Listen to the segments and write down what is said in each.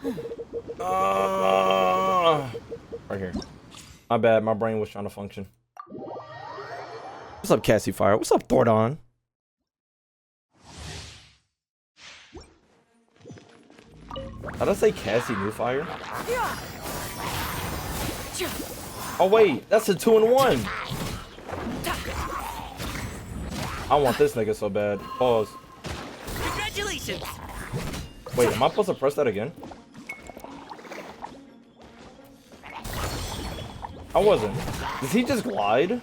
Right here. My bad. My brain was trying to function. What's up, Cassie Fire? What's up, Thordon? Did I say Cassie New Fire? Oh wait, that's a 2-in-1. I want this nigga so bad. Pause. Congratulations. Wait, am I supposed to press that again? I wasn't. Does he just glide?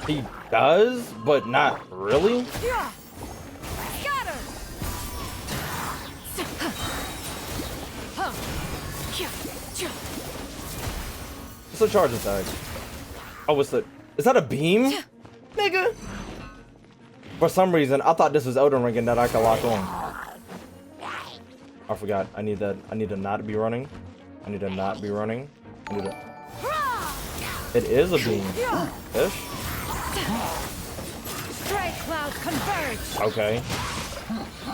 He does, but not really. It's a charge attack. Oh, what's the? Is that a beam? Nigga. For some reason, I thought this was Elden Ring and that I could lock on. I forgot. I need that. I need to not be running. I need to not be running. I need to... It is a beam. Ish. Stray clouds converge. Okay.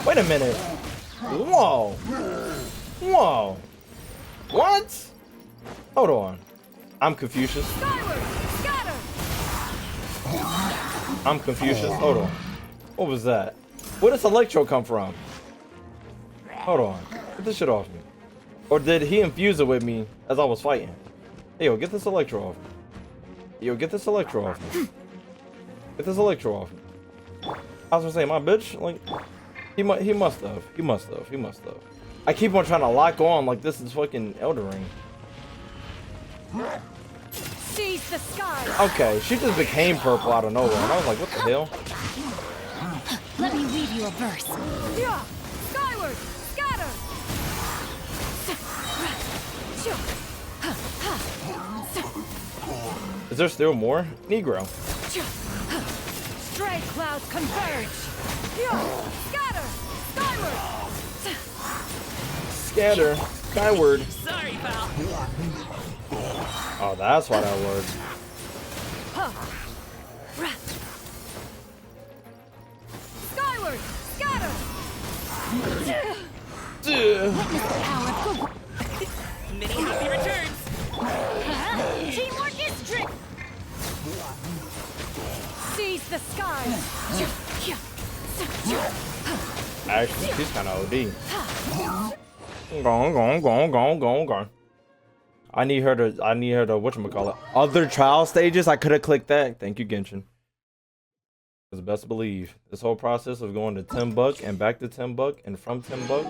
Wait a minute. Whoa. Whoa. What? Hold on. I'm Confucius. I'm Confucius. Hold on. What was that? Where does Electro come from? Hold on. Get this shit off me. Or did he infuse it with me as I was fighting? Hey, yo, get this Electro off me. Yo, get this Electro off me. Get this Electro off me. I was gonna say, my bitch, like, he must have. I keep on trying to lock on like this is fucking Elden Ring. Seize the sky. Okay, she just became purple out of nowhere, and I was like, what the hell? Let me read you a verse. Skyward, scatter. Is there still more? Negro. Stray clouds converge. Scatter, skyward. Scatter, skyward. Sorry, pal. Oh, that's why that works. Skyward, scatter. Many happy returns. Teamwork is trick. Seize the skies. Actually, she's kind of OD. Go. I need her to whatchamacallit. Other trial stages, I could have clicked that. Thank you, Genshin. Because best believe, this whole process of going to Timbuk and back to Timbuk and from Timbuk.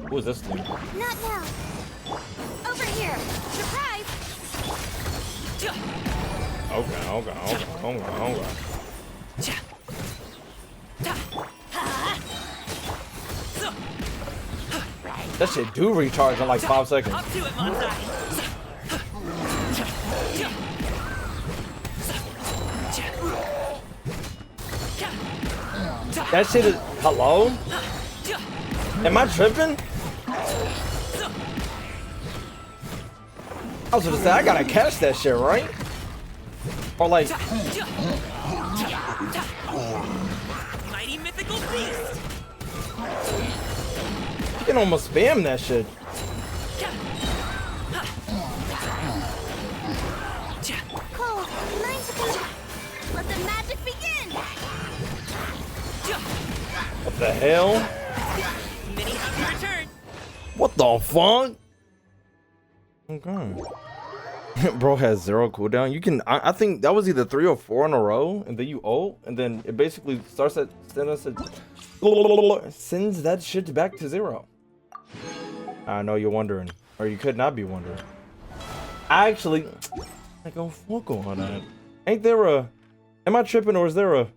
Who is this thing? Not now. Over here. Surprise. Okay. That shit do recharge in like 5 seconds. Up to it, Monty. That shit is... Hello? Am I tripping? I was gonna say, I gotta catch that shit, right? Or like... Mighty mythical beast. You can almost spam that shit. Cold, nice of you. Let the magic begin. What the hell? Many happy return. What the fuck? Okay. Bro has 0 cooldown. You can, I think that was either 3 or 4 in a row, and then you ult, and then it basically starts at sends that shit back to 0. I know you're wondering, or you could not be wondering. Actually, I go fuck on that. Ain't there a? Am I tripping, or is there a?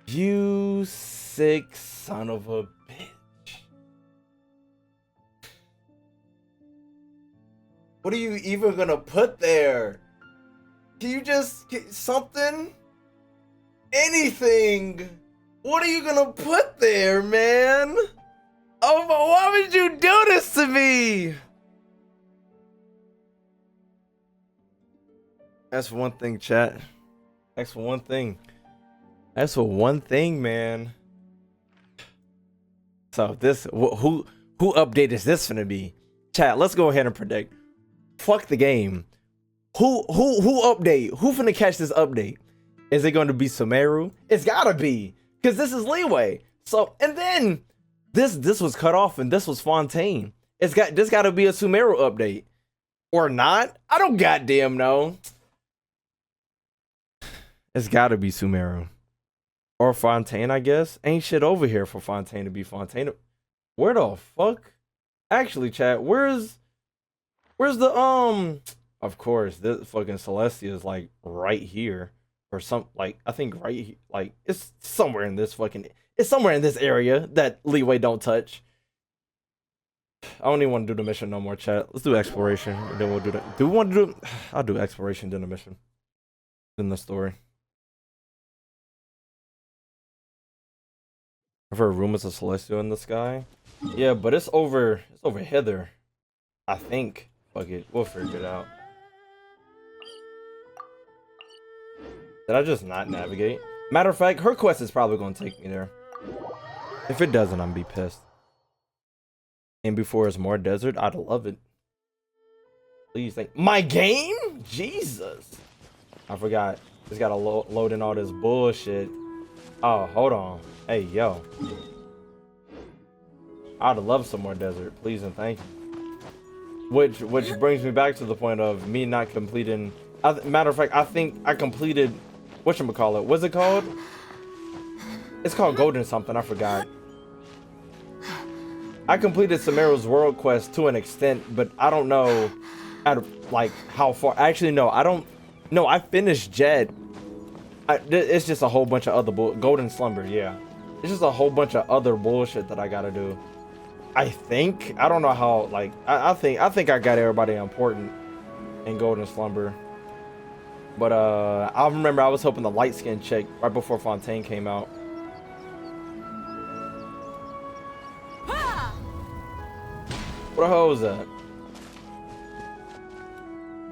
You sick son of a bitch. What are you even gonna put there? Can you just get something? Anything? What are you gonna put there, man? Oh, but why would you do this to me? That's one thing, chat. That's for one thing. That's for one thing, man. So this, who update is this gonna be? Chat, let's go ahead and predict. Fuck the game. Who update? Who finna catch this update? Is it going to be Sumeru? It's gotta be, cause this is Leeway. So, and then this was cut off, and this was Fontaine. This gotta be a Sumeru update, or not? I don't goddamn know. It's gotta be Sumeru or Fontaine, I guess. Ain't shit over here for Fontaine to be Fontaine. Where the fuck? Actually, chat, where's the Of course, this fucking Celestia is like right here, or some, like, I think right here, like it's somewhere in this area that Leeway don't touch. I don't even want to do the mission no more, chat. Let's do exploration, and then we'll do that. Do we want to do? I'll do exploration, then the mission, then the story. I've heard rumors of Celestial in the sky. Yeah, but it's over hither, I think. Fuck it, we'll figure it out. Did I just not navigate? Matter of fact, her quest is probably gonna take me there. If it doesn't, I'm be pissed. And before it's more desert, I'd love it. Please, thank my game? Jesus. I forgot. Just gotta load in all this bullshit. Oh, hold on. Hey, yo. I'd love some more desert. Please and thank you. Which brings me back to the point of me not completing. Matter of fact, I think I completed. Whatchamacallit? What's it called? It's called Golden something. I forgot. I completed Sumeru's world quest to an extent, but I don't know like how far. Actually, no, I don't. No, I finished Jet. It's just a whole bunch of other Golden Slumber. Yeah, it's just a whole bunch of other bullshit that I gotta do. I think. I don't know how. Like I think I got everybody important in Golden Slumber. But I remember I was hoping the light skin chick right before Fontaine came out. What the hell was that?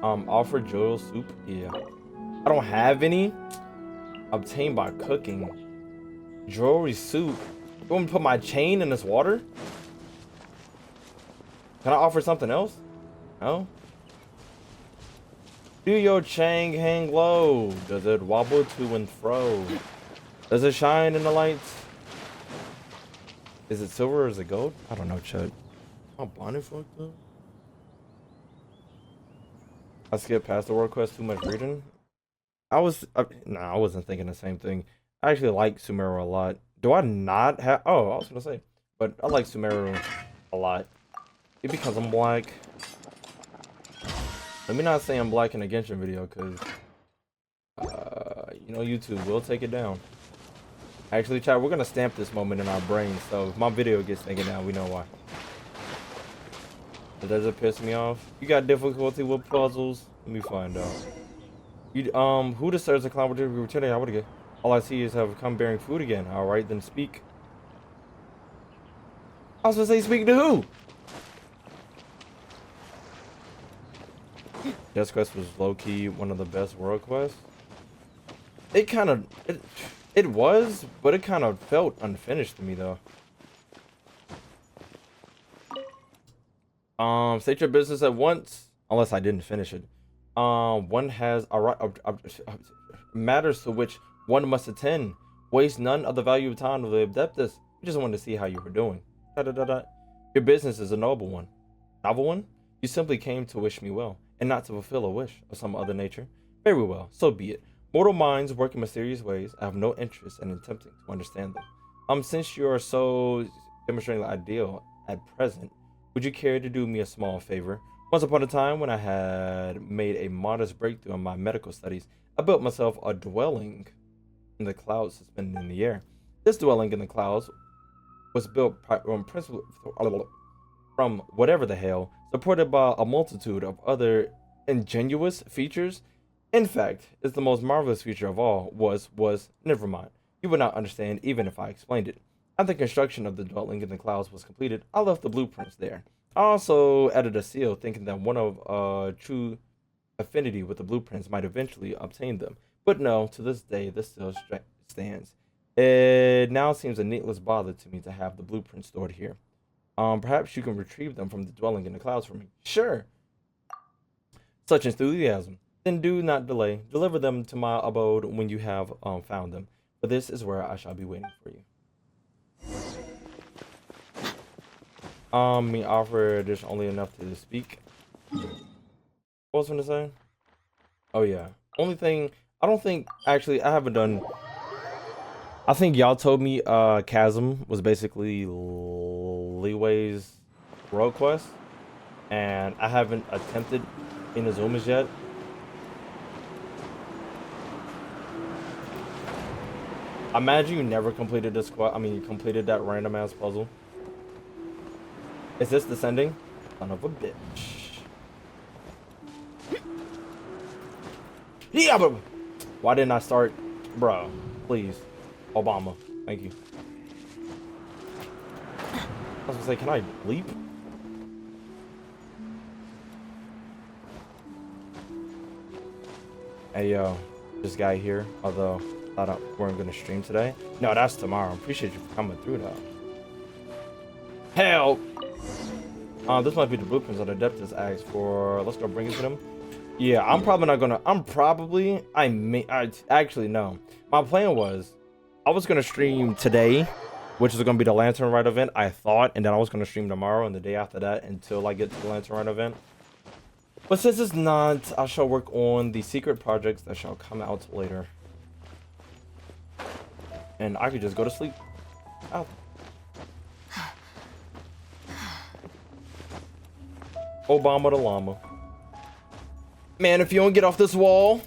Offer Joel soup? Yeah. I don't have any. Obtained by cooking. Jewelry soup. You want me to put my chain in this water? Can I offer something else? No? Do your chain hang low? Does it wobble to and fro? Does it shine in the lights? Is it silver or is it gold? I don't know, Chud. My bonnet fucked up. I skipped past the world quest, too much reading. I wasn't thinking the same thing. I actually like Sumeru a lot. Do I not have? Oh, I was gonna say, but I like Sumeru a lot. Maybe because I'm black. Let me not say I'm black in a Genshin video, cause you know YouTube will take it down. Actually, chat, we're gonna stamp this moment in our brains, so if my video gets taken down, we know why. Does it piss me off? You got difficulty with puzzles? Let me find out. You who deserves a clown with returning? I would get. All I see is have come bearing food again. All right, then speak. I was gonna say, speak to who? Death Quest was low-key one of the best world quests. It was, but it kind of felt unfinished to me though. State your business at once, unless I didn't finish it. One has a right matters to which one must attend. Waste none of the value of time of the adeptus. We just wanted to see how you were doing. Your business is a noble one. Novel one? You simply came to wish me well, and not to fulfill a wish of some other nature. Very well, so be it. Mortal minds work in mysterious ways. I have no interest in attempting to understand them. Since you are so demonstrating the ideal at present, would you care to do me a small favor? Once upon a time, when I had made a modest breakthrough in my medical studies, I built myself a dwelling in the clouds suspended in the air. This dwelling in the clouds was built principally from whatever the hell, supported by a multitude of other ingenious features. In fact, it's the most marvelous feature of all never mind. You would not understand even if I explained it. After construction of the dwelling in the clouds was completed, I left the blueprints there. I also added a seal, thinking that one of true affinity with the blueprints might eventually obtain them. But no, to this day, this still stands. It now seems a needless bother to me to have the blueprints stored here. Perhaps you can retrieve them from the dwelling in the clouds for me. Sure. Such enthusiasm. Then do not delay. Deliver them to my abode when you have found them. For this is where I shall be waiting for you. Me offer just only enough to speak. What was I gonna say? Oh yeah. Only thing I don't think actually I haven't done. I think y'all told me Chasm was basically Leeway's world quest, and I haven't attempted Inazuma's yet. Imagine you never completed this quest. I mean, you completed that random ass puzzle. Is this descending? Son of a bitch. Yeah, but why didn't I start? Bro, please. Obama. Thank you. I was gonna say, can I leap? Hey, yo. This guy here, although I thought we weren't gonna stream today. No, that's tomorrow. Appreciate you for coming through, though. Help! This might be the blueprints that Adeptus asked for. Let's go bring it to them. Yeah, I'm probably not gonna. I actually no. My plan was, I was gonna stream today, which is gonna be the Lantern Rite event. I thought, and then I was gonna stream tomorrow and the day after that until I get to the Lantern Rite event. But since it's not, I shall work on the secret projects that shall come out later, and I could just go to sleep. Oh. Obama the llama. Man, if you don't get off this wall.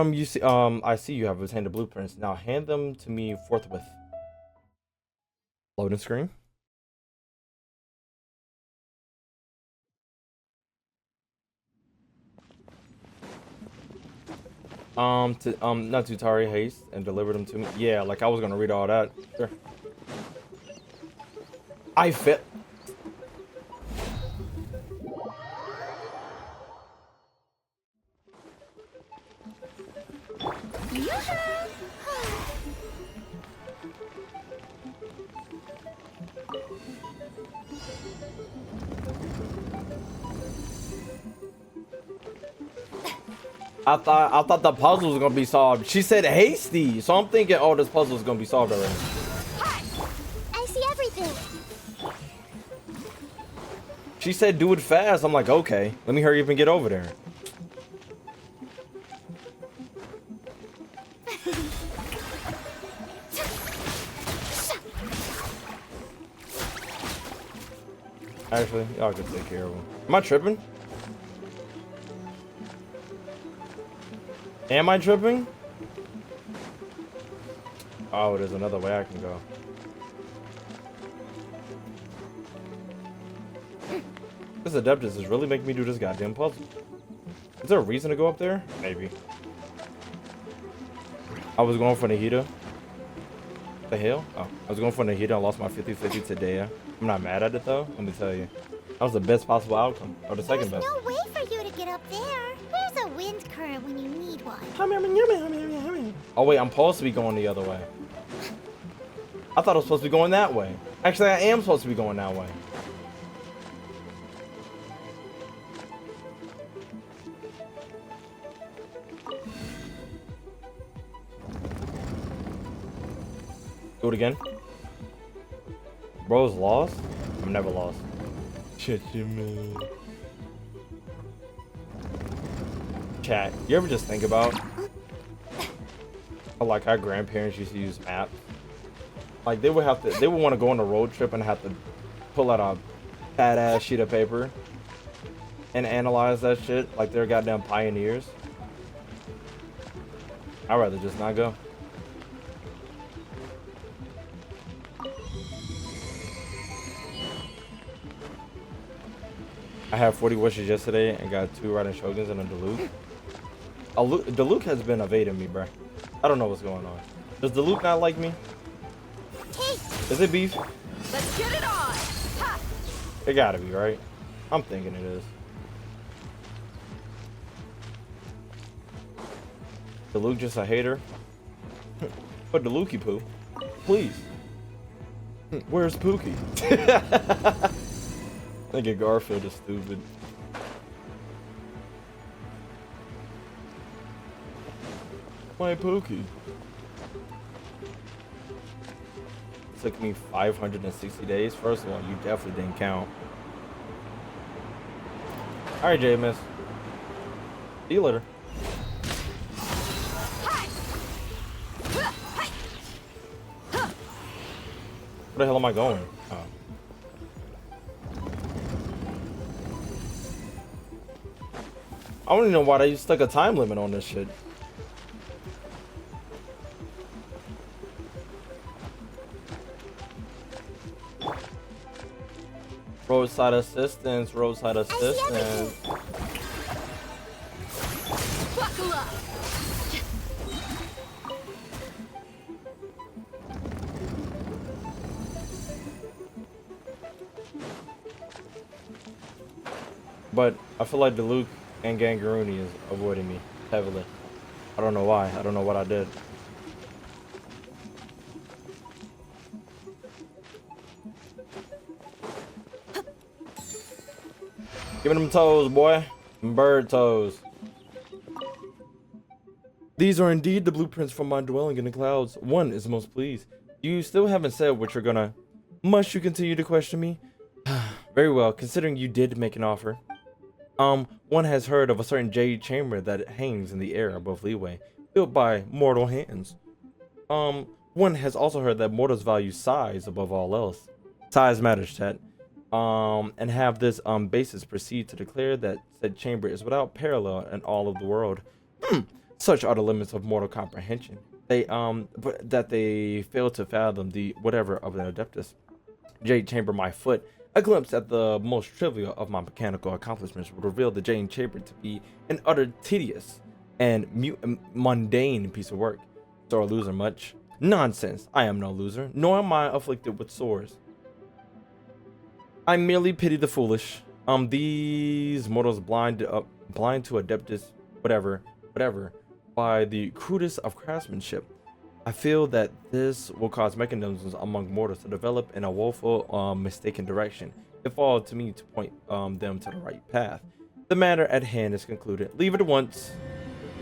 You see, I see you have obtained the blueprints. Now hand them to me forthwith. Loading screen. Not Tutari haste and deliver them to me. Yeah, like I was gonna read all that. Sure. I fit. I thought the puzzle was gonna be solved. She said hasty, so I'm thinking, oh, this puzzle is gonna be solved already. Hi. I see everything. She said do it fast. I'm like, okay, let me hurry up and get over there. Actually, y'all can take care of him. Am I tripping? Am I tripping? Oh, there's another way I can go. This Adeptus is really making me do this goddamn puzzle. Is there a reason to go up there? Maybe. I was going for Nahida. The hell? Oh, I was going for Nahida. I lost my 50-50 today. I'm not mad at it though. Let me tell you. That was the best possible outcome. Or the second best. There's no way for you to get up there. Where's a wind current when you need one? Oh wait, I'm supposed to be going the other way. I thought I was supposed to be going that way. Actually, I am supposed to be going that way. Do it again. Bro's lost? I'm never lost. Shit, you man. Chat, you ever just think about how, like, our grandparents used to use maps? Like, they would want to go on a road trip and have to pull out a fat ass sheet of paper and analyze that shit like they're goddamn pioneers. I'd rather just not go. I had 40 wishes yesterday and got 2 riding shoguns and a Diluc. Diluc has been evading me, bruh. I don't know what's going on. Does Diluc not like me? Is it beef? Let's get it on. Ha! It gotta be, right? I'm thinking it is. Diluc just a hater? But Diluchy poo, please. Where's Pookie? I think Garfield is stupid. My Pookie. Took me 560 days. First of all, you definitely didn't count. Alright, J-Miss. See you later. Where the hell am I going? Oh. I don't even know why they stuck a time limit on this shit. Roadside assistance, roadside assistance. Buckle up. But I feel like Diluc and Gangaruni is avoiding me heavily. I don't know why. I don't know what I did. Give me them toes, boy. Them bird toes. These are indeed the blueprints from my dwelling in the clouds. One is most pleased. You still haven't said what you're gonna. Must you continue to question me? Very well, considering you did make an offer. One has heard of a certain jade chamber that hangs in the air above Leeway, built by mortal hands. One has also heard that mortals value size above all else. Size matters, chat. And have this basis proceed to declare that said chamber is without parallel in all of the world. Such are the limits of mortal comprehension. But that they fail to fathom the whatever of the Adeptus. Jade chamber, my foot. A glimpse at the most trivial of my mechanical accomplishments would reveal the Jade chamber to be an utter tedious and mundane piece of work. So a loser much? Nonsense. I am no loser, nor am I afflicted with sores. I merely pity the foolish. These mortals blind to Adeptus, whatever, by the crudest of craftsmanship. I feel that this will cause mechanisms among mortals to develop in a woeful, mistaken direction. It falls to me to point them to the right path. The matter at hand is concluded. Leave it at once.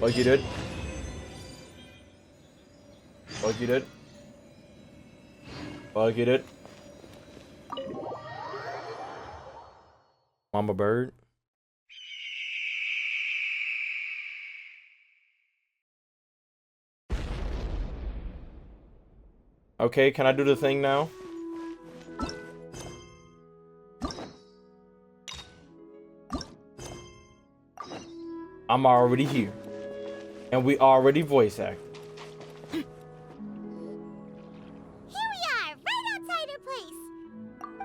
Like you did. Like you did. Like you did. Mama bird. Okay, can I do the thing now? I'm already here. And we already voice act. Here we are, right outside our place.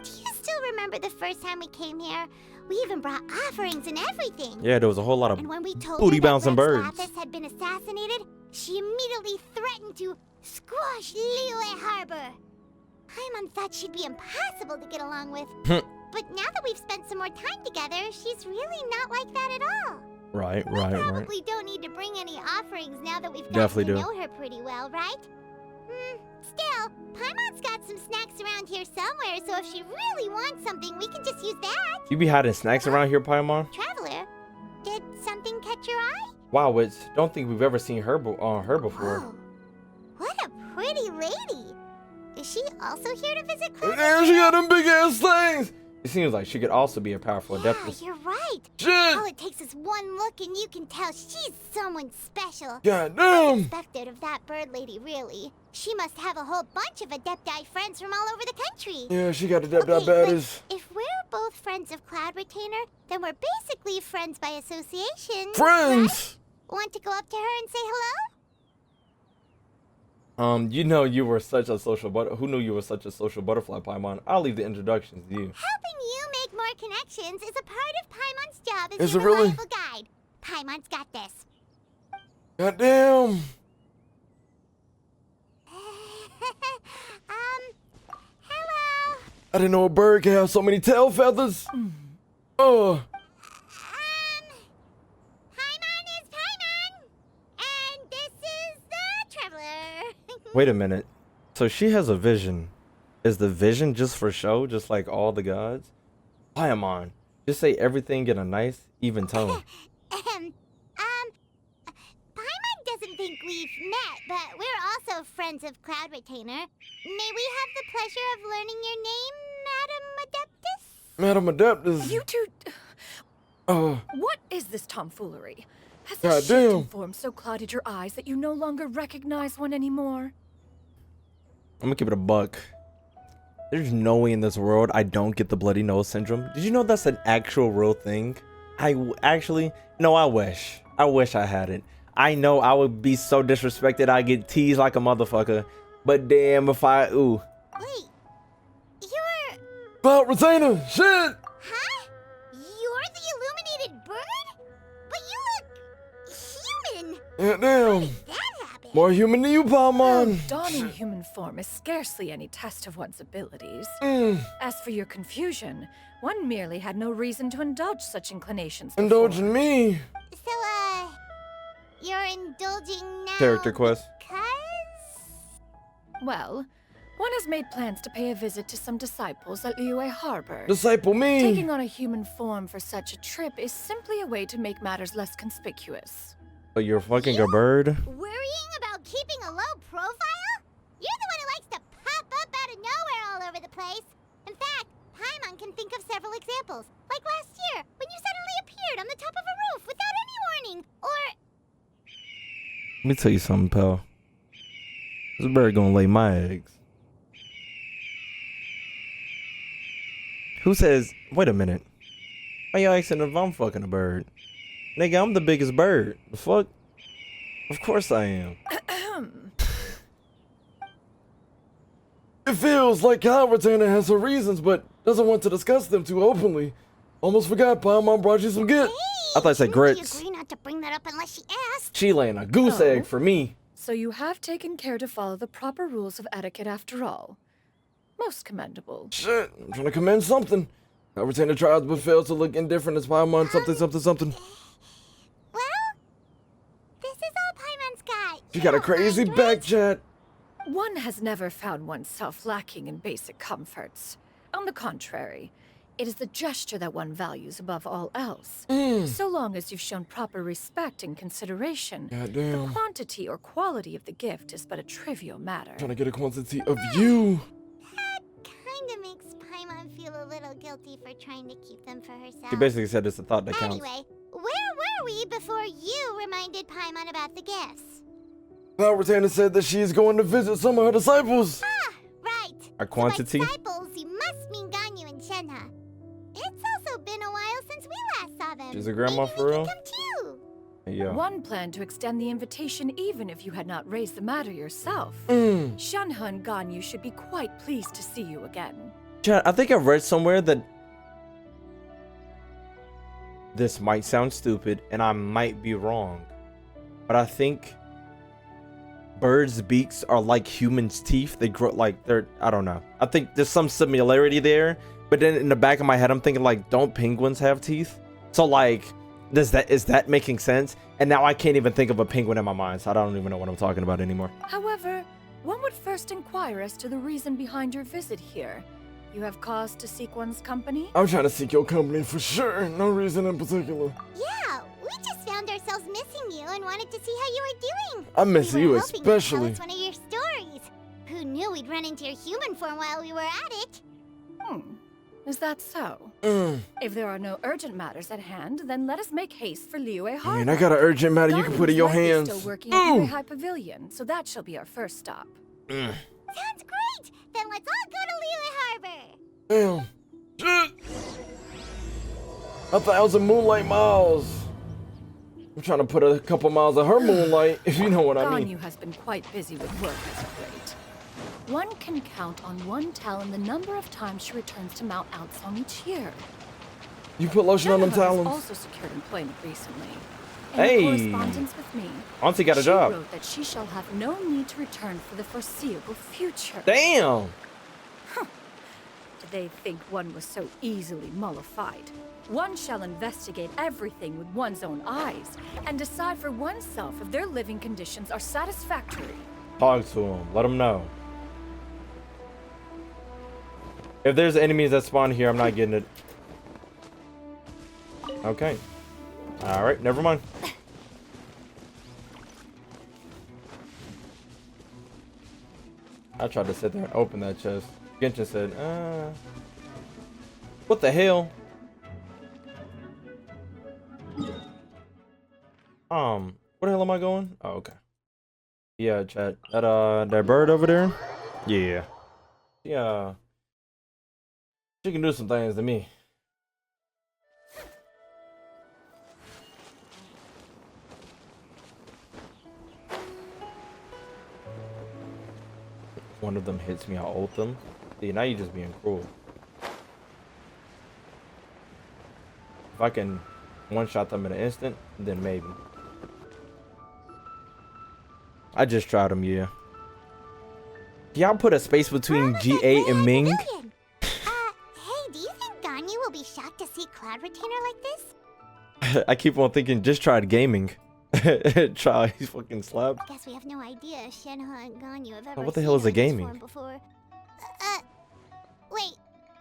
Do you still remember the first time we came here? We even brought offerings and everything. Yeah, there was a whole lot of And when we told booty her that bouncing Rex birds. Lapis had been assassinated, she immediately threatened to squash Liyue Harbor. Paimon thought she'd be impossible to get along with. But now that we've spent some more time together, she's really not like that at all. Right. We probably don't need to bring any offerings now that we've gotten Definitely to do. know her pretty well, right? Still, Paimon's got some snacks around here somewhere, so if she really wants something, we can just use that. You be hiding snacks around here, Paimon? Traveler, did something catch your eye? Wow, it's don't think we've ever seen her before. Whoa, what a pretty lady. Is she also here to visit Cloud? There she got them big ass things. It seems like she could also be a powerful Adeptus. Yeah, you're right. Shit! All it takes is one look and you can tell she's someone special. God damn! Expected of that bird lady, really. She must have a whole bunch of Adepti friends from all over the country. Yeah, she got Adepti Okay, baddies. but if we're both friends of Cloud Retainer, then we're basically friends by association. Friends! Right? Want to go up to her and say hello? You know you were such a social who knew you were such a social butterfly, Paimon? I'll leave the introductions to you. Helping you make more our connections is a part of Paimon's job as Is your it really? reliable guide. Paimon's got this. Goddamn. Hello. I didn't know a bird could have so many tail feathers. Paimon is Paimon, and this is the Traveler. Wait a minute. So she has a vision. Is the vision just for show, just like all the gods? Paimon, just say everything in a nice, even tone. Paimon doesn't think we've met, but we're also friends of Cloud Retainer. May we have the pleasure of learning your name, Madam Adeptus? Madam Adeptus. You two... Oh, What is this tomfoolery? Has God the shift damn. in form so clouded your eyes that you no longer recognize one anymore? I'm gonna keep it a buck. There's no way in this world I don't get the bloody nose syndrome. Did you know that's an actual real thing? Actually, no, I wish. I wish I had it. I know I would be so disrespected. I get teased like a motherfucker. But damn if I, ooh. Wait, you're... Cloud Retainer, shit! Huh? You're the illuminated bird? But you look human. Yeah, damn. That happened. More human than you, Paimon. Donning human form is scarcely any test of one's abilities. As for your confusion, one merely had no reason to indulge such inclinations before. Indulging me. So, you're indulging now Character quest. because... Well, one has made plans to pay a visit to some disciples at Liyue Harbor. Disciple me. Taking on a human form for such a trip is simply a way to make matters less conspicuous. But you're fucking a bird? Worrying about keeping a low profile? You're the one who likes to pop up out of nowhere all over the place. In fact, Paimon can think of several examples. Like last year, when you suddenly appeared on the top of a roof without any warning. Or... Let me tell you something, pal. This bird gonna lay my eggs. Who says, wait a minute. Why you asking if I'm fucking a bird? Nigga, I'm the biggest bird. The fuck? Of course I am. It feels like Cloud Retainer has her reasons, but doesn't want to discuss them too openly. Almost forgot Paimon brought you some gifts. I thought I said grits. We agree not to bring that up unless she asked. She laying a goose Oh. egg for me. So you have taken care to follow the proper rules of etiquette after all. Most commendable. Shit, I'm trying to commend something. Cloud Retainer tries but fails to look indifferent as Paimon something. Well, this is all Paimon's got. She got a crazy back chat. One has never found oneself lacking in basic comforts. On the contrary, it is the gesture that one values above all else. So long as you've shown proper respect and consideration, the Goddamn. quantity or quality of the gift is but a trivial matter. Trying to get a quantity of you. That kinda makes Paimon feel a little guilty for trying to keep them for herself. She basically said it's a thought that counts. Anyway, where were we before you reminded Paimon about the gifts? Cloud Retainer said that she is going to visit some of her disciples. Ah, right. A quantity? So by disciples, you must mean Ganyu and Shenhe. It's also been a while since we last saw them. She's a grandma Maybe for we real? can come too. Yeah. One planned to extend the invitation even if you had not raised the matter yourself. Shenhe and Ganyu should be quite pleased to see you again. Chad, I think I read somewhere that this might sound stupid and I might be wrong, but I think birds' beaks are like humans' teeth. They grow like they're, I don't know. I think there's some similarity there, but then in the back of my head, I'm thinking like, don't penguins have teeth? So like, is that making sense? And now I can't even think of a penguin in my mind, so I don't even know what I'm talking about anymore. However, one would first inquire as to the reason behind your visit here. You have cause to seek one's company? I'm trying to seek your company for sure. No reason in particular. Yeah, we just found ourselves missing you and wanted to see how you were doing. I miss We you were hoping you'd especially. Tell us one of your stories. Who knew we'd run into your human form while we were at it? Is that so? If there are no urgent matters at hand, then let us make haste for Liyue Harbor. Man, I got an urgent matter you can Ganyu put in is your likely hands. Still working at Liyue High Pavilion, so that shall be our first stop. Sounds great. Then let's all go to Liyue Harbor. Damn. Shit. 1,000 moonlight miles. I'm trying to put a couple miles of her moonlight, if you know what I mean. Ganyu has been quite busy with work as of late. One can count on one tell in the number of times she returns to Mount Outsong each year. You put lotion on them Jennifer has talons. also secured employment recently. In Hey. her correspondence with me, Auntie got a she job. wrote that she shall have no need to return for the foreseeable future. Damn. Did they think one was so easily mollified? One shall investigate everything with one's own eyes and decide for oneself if their living conditions are satisfactory. Talk to him. Let him know. If there's enemies that spawn here, I'm not getting it. Okay. Alright, never mind. I tried to sit there and open that chest. Genshin said, what the hell? Where the hell am I going? Oh, okay. Yeah, chat. That bird over there? Yeah. Yeah. She can do some things to me. One of them hits me, I'll ult them. See, now you're just being cruel. If I can one-shot them in an instant, then maybe. I just tried them, yeah. Y'all put a space between GA and Ming? Hey, do you think Ganyu will be shocked to see Cloud Retainer like this? I keep on thinking, just tried gaming. Try, he's fucking slapped. Guess we have no idea if Shenhe and Ganyu have ever What the hell is a seen her in this gaming? form before. Wait,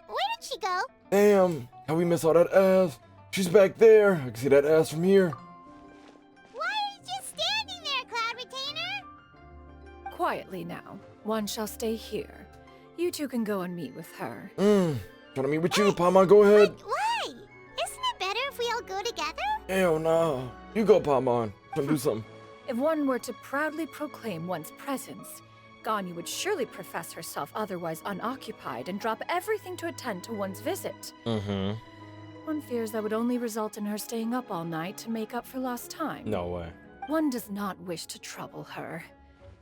where did she go? Damn, how we miss all that ass? She's back there. I can see that ass from here. Why are you just standing there, Cloud Retainer? Quietly now. One shall stay here. You two can go and meet with her. Trying to meet with you, Palma. Go ahead. Why? Isn't it better if we all go together? Hell no. You go, Palma. Come do something. If one were to proudly proclaim one's presence, Ganyu would surely profess herself otherwise unoccupied and drop everything to attend to one's visit. Mm-hmm. One fears that would only result in her staying up all night to make up for lost time. No way. One does not wish to trouble her.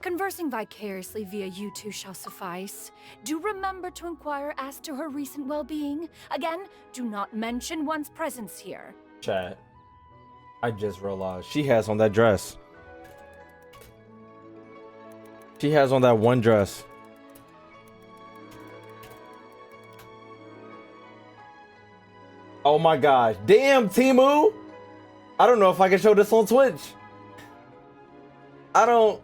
Conversing vicariously via you two shall suffice. Do remember to inquire as to her recent well-being. Again, do not mention one's presence here. Chat. I just realized she has on that dress. She has on that one dress. Oh my gosh. Damn, Timu. I don't know if I can show this on Twitch. I don't.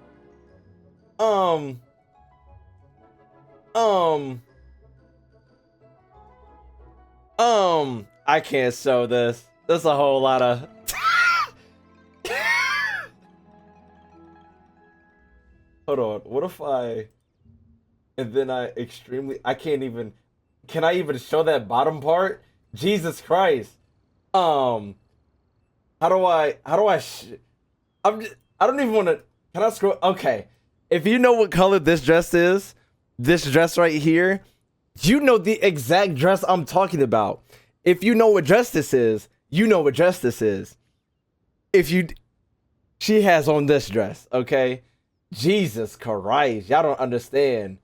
I can't show this. There's a whole lot of. Hold on. What if I. And then I can't even. Can I even show that bottom part? Jesus Christ. How do I I don't even want to. Can I scroll? Okay. If you know what color this dress is, this dress right here, you know the exact dress I'm talking about. If you know what dress this is, you know what dress this is. She has on this dress, okay? Jesus Christ. Y'all don't understand.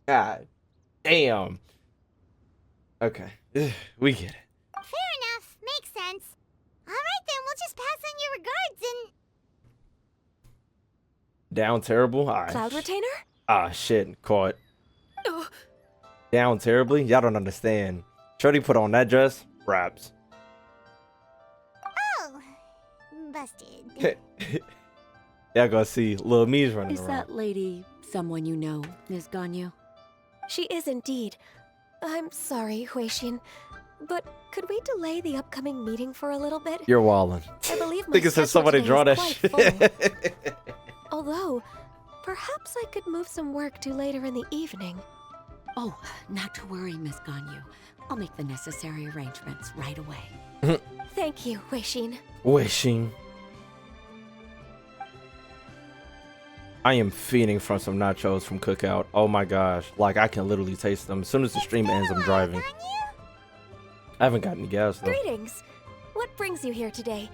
God damn. Okay. We get it. Fair enough. Makes sense. Alright then, we'll just pass on your regards and... Down terrible? Cloud Retainer? Ah, shit. Caught. Down terribly? Y'all don't understand. Shorty put on that dress. Raps. Oh. Busted. Y'all gonna see Lil Me's running Is around. that lady someone you know, Ms. Ganyu? She is indeed. I'm sorry, Huixin, but could we delay the upcoming meeting for a little bit? You're wallin'. I believe my think it said schedule somebody today draw is that quite shit. full. Although, perhaps I could move some work to later in the evening. Oh, not to worry, Ms. Ganyu. I'll make the necessary arrangements right away. Thank you, Huixin. Wishing. I am feeding from some nachos from Cookout. Oh my gosh. Like, I can literally taste them. As soon as the stream ends, I'm driving. I haven't got any gas, though. Greetings. What brings you here today?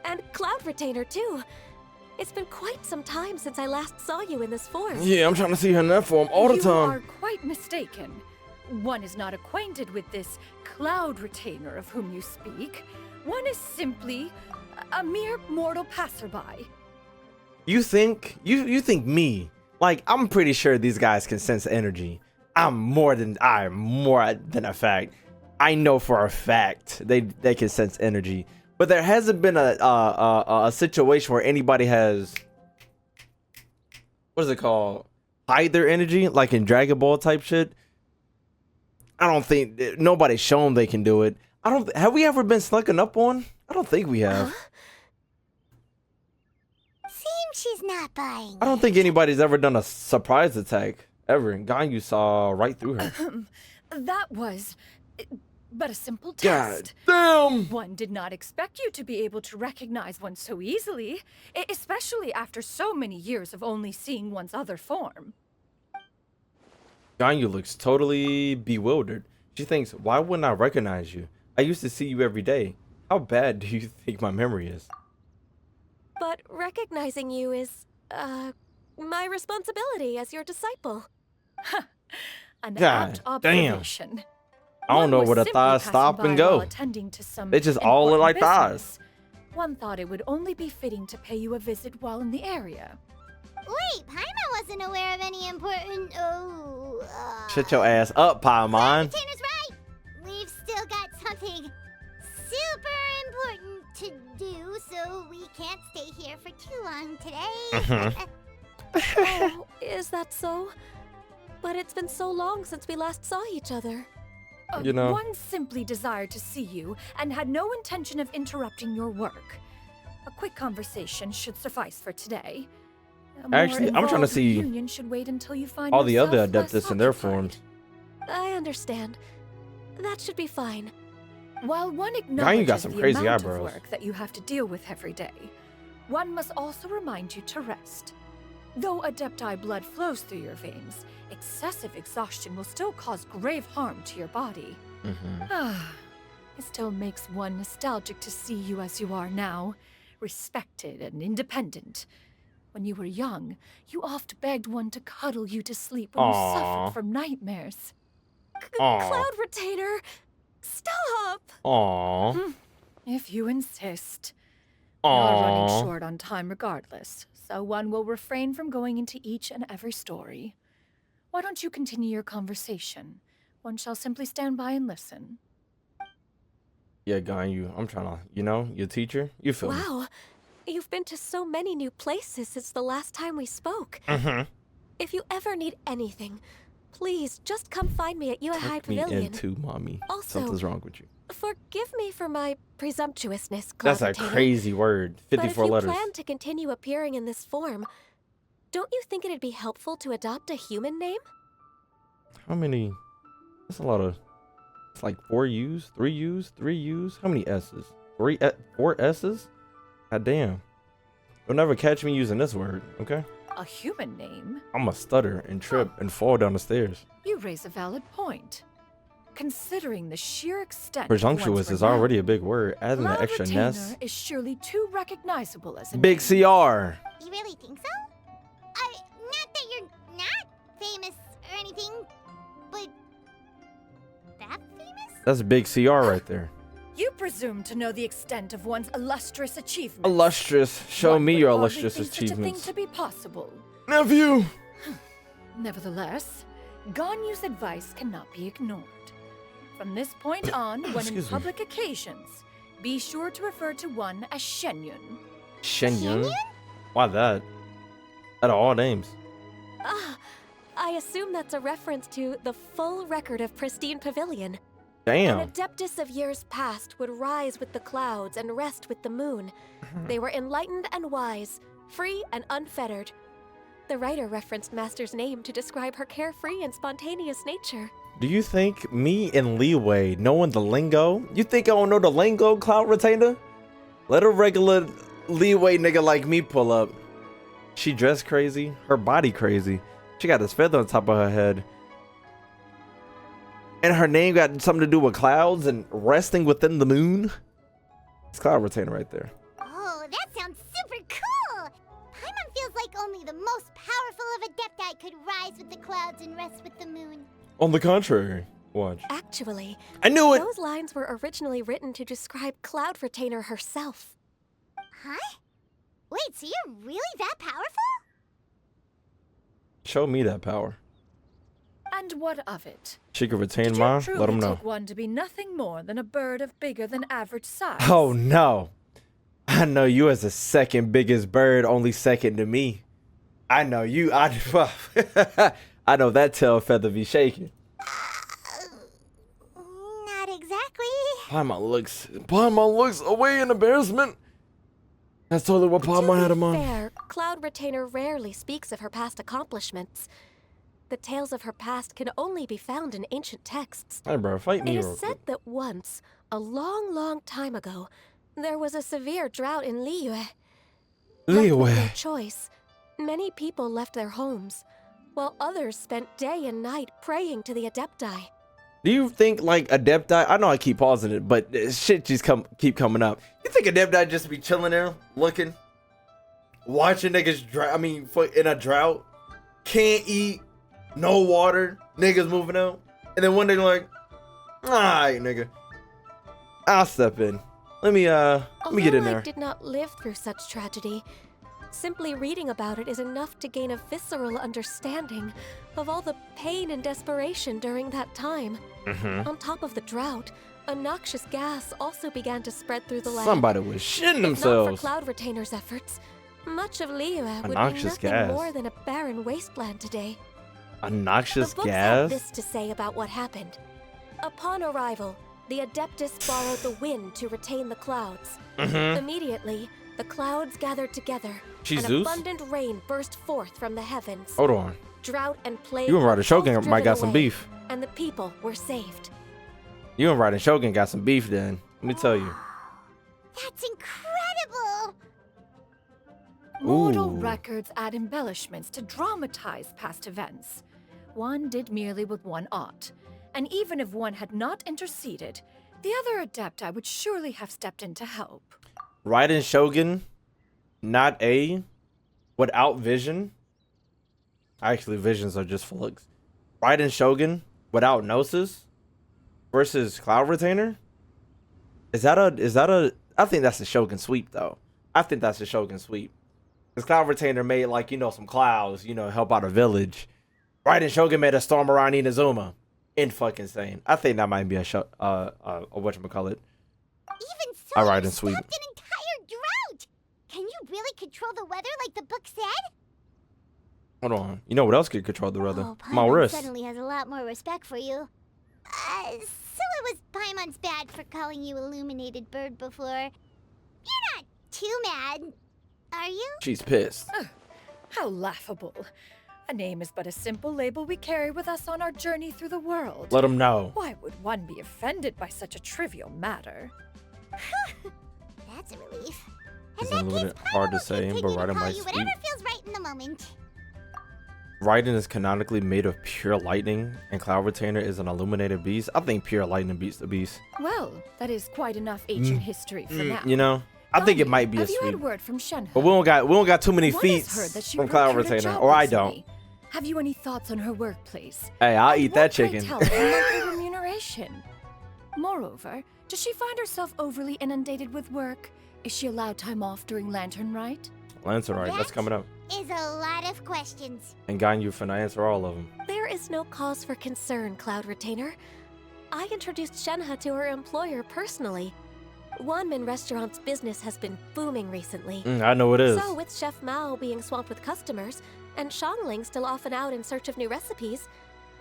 And Cloud Retainer, too. It's been quite some time since I last saw you in this form. Yeah, I'm trying to see her in that form all the You time. are quite mistaken. One is not acquainted with this cloud retainer of whom you speak. One is simply a mere mortal passerby. You think me? Like, I'm pretty sure these guys can sense energy. I'm more than a fact. I know for a fact they can sense energy. But there hasn't been a situation where anybody has, what is it called? Hide their energy, like in Dragon Ball type shit. I don't think nobody's shown they can do it. Have we ever been snucken up on? I don't think we have. Seems she's not buying. I don't think anybody's ever done a surprise attack ever. And Ganyu saw right through her. That was but a simple God test. damn! One did not expect you to be able to recognize one so easily, especially after so many years of only seeing one's other form. Ganyu looks totally bewildered. She thinks, why wouldn't I recognize you? I used to see you every day. How bad do you think my memory is? But recognizing you is, my responsibility as your disciple. An God apt damn. observation. I don't One know was where the simply thighs passing stop by and go. while attending to some They just all look like important thighs. business. One thought it would only be fitting to pay you a visit while in the area. Wait, Paimon wasn't aware of any important. Shut your ass up, Paimon. Retainer's right. We've still got something super important to do, so we can't stay here for too long today. Oh, is that so? But it's been so long since we last saw each other. You know. One simply desired to see you and had no intention of interrupting your work. A quick conversation should suffice for today. A more Actually, I'm trying to involved see reunion should wait until you find all the other yourself less Adeptus in their occupied. forms. I understand. That should be fine. While one Ganyu acknowledges got some the crazy amount eyebrows. of work that you have to deal with every day, one must also remind you to rest. Though Adepti blood flows through your veins, excessive exhaustion will still cause grave harm to your body. It still makes one nostalgic to see you as you are now, respected and independent. When you were young, you oft begged one to cuddle you to sleep when you Aw. suffered from nightmares. Aw. Cloud Retainer! Stop! Aww. If you insist. We are running Aww. short on time regardless, so one will refrain from going into each and every story. Why don't you continue your conversation? One shall simply stand by and listen. Yeah, Ganyu, I'm trying to, your teacher, you feel me? Wow, you've been to so many new places since the last time we spoke. If you ever need anything, please just come find me at High Tuck me Pavilion. in too, mommy. Also- Something's wrong with you. Forgive me for my presumptuousness, Cloud That's a Retainer, Crazy word. but if 54 you letters. plan to continue appearing in this form, don't you think it'd be helpful to adopt a human name? How many? That's a lot of. It's like 4 U's, 3 U's, 3 U's. How many S's? 4 S's? God damn. You'll never catch me using this word, okay? A human name? I'm a stutter and trip and fall down the stairs. You raise a valid point. Considering the sheer extent Presumptuous of one's is renown, already a big word. Adding the Cloud extra Retainer ness. is surely too recognizable as a Big name. CR. You really think so? Not that you're not famous or anything, but that famous? That's big CR right there. You presume to know the extent of one's illustrious achievements. Illustrious. Show One me would your hardly illustrious think such a achievements. thing to be possible. Nephew. Nevertheless, Ganyu's advice cannot be ignored. From this point on, when in Excuse me. public occasions, be sure to refer to one as Shenyun. Shenyun? Why that? Out of all names. Ah, I assume that's a reference to the full record of Pristine Pavilion. Damn. An Adeptus of years past would rise with the clouds and rest with the moon. They were enlightened and wise, free and unfettered. The writer referenced Master's name to describe her carefree and spontaneous nature. Do you think me and Leeway knowing the lingo? You think I don't know the lingo, Cloud Retainer? Let a regular Leeway nigga like me pull up. She dressed crazy, her body crazy. She got this feather on top of her head. And her name got something to do with clouds and resting within the moon. It's Cloud Retainer right there. Oh, that sounds super cool! Paimon feels like only the most powerful of Adepti could rise with the clouds and rest with the moon. On the contrary, Watch. Actually, I knew it. those lines were originally written to describe Cloud Retainer herself. Huh? Wait, so you're really that powerful? Show me that power. And what of it? She could retain Did you mine. truly Let him know. take one to be nothing more than a bird of bigger than average size? Oh no. I know you as the second biggest bird, only second to me. I know you. I know that tail feather be shaking. Not exactly. Paimon looks away in embarrassment. That's totally what Paimon had in mind. Fair, Cloud Retainer rarely speaks of her past accomplishments. The tales of her past can only be found in ancient texts. Hey bro, fight me It real is said quick. that once, a long, long time ago, there was a severe drought in Liyue. Left with no Liyue. choice, many people left their homes, while others spent day and night praying to the Adepti. Do you think like Adepti? I know I keep pausing it, but shit just keep coming up. You think Adepti just be chilling there, looking, watching niggas in a drought, can't eat, no water, niggas moving out, and then one day like, alright, nigga, I'll step in. Let me get in Although there. I did not live through such tragedy, simply reading about it is enough to gain a visceral understanding of all the pain and desperation during that time. On top of the drought, a noxious gas also began to spread through the land. Somebody was shitting If not for themselves. Cloud Retainer's efforts, much of Liyue would be noxious nothing gas. more than a barren wasteland today. A noxious The books have gas? this to say about what happened. Upon arrival, the Adeptus borrowed the wind to retain the clouds. Immediately, the clouds gathered together, She and Zeus? abundant rain burst forth from the heavens. Hold on. Drought and plague You and were Ryder Shogun both might got driven some away, beef. and the people were saved. You and Ryder Shogun got some beef then. Let me tell you. That's incredible. Mortal Ooh. records add embellishments to dramatize past events. One did merely with one art, and even if one had not interceded, the other Adepti would surely have stepped in to help. Raiden Shogun, not A, without vision. Actually, visions are just for looks. Raiden Shogun without Gnosis versus Cloud Retainer. Is that a? I think that's a Shogun sweep though. I think that's a Shogun sweep. Because Cloud Retainer made like some clouds, help out a village. Raiden Shogun made a storm around Inazuma. Fucking-sane. I think that might be a whatchamacallit. Even so, I you ride and sweep. stopped an entire drought. Can you really control the weather like the book said? Hold on. You know what else could control the weather? Oh, My Paimon wrist. suddenly has a lot more respect for you. So it was Paimon's bad for calling you Illuminated Bird before. You're not too mad, are you? She's pissed. How laughable. A name is but a simple label we carry with us on our journey through the world. Let him know. Why would one be offended by such a trivial matter? That's a relief. It's In a that little case, bit hard to Paimon will say, continue but to Raiden call might you sweep. whatever feels right in the moment. Raiden is canonically made of pure lightning, and Cloud Retainer is an illuminated beast. I think pure lightning beats the beast. Well, that is quite enough ancient history for now. I think it might be a Have you sweep. had word from Shenhe? But we don't got too many One feats has heard that she from Cloud procured a Retainer, job or I recently. don't. Have you any thoughts on her workplace? Hey, I'll And eat that what, pray chicken. tell, is her monthly remuneration? Moreover, does she find herself overly inundated with work? Is she allowed time off during Lantern Rite? Answer right. That's That coming up. Is a lot of questions. And Ganyu finna answer all of them. There is no cause for concern, Cloud Retainer. I introduced Shenhe to her employer personally. Wanmin Restaurant's business has been booming recently. I know it is. So, with Chef Mao being swamped with customers, and Shangling still often out in search of new recipes,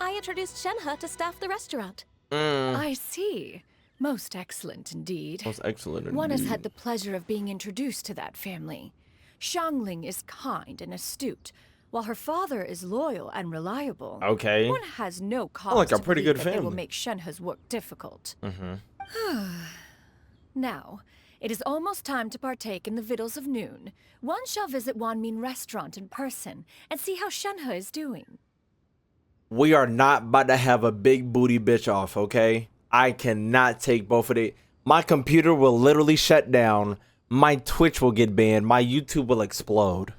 I introduced Shenhe to staff the restaurant. I see. Most excellent indeed. Most excellent. One has indeed. had the pleasure of being introduced to that family. Shangling is kind and astute, while her father is loyal and reliable. Okay. One has no cause like a to pretty believe good that they will family. make Shenhe's work difficult. Mm-hmm. Now, it is almost time to partake in the victuals of noon. One shall visit Wanmin Restaurant in person and see how Shenhe is doing. We are not about to have a big booty bitch off, okay? I cannot take both of it. My computer will literally shut down. My Twitch will get banned. My YouTube will explode.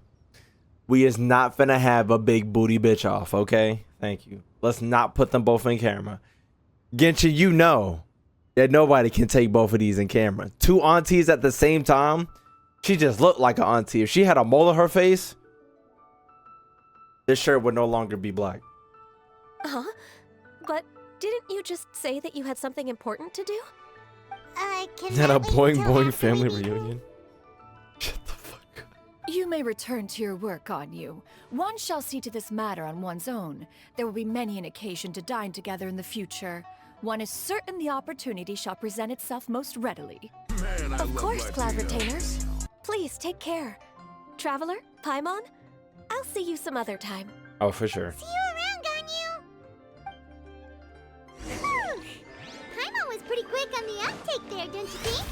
We is not finna have a big booty bitch off, okay? Thank you. Let's not put them both in camera. Genshin, you know that nobody can take both of these in camera. Two aunties at the same time. She just looked like an auntie. If she had a mole on her face, this shirt would no longer be black. Huh? But didn't you just say that you had something important to do? Can Is that a that wait boing till boing after family we eat? reunion? Shut the fuck up. You may return to your work, on you. One shall see to this matter on one's own. There will be many an occasion to dine together in the future. One is certain the opportunity shall present itself most readily. Of course, Cloud Retainer. Please take care. Traveler, Paimon, I'll see you some other time. Oh, for sure. See you around, Ganyu. Paimon was pretty quick on the uptake there, don't you think?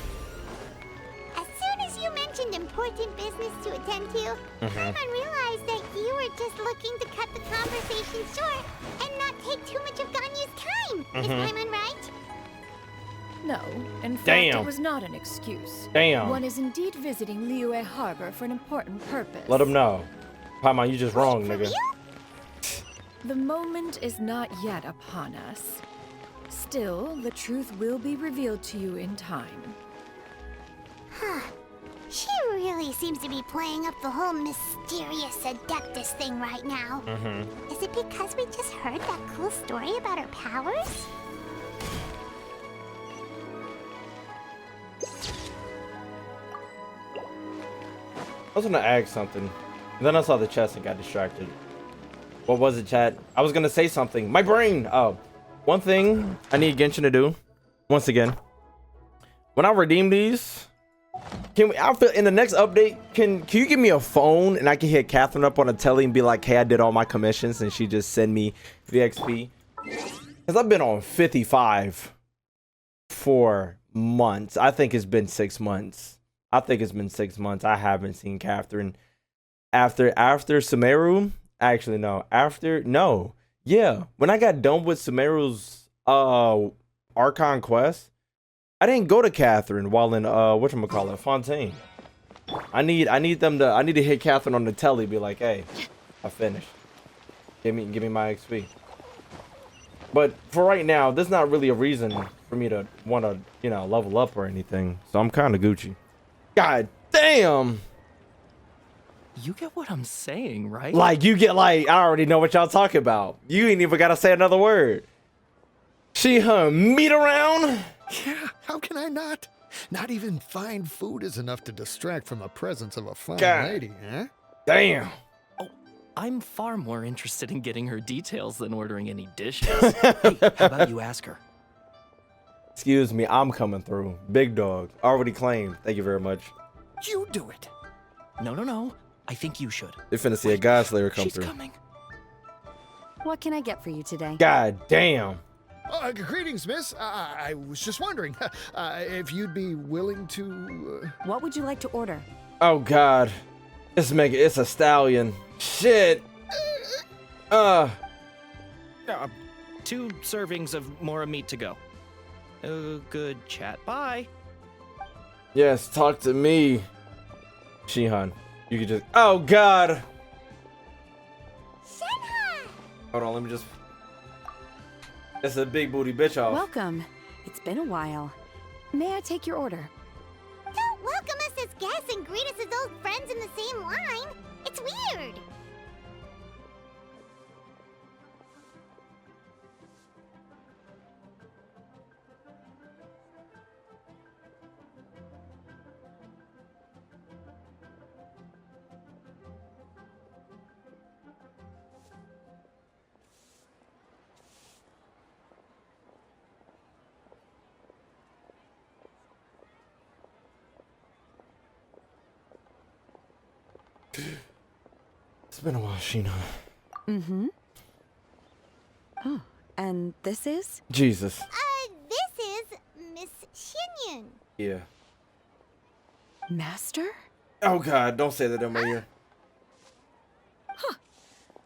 As soon as you mentioned important business to attend to, Paimon realized that you were just looking to cut the conversation short and not take too much of Ganyu's time. Is Paimon right? No, in fact, Damn. it was not an excuse. Damn. One is indeed visiting Liyue Harbor for an important purpose. Let him know. Paimon, you just wrong, For nigga. real? The moment is not yet upon us. Still, the truth will be revealed to you in time. She really seems to be playing up the whole mysterious Adeptus thing right now. Is it because we just heard that cool story about her powers? I was gonna ask something. And then I saw the chest and got distracted. What was it, chat? I was gonna say something. My brain! Oh. One thing I need Genshin to do, once again. When I redeem these, I feel in the next update, can you give me a phone and I can hit Catherine up on a telly and be like, hey, I did all my commissions, and she just send me the XP? Because I've been on 55 for months. I think it's been 6 months. I haven't seen Catherine. After Sumeru, actually no. Yeah, when I got done with Sumeru's Archon quest, I didn't go to Catherine while in whatchamacallit, Fontaine. I need to hit Catherine on the telly, be like, hey, I finished. Give me my XP. But for right now, there's not really a reason for me to want to, level up or anything. So I'm kind of Gucci. God damn. You get what I'm saying, right? Like, you get, like, I already know what y'all talking about. You ain't even got to say another word. She hung meat around? Yeah, how can I not? Not even fine food is enough to distract from the presence of a fine God. lady, huh? Damn. Oh, I'm far more interested in getting her details than ordering any dishes. Hey, how about you ask her? Excuse me, I'm coming through. Big dog. Already claimed. Thank you very much. You do it. No. I think you should. They finna see a Godslayer come She's through. coming. What can I get for you today? God damn. Greetings, miss. I was just wondering if you'd be willing to... What would you like to order? Oh God. It's a stallion. Shit. 2 servings of more meat to go. Good chat. Bye. Yes, talk to me. Shihan. You could just. Oh God. Shenhe! Hold on, let me just. It's a big booty bitch off. Welcome. It's been a while. May I take your order? Don't welcome us as guests and greet us as old friends in the same line. It's weird. It's been a while, Sheena. Mm-hmm. Oh, and this is? Jesus. This is Miss Xinyun. Yeah. Master? Oh God, don't say that in my ear.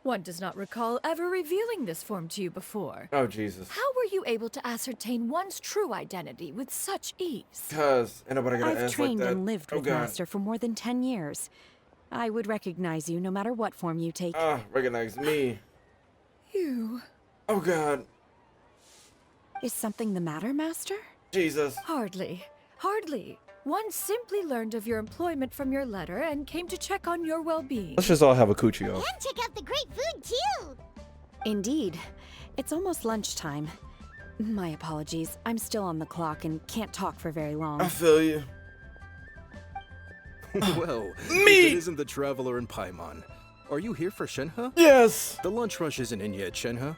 One does not recall ever revealing this form to you before. Oh Jesus. How were you able to ascertain one's true identity with such ease? Cause ain't nobody gonna I've ask like trained that. and lived Oh with God. Master for more than 10 years. I would recognize you no matter what form you take. Recognize me. You. Oh God. Is something the matter, Master? Jesus. Hardly. Hardly. One simply learned of your employment from your letter and came to check on your well-being. Let's just all have a coochie off. And check out the great food, too. Indeed. It's almost lunchtime. My apologies. I'm still on the clock and can't talk for very long. I feel you. Well, if it isn't the traveler in Paimon. Are you here for Shenhe? Yes. The lunch rush isn't in yet, Shenhe.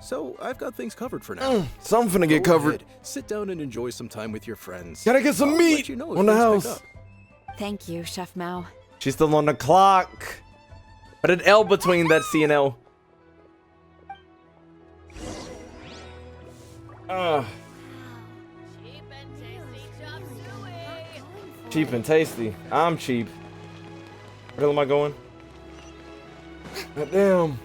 So I've got things covered for now. So I'm finna get Go covered. ahead, sit down and enjoy some time with your friends. Gotta get some I'll meat let you know if on the things pick house. up. Thank you, Chef Mao. She's still on the clock. But an L between that C and L. Cheap and tasty. I'm cheap. Where the hell am I going? God damn.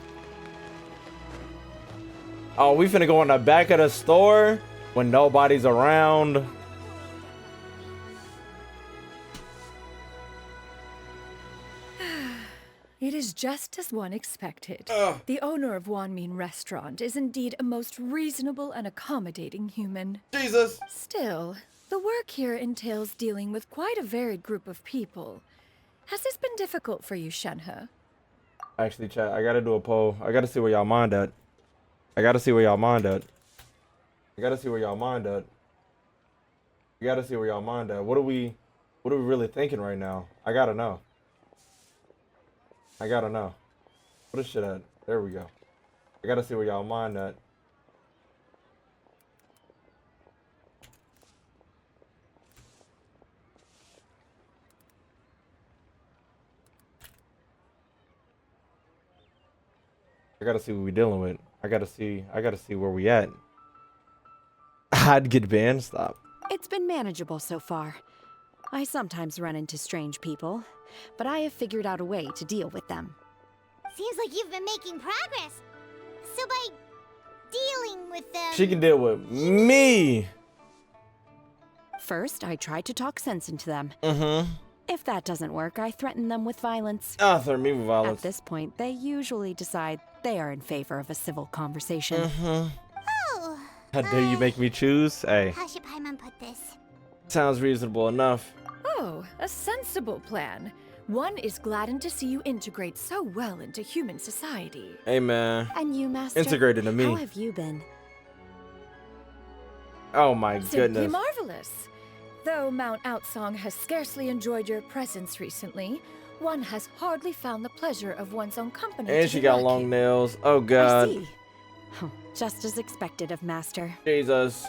Oh, we finna go in the back of the store when nobody's around. It is just as one expected. The owner of Wanmin Restaurant is indeed a most reasonable and accommodating human. Jesus. Still, the work here entails dealing with quite a varied group of people. Has this been difficult for you, Shenhe? Actually, chat, I gotta do a poll. I gotta see where y'all mind at. I gotta see where y'all mind at. I gotta see where y'all mind at. I gotta see where y'all mind at. What are we really thinking right now? I gotta know. I gotta know. What is shit at? There we go. I gotta see where y'all mind at. I gotta see what we dealing with. I gotta see where we at. I'd get banned. Stop. It's been manageable so far. I sometimes run into strange people, but I have figured out a way to deal with them. Seems like you've been making progress. So by dealing with them... She can deal with me. First, I try to talk sense into them. Mm-hmm. If that doesn't work, I threaten them with violence. Threaten me with violence. At this point, they usually decide they are in favor of a civil conversation. Mm-hmm. Oh, How dare you make me choose? Hey, how should Paimon put this? sounds reasonable enough. Oh, a sensible plan. One is gladdened to see you integrate so well into human society. Hey, man. And you, Master? Integrated into me. How have you been? Oh, my Simply goodness. marvelous. Though Mount Outsong has scarcely enjoyed your presence recently, one has hardly found the pleasure of one's own company. And to she be got lacking. long nails. Oh, I God. see. Oh, just as expected of Master. Jesus.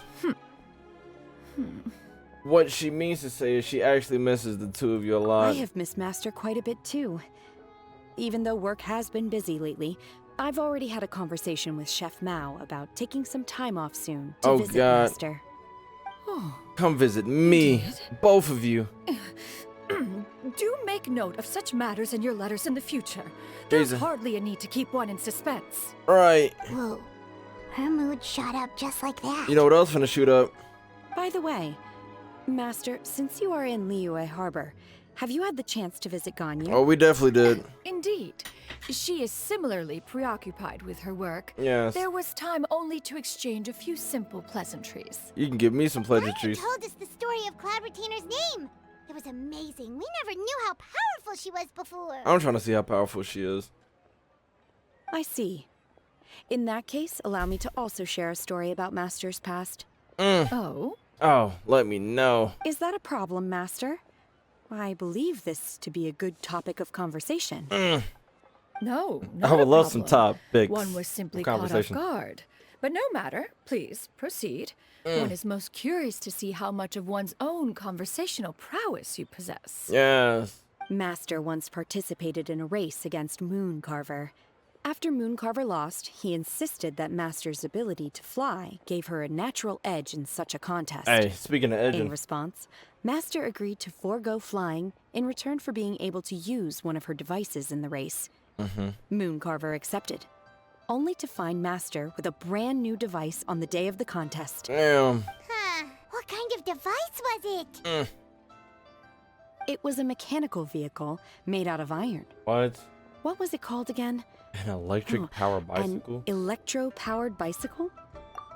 What she means to say is she actually misses the two of you a lot. I have missed Master quite a bit too. Even though work has been busy lately, I've already had a conversation with Chef Mao about taking some time off soon to Oh, visit God. Master. Come visit me. Both of you. Do make note of such matters in your letters in the future. There's Jesus. hardly a need to keep one in suspense. Right. Whoa, her mood shot up just like that. You know what else finna shoot up? By the way, Master, since you are in Liyue Harbor, have you had the chance to visit Ganyu? Oh, we definitely did. Indeed. She is similarly preoccupied with her work. Yes. There was time only to exchange a few simple pleasantries. You can give me some Ryan pleasantries. told us the story of Cloud Retainer's name. It was amazing. We never knew how powerful she was before. I'm trying to see how powerful she is. I see. In that case, allow me to also share a story about Master's past. Oh? Oh, let me know. Is that a problem, Master? I believe this to be a good topic of conversation. No, I would love some problem. topics One was simply of caught off conversation. guard. But no matter. Please, proceed. One is most curious to see how much of one's own conversational prowess you possess. Yes. Master once participated in a race against Mooncarver. After Mooncarver lost, he insisted that Master's ability to fly gave her a natural edge in such a contest. Hey, speaking of In edging. response, Master agreed to forego flying in return for being able to use one of her devices in the race. Mooncarver accepted, only to find Master with a brand new device on the day of the contest. Damn. Huh. What kind of device was it? It was a mechanical vehicle made out of iron. What? What was it called again? An electric power bicycle? An electro-powered bicycle?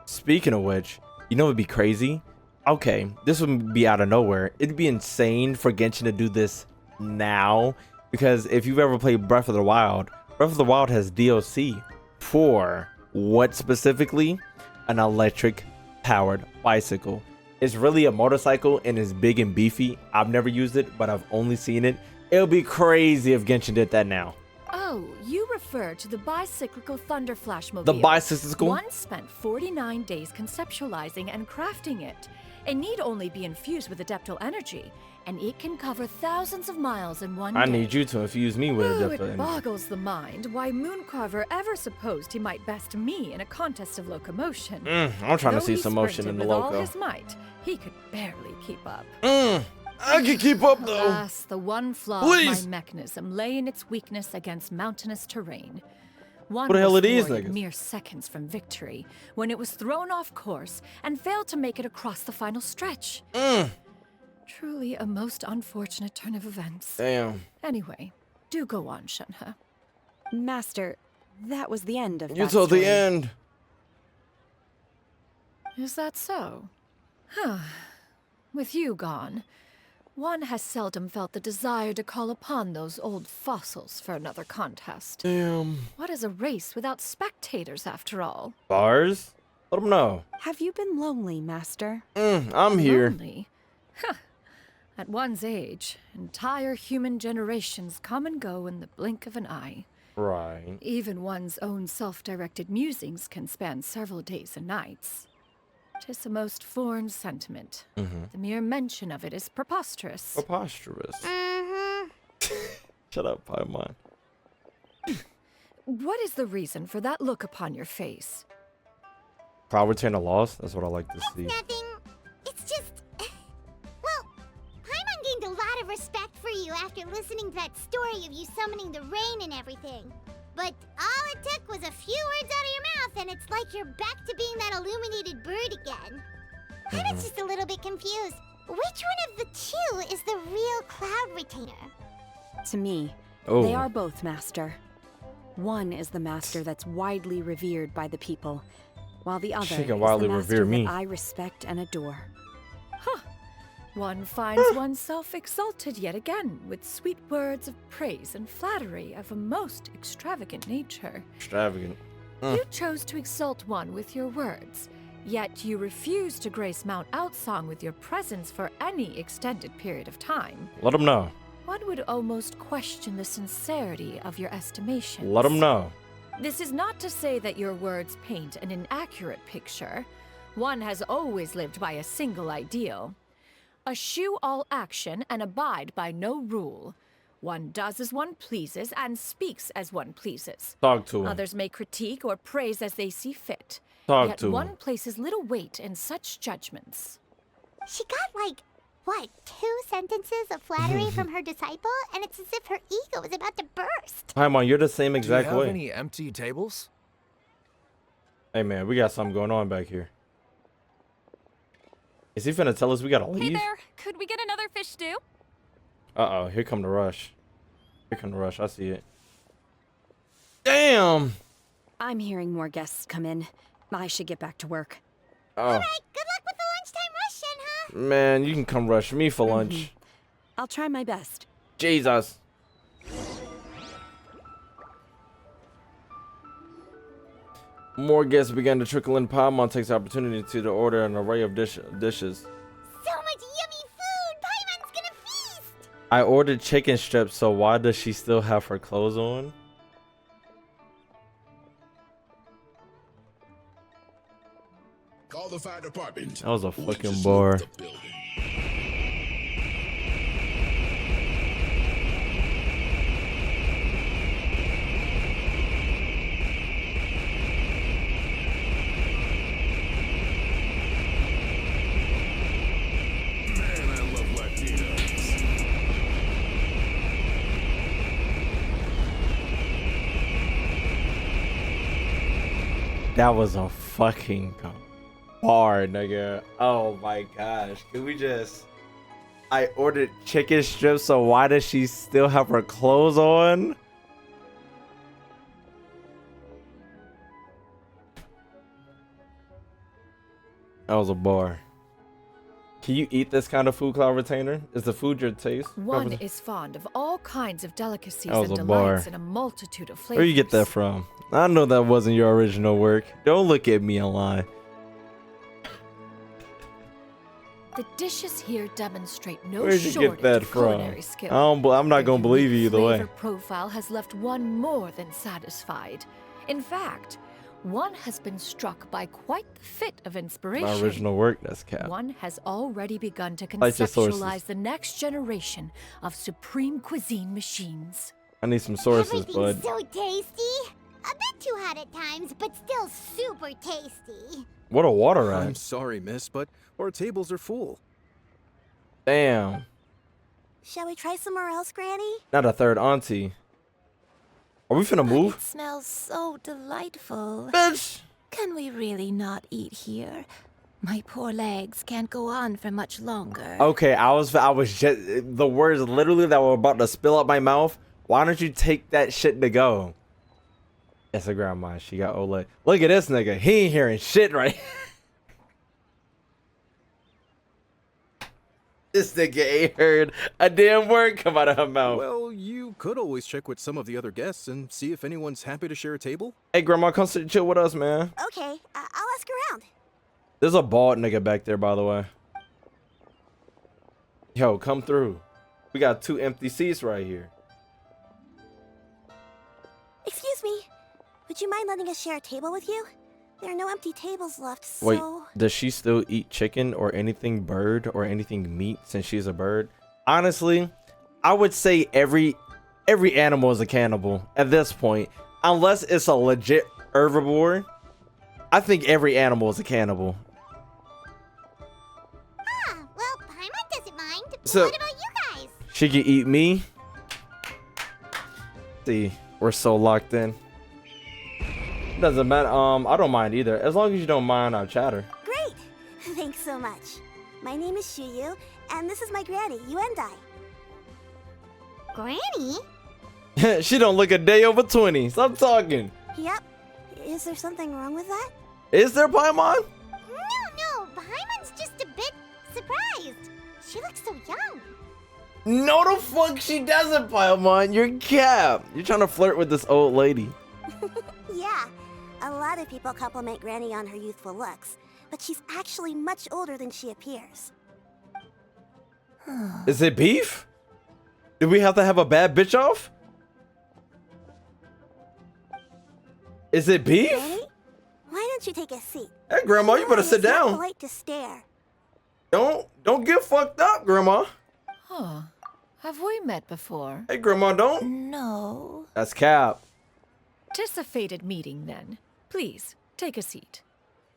Speaking of which, You know, it'd be crazy. Okay, this would be out of nowhere. It'd be insane for Genshin to do this now, because if you've ever played Breath of the Wild has DLC for what specifically? An electric powered bicycle. It's really a motorcycle and it's big and beefy. I've never used it, but I've only seen it. It would be crazy if Genshin did that now. Oh, you refer to the bicyclical Thunder Flashmobile. The bicycle? One spent 49 days conceptualizing and crafting it. It need only be infused with Adeptal energy, and it can cover thousands of miles in one day. I need you to infuse me with Adeptal It energy. boggles the mind why Mooncarver ever supposed he might best me in a contest of locomotion. I'm trying to see Though he some motion in sprinted the with loco. all his might, he could barely keep up. I can keep up though. Alas, the one flaw Please. of my mechanism lay in its weakness against mountainous terrain. One What the hell was are these thwarted niggas? mere seconds from victory when it was thrown off course and failed to make it across the final stretch. Truly a most unfortunate turn of events. Damn. Anyway, do go on, Shenhe. Master, that was the end of You that till the story. end. Is that so? Huh. With you gone, one has seldom felt the desire to call upon those old fossils for another contest. Damn. What is a race without spectators, after all? Bars? Let them know. Have you been lonely, Master? I'm here. Lonely? Huh. At one's age, entire human generations come and go in the blink of an eye. Right. Even one's own self-directed musings can span several days and nights. 'Tis a most foreign sentiment. The mere mention of it is preposterous. Preposterous. Shut up, Paimon. What is the reason for that look upon your face? Proud return of loss? That's what I like to see. Nothing. It's just... Well, Paimon gained a lot of respect for you after listening to that story of you summoning the rain and everything. But all it took was a few words out of your mouth and it's like you're back to being that illuminated bird again. I was just a little bit confused. Which one of the two is the real Cloud Retainer? To me, Oh. they are both, Master. One is the Master that's widely revered by the people, while the other She is can the widely Master revere me. that I respect and adore. One finds oneself exalted yet again with sweet words of praise and flattery of a most extravagant nature. Extravagant. You chose to exalt one with your words, yet you refuse to grace Mount Outsong with your presence for any extended period of time. Let them know. One would almost question the sincerity of your estimation. Let them know. This is not to say that your words paint an inaccurate picture. One has always lived by a single ideal. Eschew all action and abide by no rule. One does as one pleases and speaks as one pleases. Talk to him. Others may critique or praise as they see fit. Talk Yet to one him. places little weight in such judgments. She got like, what, 2 sentences of flattery from her disciple? And it's as if her ego is about to burst. Paimon, you're the same exact Do you have way. any empty tables? Hey man, we got something going on back here. Is he finna tell us we gotta leave? Hey there, could we get another fish stew? Uh-oh, here come the rush. Here come the rush, I see it. Damn! I'm hearing more guests come in. I should get back to work. Oh, Alright, good luck with the lunchtime rush, Shenhe. man, you can come rush me for lunch. I'll try my best. Jesus. More guests began to trickle in. Paimon takes the opportunity to order an array of dishes. So much yummy food! Paimon's gonna feast! I ordered chicken strips, so why does she still have her clothes on? Call the fire department. That was a We fucking just bar. left the building. Man, I love Latinos. That was a fucking bar, nigga. Oh my gosh. Can we just... I ordered chicken strips, so why does she still have her clothes on? That was a bar. Can you eat this kind of food, Cloud Retainer? Is the food your taste? One is fond of all kinds of delicacies That was and a bar. delights in a multitude of flavors. Where you get that from? I know that wasn't your original work. Don't look at me and lie. The dishes here demonstrate no Where'd you shortage get that of from? culinary skill. I'm not gonna believe you either way. Flavor profile has left one more than satisfied. In fact, one has been struck by quite the fit of inspiration. My original work, that's cap. One has already begun to Cite your sources. conceptualize the next generation of supreme cuisine machines. I need some sources, Everything's bud. so tasty. A bit too hot at times, but still super tasty. What a water I'm rat. sorry, miss, but our tables are full. Damn. Shall we try somewhere else, Granny? Not a third auntie. Are we finna move? It smells so delightful. Bitch! Can we really not eat here? My poor legs can't go on for much longer. Okay, I was just the words literally that were about to spill out my mouth. Why don't you take that shit to go? It's a grandma. She got old leg. Look at this nigga. He ain't hearing shit right. This nigga ain't heard a damn word come out of her mouth. Well, you could always check with some of the other guests and see if anyone's happy to share a table. Hey, grandma, come sit and chill with us, man. Okay, I'll ask around. There's a bald nigga back there, by the way. Yo, come through. We got 2 empty seats right here. Excuse me. Would you mind letting us share a table with you? There are no empty tables left, so... Wait, does she still eat chicken or anything bird or anything meat since she's a bird? Honestly, I would say every animal is a cannibal at this point. Unless it's a legit herbivore, I think every animal is a cannibal. Ah, well, Paimon doesn't mind. So- What about you guys? She can eat me. See, we're so locked in. Doesn't matter. I don't mind either, as long as you don't mind our chatter. Great. Thanks so much. My name is Shuyu, and this is my granny, Yuendai. Granny? She don't look a day over 20. Stop talking. Yep. Is there something wrong with that? Is there Paimon? No. Paimon's just a bit surprised. She looks so young. No, the fuck she doesn't, Paimon. You're cap. You're trying to flirt with this old lady. Yeah. A lot of people compliment Granny on her youthful looks, but she's actually much older than she appears. Is it beef? Do we have to have a bad bitch off? Is it beef? Granny? Why don't you take a seat? Hey, Grandma, you better sit It's not down. polite to stare. Don't get fucked up, Grandma. Huh. Have we met before? Hey, Grandma, don't. No. That's cap. Tis a fated meeting, then. Please, take a seat.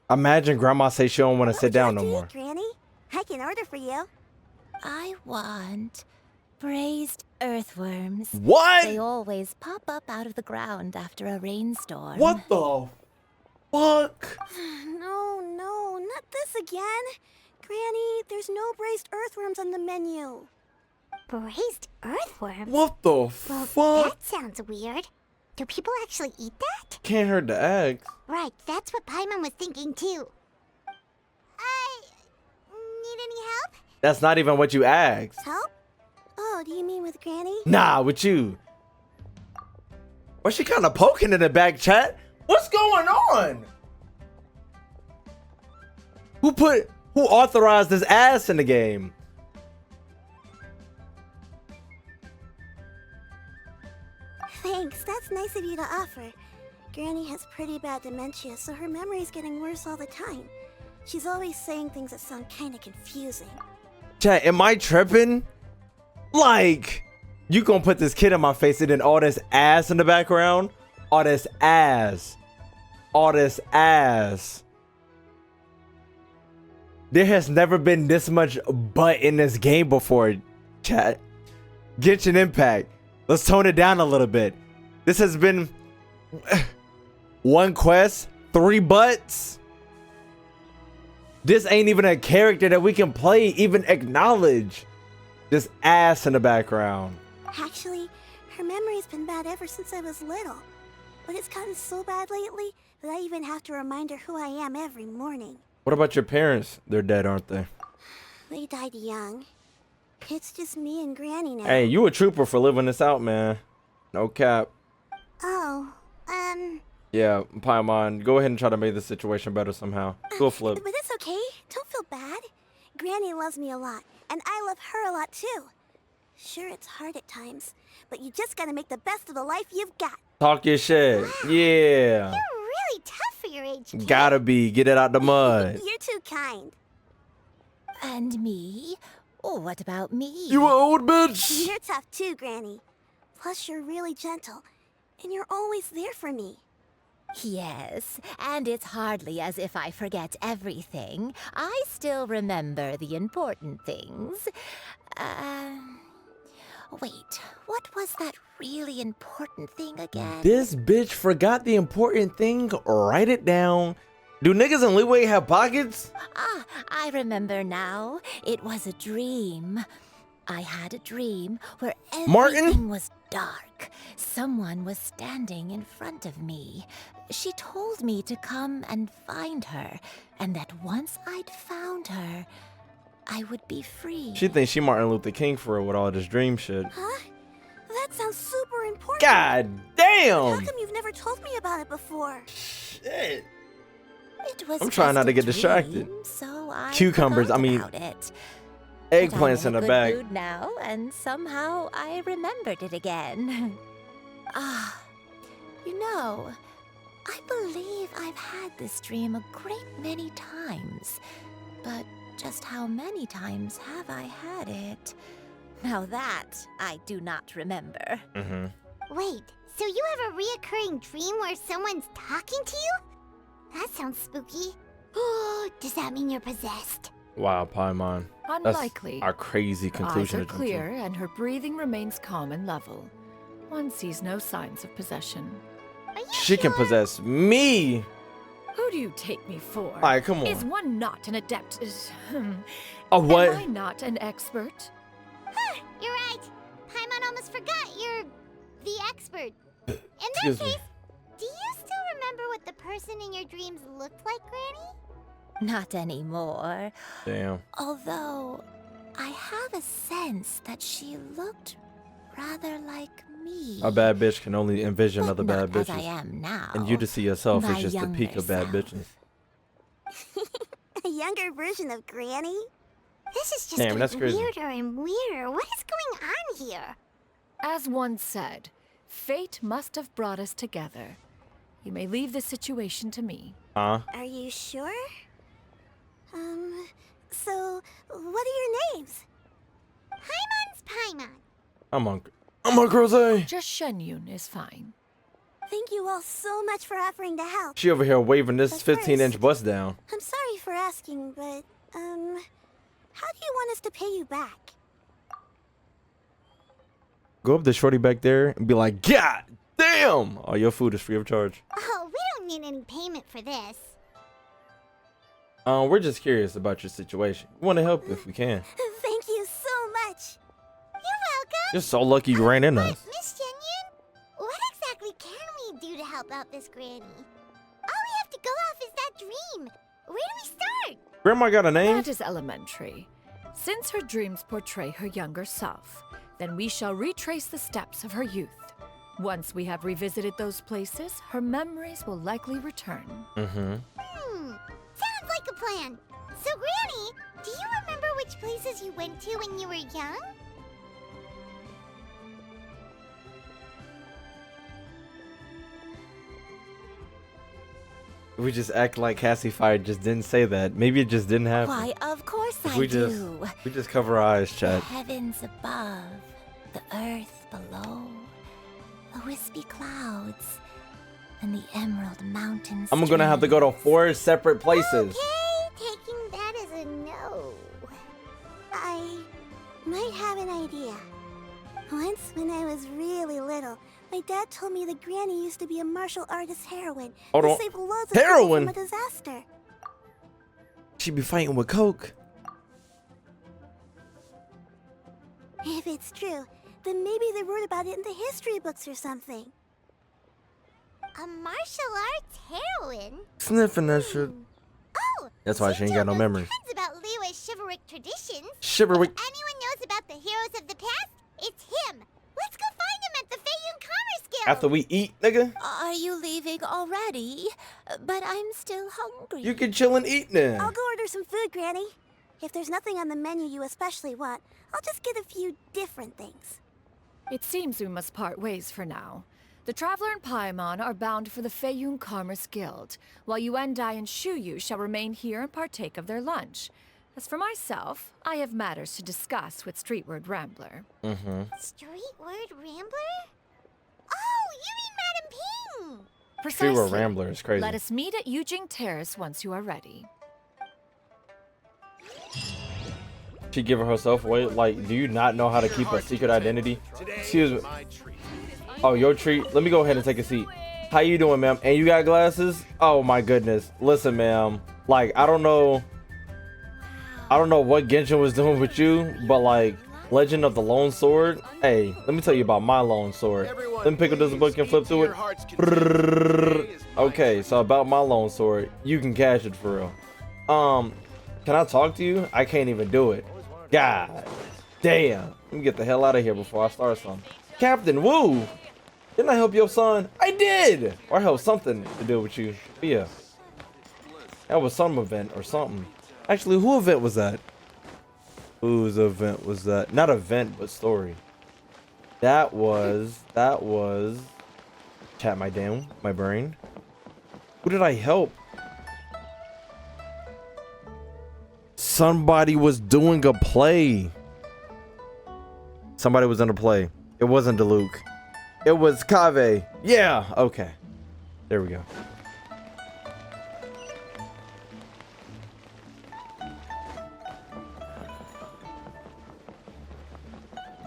Imagine Grandma say she don't want to What sit would you down no like to more. eat, Granny? I can order for you. I want braised earthworms. What? They always pop up out of the ground after a rainstorm. What the fuck? No, not this again. Granny, there's no braised earthworms on the menu. Braised earthworms? What the Well, fuck? that sounds weird. Do people actually eat that? Can't hurt the eggs. Right, that's what Paimon was thinking too. Need any help? That's not even what you asked. Help? Oh, do you mean with Granny? Nah, with you. Why she kind of poking in the back chat? What's going on? Who authorized this ass in the game? Thanks, that's nice of you to offer. Granny has pretty bad dementia, so her memory's getting worse all the time. She's always saying things that sound kinda confusing. Chat, am I tripping? Like, you gonna put this kid in my face and then all this ass in the background? All this ass. All this ass. There has never been this much butt in this game before, chat. Genshin Impact. Let's tone it down a little bit. This has been one quest, 3 butts. This ain't even a character that we can play, even acknowledge. This ass in the background. Actually, her memory's been bad ever since I was little. But it's gotten so bad lately that I even have to remind her who I am every morning. What about your parents? They're dead, aren't they? They died young. It's just me and Granny now. Hey, you a trooper for living this out, man. No cap. Oh, Yeah, Paimon, go ahead and try to make the situation better somehow. Go flip. But it's okay. Don't feel bad. Granny loves me a lot, and I love her a lot too. Sure, it's hard at times, but you just gotta make the best of the life you've got. Talk your shit. Yeah. You're really tough for your age, kid. Gotta be. Get it out the mud. You're too kind. And me? Oh, what about me? You an old bitch. You're tough too, Granny. Plus, you're really gentle, and you're always there for me. Yes, and it's hardly as if I forget everything. I still remember the important things. Wait, what was that really important thing again? This bitch forgot the important thing. Write it down. Do niggas in Leeway have pockets? Ah, I remember now. It was a dream. I had a dream where everything was dark. Someone was standing in front of me. She told me to come and find her, and that once I'd found her, I would be free. She thinks she Martin Luther King for her with all this dream shit. Huh? That sounds super important. God damn! How come you've never told me about it before? Shit. It was I'm trying not to get distracted. So I Cucumbers, I mean, eggplants in the bag. Mood now, and somehow I remembered it again. You know, I believe I've had this dream a great many times, but just how many times have I had it? Now that I do not remember. Wait, so you have a reoccurring dream where someone's talking to you? That sounds spooky. Oh, does that mean you're possessed? Wow, Paimon. Unlikely. That's our crazy Her eyes conclusion. are clear, and her breathing remains calm and level. One sees no signs of possession. She can possess me. Who do you take me for? Alright, come on. Is one not an adept? A what? Am I not an expert? Huh, you're right. Paimon almost forgot you're the expert. In that Excuse me. case, do you still remember what the person in your dreams looked like, Granny? Not anymore. Damn. Although, I have a sense that she looked rather like me. A bad bitch can only envision But other not bad as bitches. I am now. And you to see yourself My is just the peak younger of bad self. bitches. A younger version of Granny? This is just Damn, that's getting crazy. weirder and weirder. What is going on here? As one said, fate must have brought us together. You may leave the situation to me. Huh? Are you sure? So, what are your names? Paimon's Paimon. I'm on KingRosé. Just Shenyun is fine. Thank you all so much for offering to help. She over here waving this But 15-inch bust down. I'm sorry for asking, but, how do you want us to pay you back? Go up to shorty back there and be like, God damn! All your food is free of charge. Oh, we don't need any payment for this. We're just curious about your situation. We want to help if we can. Thank you so much. You're welcome. You're so lucky you ran into us. Miss Shenyun, what exactly can we do to help out this granny? All we have to go off is that dream. Where do we start? Grandma got a name? That is elementary. Since her dreams portray her younger self, then we shall retrace the steps of her youth. Once we have revisited those places, her memories will likely return. Sounds like a plan. So, Granny, do you remember which places you went to when you were young? We just act like Cassie Fire just didn't say that. Maybe it just didn't happen. Why, of course If I we do. we just cover our eyes, The chat. heavens above, the earth below, the wispy clouds, and the emerald mountains. I'm gonna have to go to 4 separate places. Okay, taking that as a no. I might have an idea. Once, when I was really little, my dad told me that Granny used to be a martial artist heroine Hold who on. saved loads of Heroine? people from a disaster. She be fighting with Coke. If it's true, then maybe they wrote about it in the history books or something. A martial arts heroine? Sniffing that shit. Oh, That's why she ain't got no memories. Tons about Liyue's chivalric traditions. Chivalric. If anyone knows about the heroes of the past, it's him. Let's go find him at the Feiyun Commerce Guild. After we eat, nigga. Are you leaving already? But I'm still hungry. You can chill and eat now. I'll go order some food, Granny. If there's nothing on the menu you especially want, I'll just get a few different things. It seems we must part ways for now. The Traveler and Paimon are bound for the Feiyun Commerce Guild, while Yuendai and Shuyu shall remain here and partake of their lunch. As for myself, I have matters to discuss with Streetward Rambler. Streetward Rambler? Oh, you mean Madam Ping! Precisely. Streetward Rambler is crazy. Let us meet at Yujing Terrace once you are ready. She give herself away? Like, do you not know how to keep a secret identity? Excuse me. Oh, your treat? Let me go ahead and take a seat. How you doing, ma'am? And you got glasses? Oh my goodness. Listen, ma'am. Like, I don't know what Genshin was doing with you, but like, Legend of the Lone Sword? Hey, let me tell you about my lone sword. Let me pick up this book and flip through it. Okay, so about my lone sword. You can cash it for real. Can I talk to you? I can't even do it. God damn. Let me get the hell out of here before I start something. Captain Wu! Didn't I help your son? I did! Or I helped something to do with you. But yeah. That was some event or something. Actually, who event was that? Whose event was that? Not event, but story. That was... Chat my brain. Who did I help? Somebody was doing a play. Somebody was in a play. It wasn't Diluc. It was Kaveh. Yeah, okay. There we go.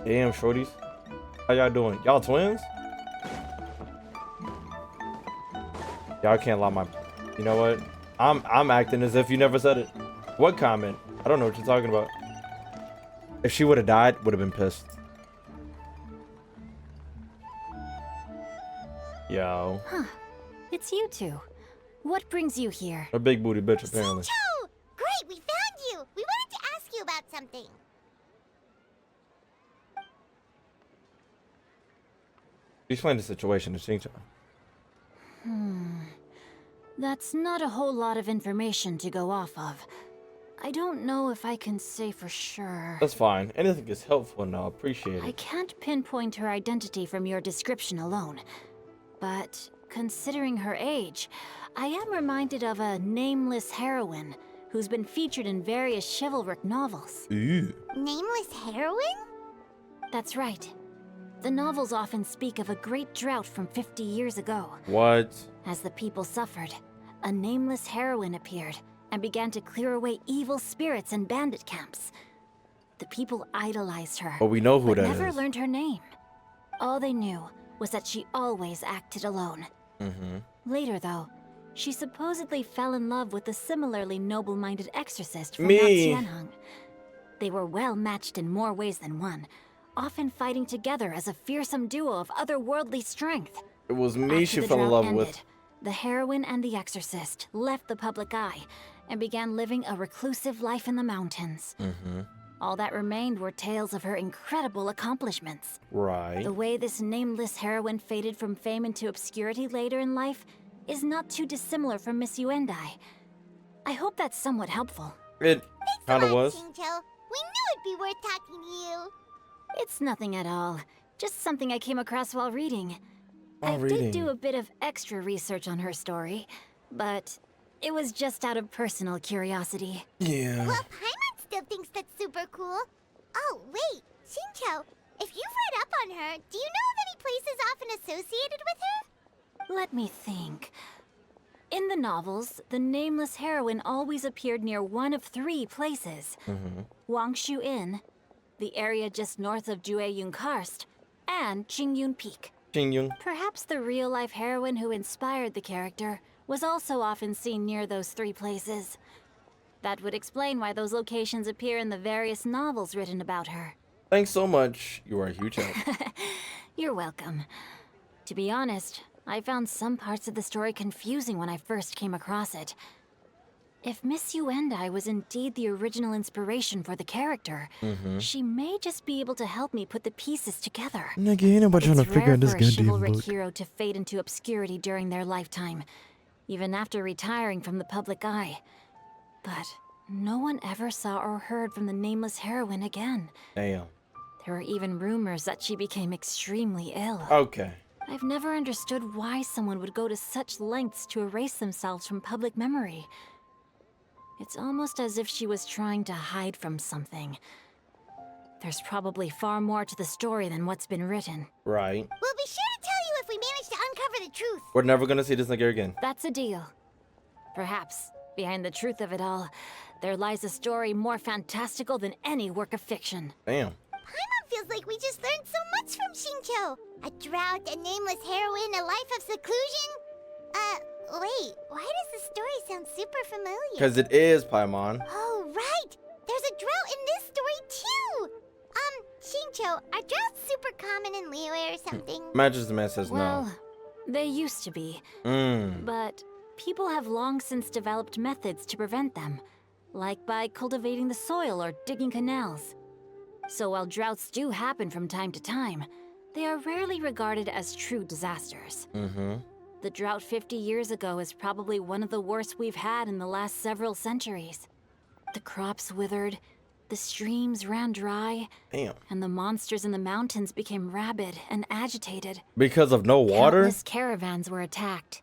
Damn, shorties. How y'all doing? Y'all twins? Y'all can't lie my... You know what? I'm acting as if you never said it. What comment? I don't know what you're talking about. If she would have died, would have been pissed. Yo. Huh. It's you two. What brings you here? A big booty bitch, apparently. Shincho! Great, we found you! We wanted to ask you about something. Explain the situation to Shincho. That's not a whole lot of information to go off of. I don't know if I can say for sure. That's fine. Anything is helpful and I'll appreciate I it. can't pinpoint her identity from your description alone. But considering her age, I am reminded of a nameless heroine who's been featured in various chivalric novels. Ew. Nameless heroine? That's right. The novels often speak of a great drought from 50 years ago. What? As the people suffered, a nameless heroine appeared and began to clear away evil spirits and bandit camps. The people idolized her, But we know who that never is. learned her name. All they knew was that she always acted alone. Later, though, she supposedly fell in love with a similarly noble-minded exorcist from Tianheng. They were well matched in more ways than one, often fighting together as a fearsome duo of otherworldly strength. It was me she After the fell in drought love with. ended, the heroine and the exorcist left the public eye and began living a reclusive life in the mountains. All that remained were tales of her incredible accomplishments. Right. The way this nameless heroine faded from fame into obscurity later in life is not too dissimilar from Miss Yuendai. I hope that's somewhat helpful. It kind of was. Shincho. We knew it'd be worth talking to you. It's nothing at all. Just something I came across while reading. I did do a bit of extra research on her story, but it was just out of personal curiosity. Yeah. Well, Paimon still thinks that's super cool. Oh, wait. Shincho, if you've read up on her, do you know of any places often associated with her? Let me think. In the novels, the nameless heroine always appeared near one of 3 places. Wangshu Inn, the area just north of Jueyun Karst, and Qingyun Peak. Qingyun. Perhaps the real-life heroine who inspired the character was also often seen near those 3 places. That would explain why those locations appear in the various novels written about her. Thanks so much. You are a huge help. You're welcome. To be honest, I found some parts of the story confusing when I first came across it. If Miss Yuendai was indeed the original inspiration for the character, she may just be able to help me put the pieces together. Nigga, ain't nobody trying to figure out this It's rare for a goddamn chivalric book. hero to fade into obscurity during their lifetime, even after retiring from the public eye. But no one ever saw or heard from the nameless heroine again. Damn. There were even rumors that she became extremely ill. Okay. I've never understood why someone would go to such lengths to erase themselves from public memory. It's almost as if she was trying to hide from something. There's probably far more to the story than what's been written. Right. We'll be sure to tell you if we manage to uncover the truth. We're never gonna see this nigga again. That's a deal. Perhaps, behind the truth of it all, there lies a story more fantastical than any work of fiction. Damn. Paimon feels like we just learned so much from Xingqiu. A drought, a nameless heroine, a life of seclusion. Wait, why does the story sound super familiar? Because it is Paimon. Oh, right! There's a drought in this story, too! Xingqiu, are droughts super common in Liyue or something? Majesty Man says Well, they used to be. But people have long since developed methods to prevent them, like by cultivating the soil or digging canals. So while droughts do happen from time to time, they are rarely regarded as true disasters. The drought 50 years ago is probably one of the worst we've had in the last several centuries. The crops withered, the streams ran dry, Damn. and the monsters in the mountains became rabid and agitated. Because of no water? Countless caravans were attacked,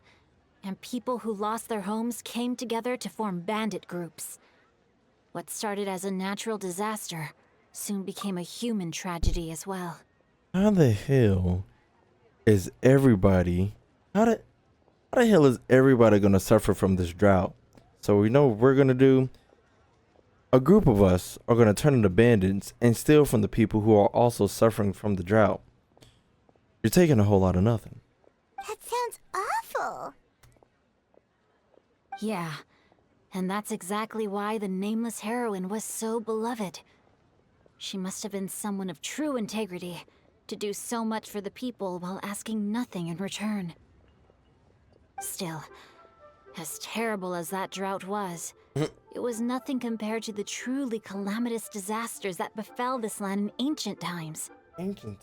and people who lost their homes came together to form bandit groups. What started as a natural disaster soon became a human tragedy as well. How the hell is everybody... How the hell is everybody gonna suffer from this drought? So we know what we're gonna do. A group of us are gonna turn into bandits and steal from the people who are also suffering from the drought. You're taking a whole lot of nothing. That sounds awful. Yeah, and that's exactly why the nameless heroine was so beloved. She must have been someone of true integrity to do so much for the people while asking nothing in return. Still, as terrible as that drought was, it was nothing compared to the truly calamitous disasters that befell this land in ancient times. Ancient.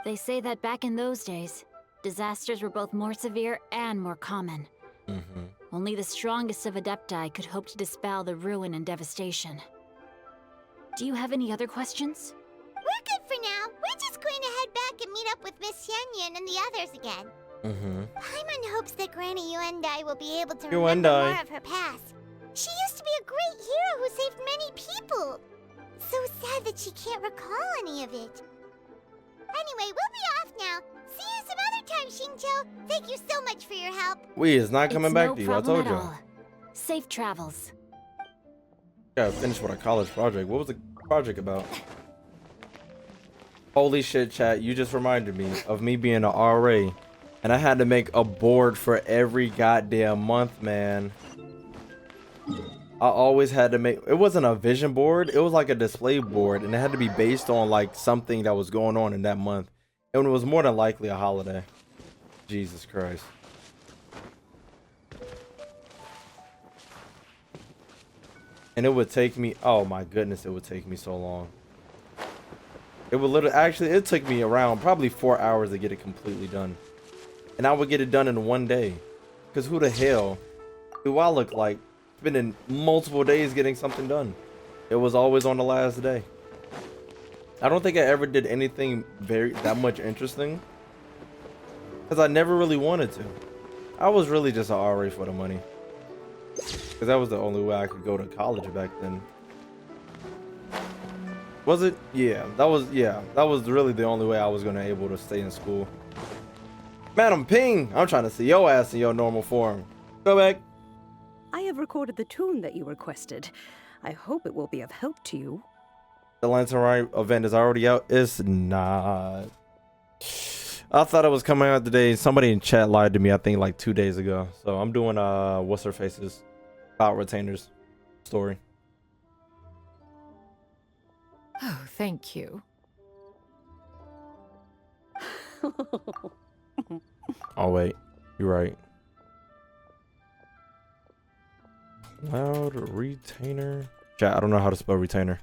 They say that back in those days, disasters were both more severe and more common. Only the strongest of Adepti could hope to dispel the ruin and devastation. Do you have any other questions? We're good for now. We're just going to head back and meet up with Miss Xianyan and the others again. Paimon hopes that Granny Yuendai will be able to remember more of her past. She used to be a great hero who saved many people. So sad that she can't recall any of it. Anyway, we'll be off now. See you some other time, Xingqiu. Thank you so much for your help. We is not coming back to you. I told you. Safe travels. Gotta finish with a college project. What was the project about? Holy shit, chat. You just reminded me of me being an RA. And I had to make a board for every goddamn month, man. I always had to make... It wasn't a vision board. It was like a display board. And it had to be based on like something that was going on in that month. And it was more than likely a holiday. Jesus Christ. And it would take me... Oh my goodness, it would take me so long. It would literally... Actually, it took me around probably 4 hours to get it completely done. And I would get it done in one day. Because who the hell do I look like spending multiple days getting something done? It was always on the last day. I don't think I ever did anything that much interesting. Because I never really wanted to. I was really just an RA for the money. Because that was the only way I could go to college back then. Was it? Yeah. That was really the only way I was going to be able to stay in school. Madam Ping, I'm trying to see your ass in your normal form. Go back. I have recorded the tune that you requested. I hope it will be of help to you. The Lantern Ride event is already out. It's not. I thought it was coming out today. Somebody in chat lied to me, I think like 2 days ago. So I'm doing what's her face's about Retainer'S story. Oh, thank you. Oh wait, you're right. Loud retainer. Chat, I don't know how to spell retainer.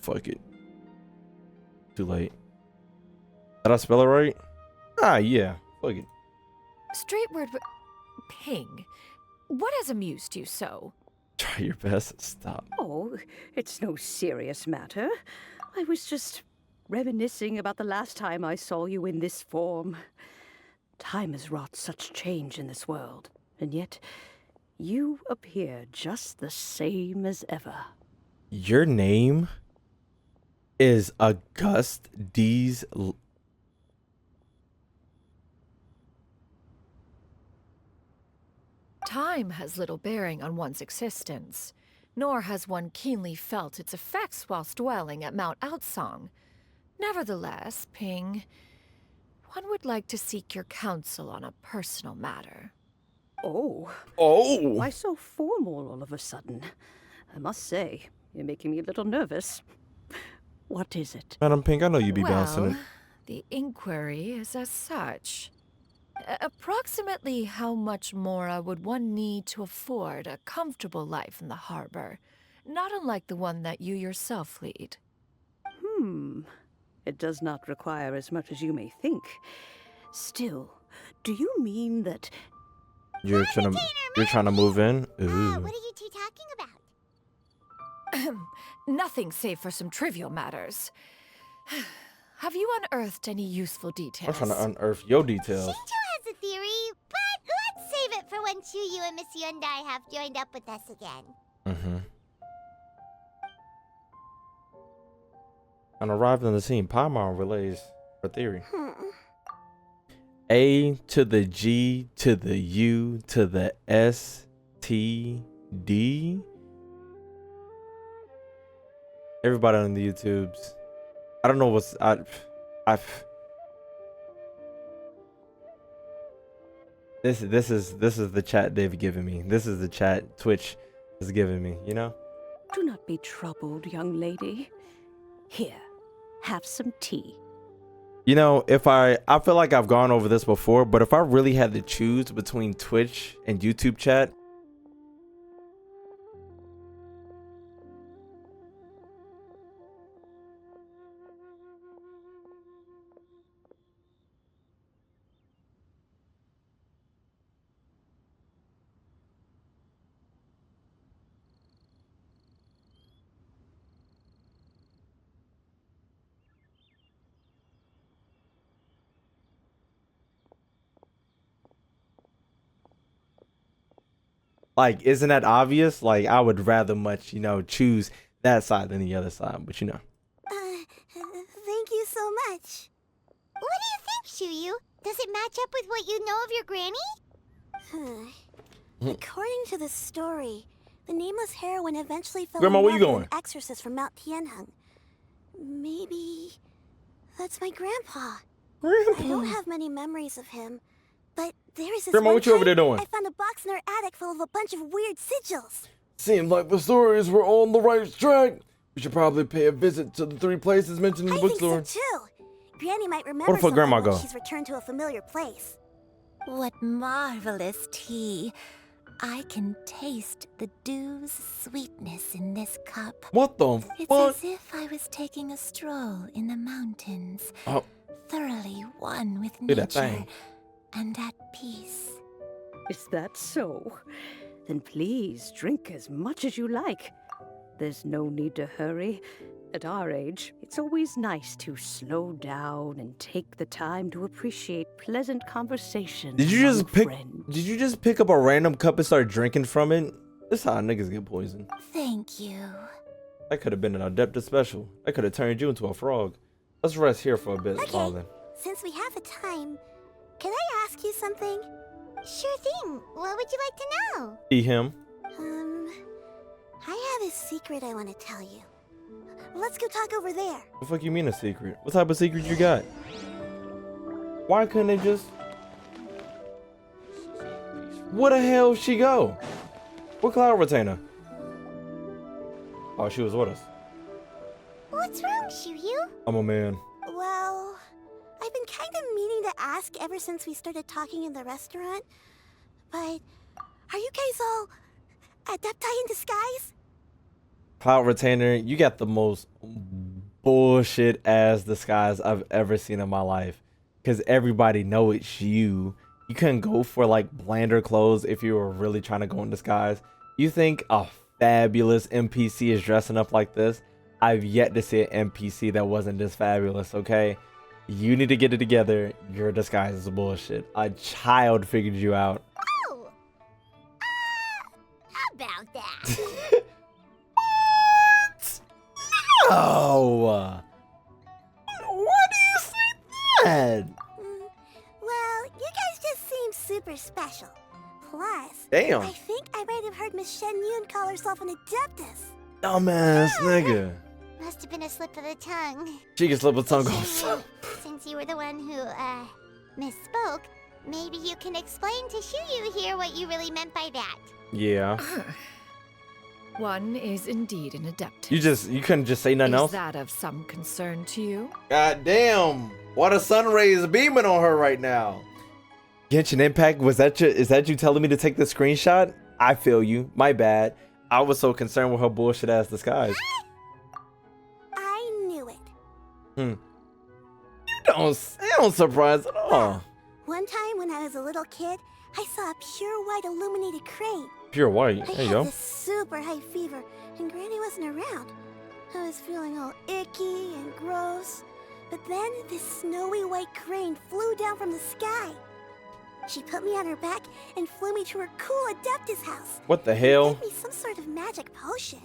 Fuck it. Too late. Did I spell it right? Ah, yeah. Fuck it. Straight word, Ping. What has amused you so? Try your best. Stop. Oh, it's no serious matter. I was just reminiscing about the last time I saw you in this form. Time has wrought such change in this world, and yet you appear just the same as ever. Your name is August D's. Time has little bearing on one's existence, nor has one keenly felt its effects whilst dwelling at Mount Outsong. Nevertheless, Ping, one would like to seek your counsel on a personal matter. Oh. Oh. Why so formal all of a sudden? I must say, you're making me a little nervous. What is it? Madam Pink, I know you be bouncing it. The inquiry is as such. Approximately how much more would one need to afford a comfortable life in the harbor, not unlike the one that you yourself lead? It does not require as much as you may think. Still, do you mean that... You're trying to move in? Ooh. What are you two talking about? Nothing save for some trivial matters. Have you unearthed any useful details? I'm trying to unearth your details. Shinto has a theory, but let's save it for when Chuyu and Miss Yundai have joined up with us again. Mm-hmm. And arrived on the scene, Paimon relays her theory. A to the G to the U to the S T D. Everybody on the YouTubes. I don't know what's This is the chat they've given me. This is the chat Twitch has given me, you know? Do not be troubled, young lady. Here, have some tea. You know, if I feel like I've gone over this before, but if I really had to choose between Twitch and YouTube chat, like, isn't that obvious? Like, I would rather much, you know, choose that side than the other side, but you know. Thank you so much. What do you think, Chuyu? Does it match up with what you know of your granny? According to the story, the nameless heroine eventually fell Grandma, in where love you with going? an exorcist from Mount Tianheng. Maybe that's my grandpa. I don't have many memories of him, but there is this Grandma, one what you over there time doing? I found a box in our attic full of a bunch of weird sigils. Seems like the stories were on the right track. We should probably pay a visit to the 3 places mentioned in the bookstore. I think so too. Granny might remember What if something Grandma when go? she's returned to a familiar place. What marvelous tea. I can taste the dew's sweetness in this cup. What the It's fuck? as if I was taking a stroll in the mountains, Oh, thoroughly one with look at that nature thing. and at peace. Is that so? Then please drink as much as you like. There's no need to hurry. At our age, it's always nice to slow down and take the time to appreciate pleasant conversation. Did you just pick up a random cup and start drinking from it? This is how niggas get poisoned. Thank you. That could have been an Adeptus special. That could have turned you into a frog. Let's rest here for a bit. Okay. Oh, then. Since we have the time, can I ask you something? Sure thing. What would you like to know? See him. I have a secret I want to tell you. Let's go talk over there. What the fuck you mean a secret? What type of secret you got? Why couldn't they just... Where the hell she go? What cloud retainer? Oh, she was with us. What's wrong, Chuyu? I'm a man. Well, I've been kind of meaning to ask ever since we started talking in the restaurant. But are you guys all adepti in disguise? Cloud Retainer, you got the most bullshit ass disguise I've ever seen in my life. Because everybody know it's you. You couldn't go for like blander clothes if you were really trying to go in disguise. You think a fabulous NPC is dressing up like this? I've yet to see an NPC that wasn't this fabulous, okay? You need to get it together. Your disguise is bullshit. A child figured you out. Oh! How about that? What? No! Why do you say that? Well, you guys just seem super special. Plus, Damn. I think I might have heard Miss Shen Yun call herself an adeptus. Dumbass nigga. Must have been a slip of the tongue. She can slip a tongue off. Since you were the one who, misspoke, maybe you can explain to Shuyu here what you really meant by that. Yeah. One is indeed an adept. You couldn't just say nothing else? Is that of some concern to you? God damn. Why the sun rays beaming on her right now? Genshin Impact, is that you telling me to take the screenshot? I feel you. My bad. I was so concerned with her bullshit ass disguise. I knew it. You don't surprise at all. One time when I was a little kid, I saw a pure white illuminated crane. Pure white. I There you had go. this super high fever, and Granny wasn't around. I was feeling all icky and gross. But then this snowy white crane flew down from the sky. She put me on her back and flew me to her cool Adeptus house. What the hell? Gave me some sort of magic potion.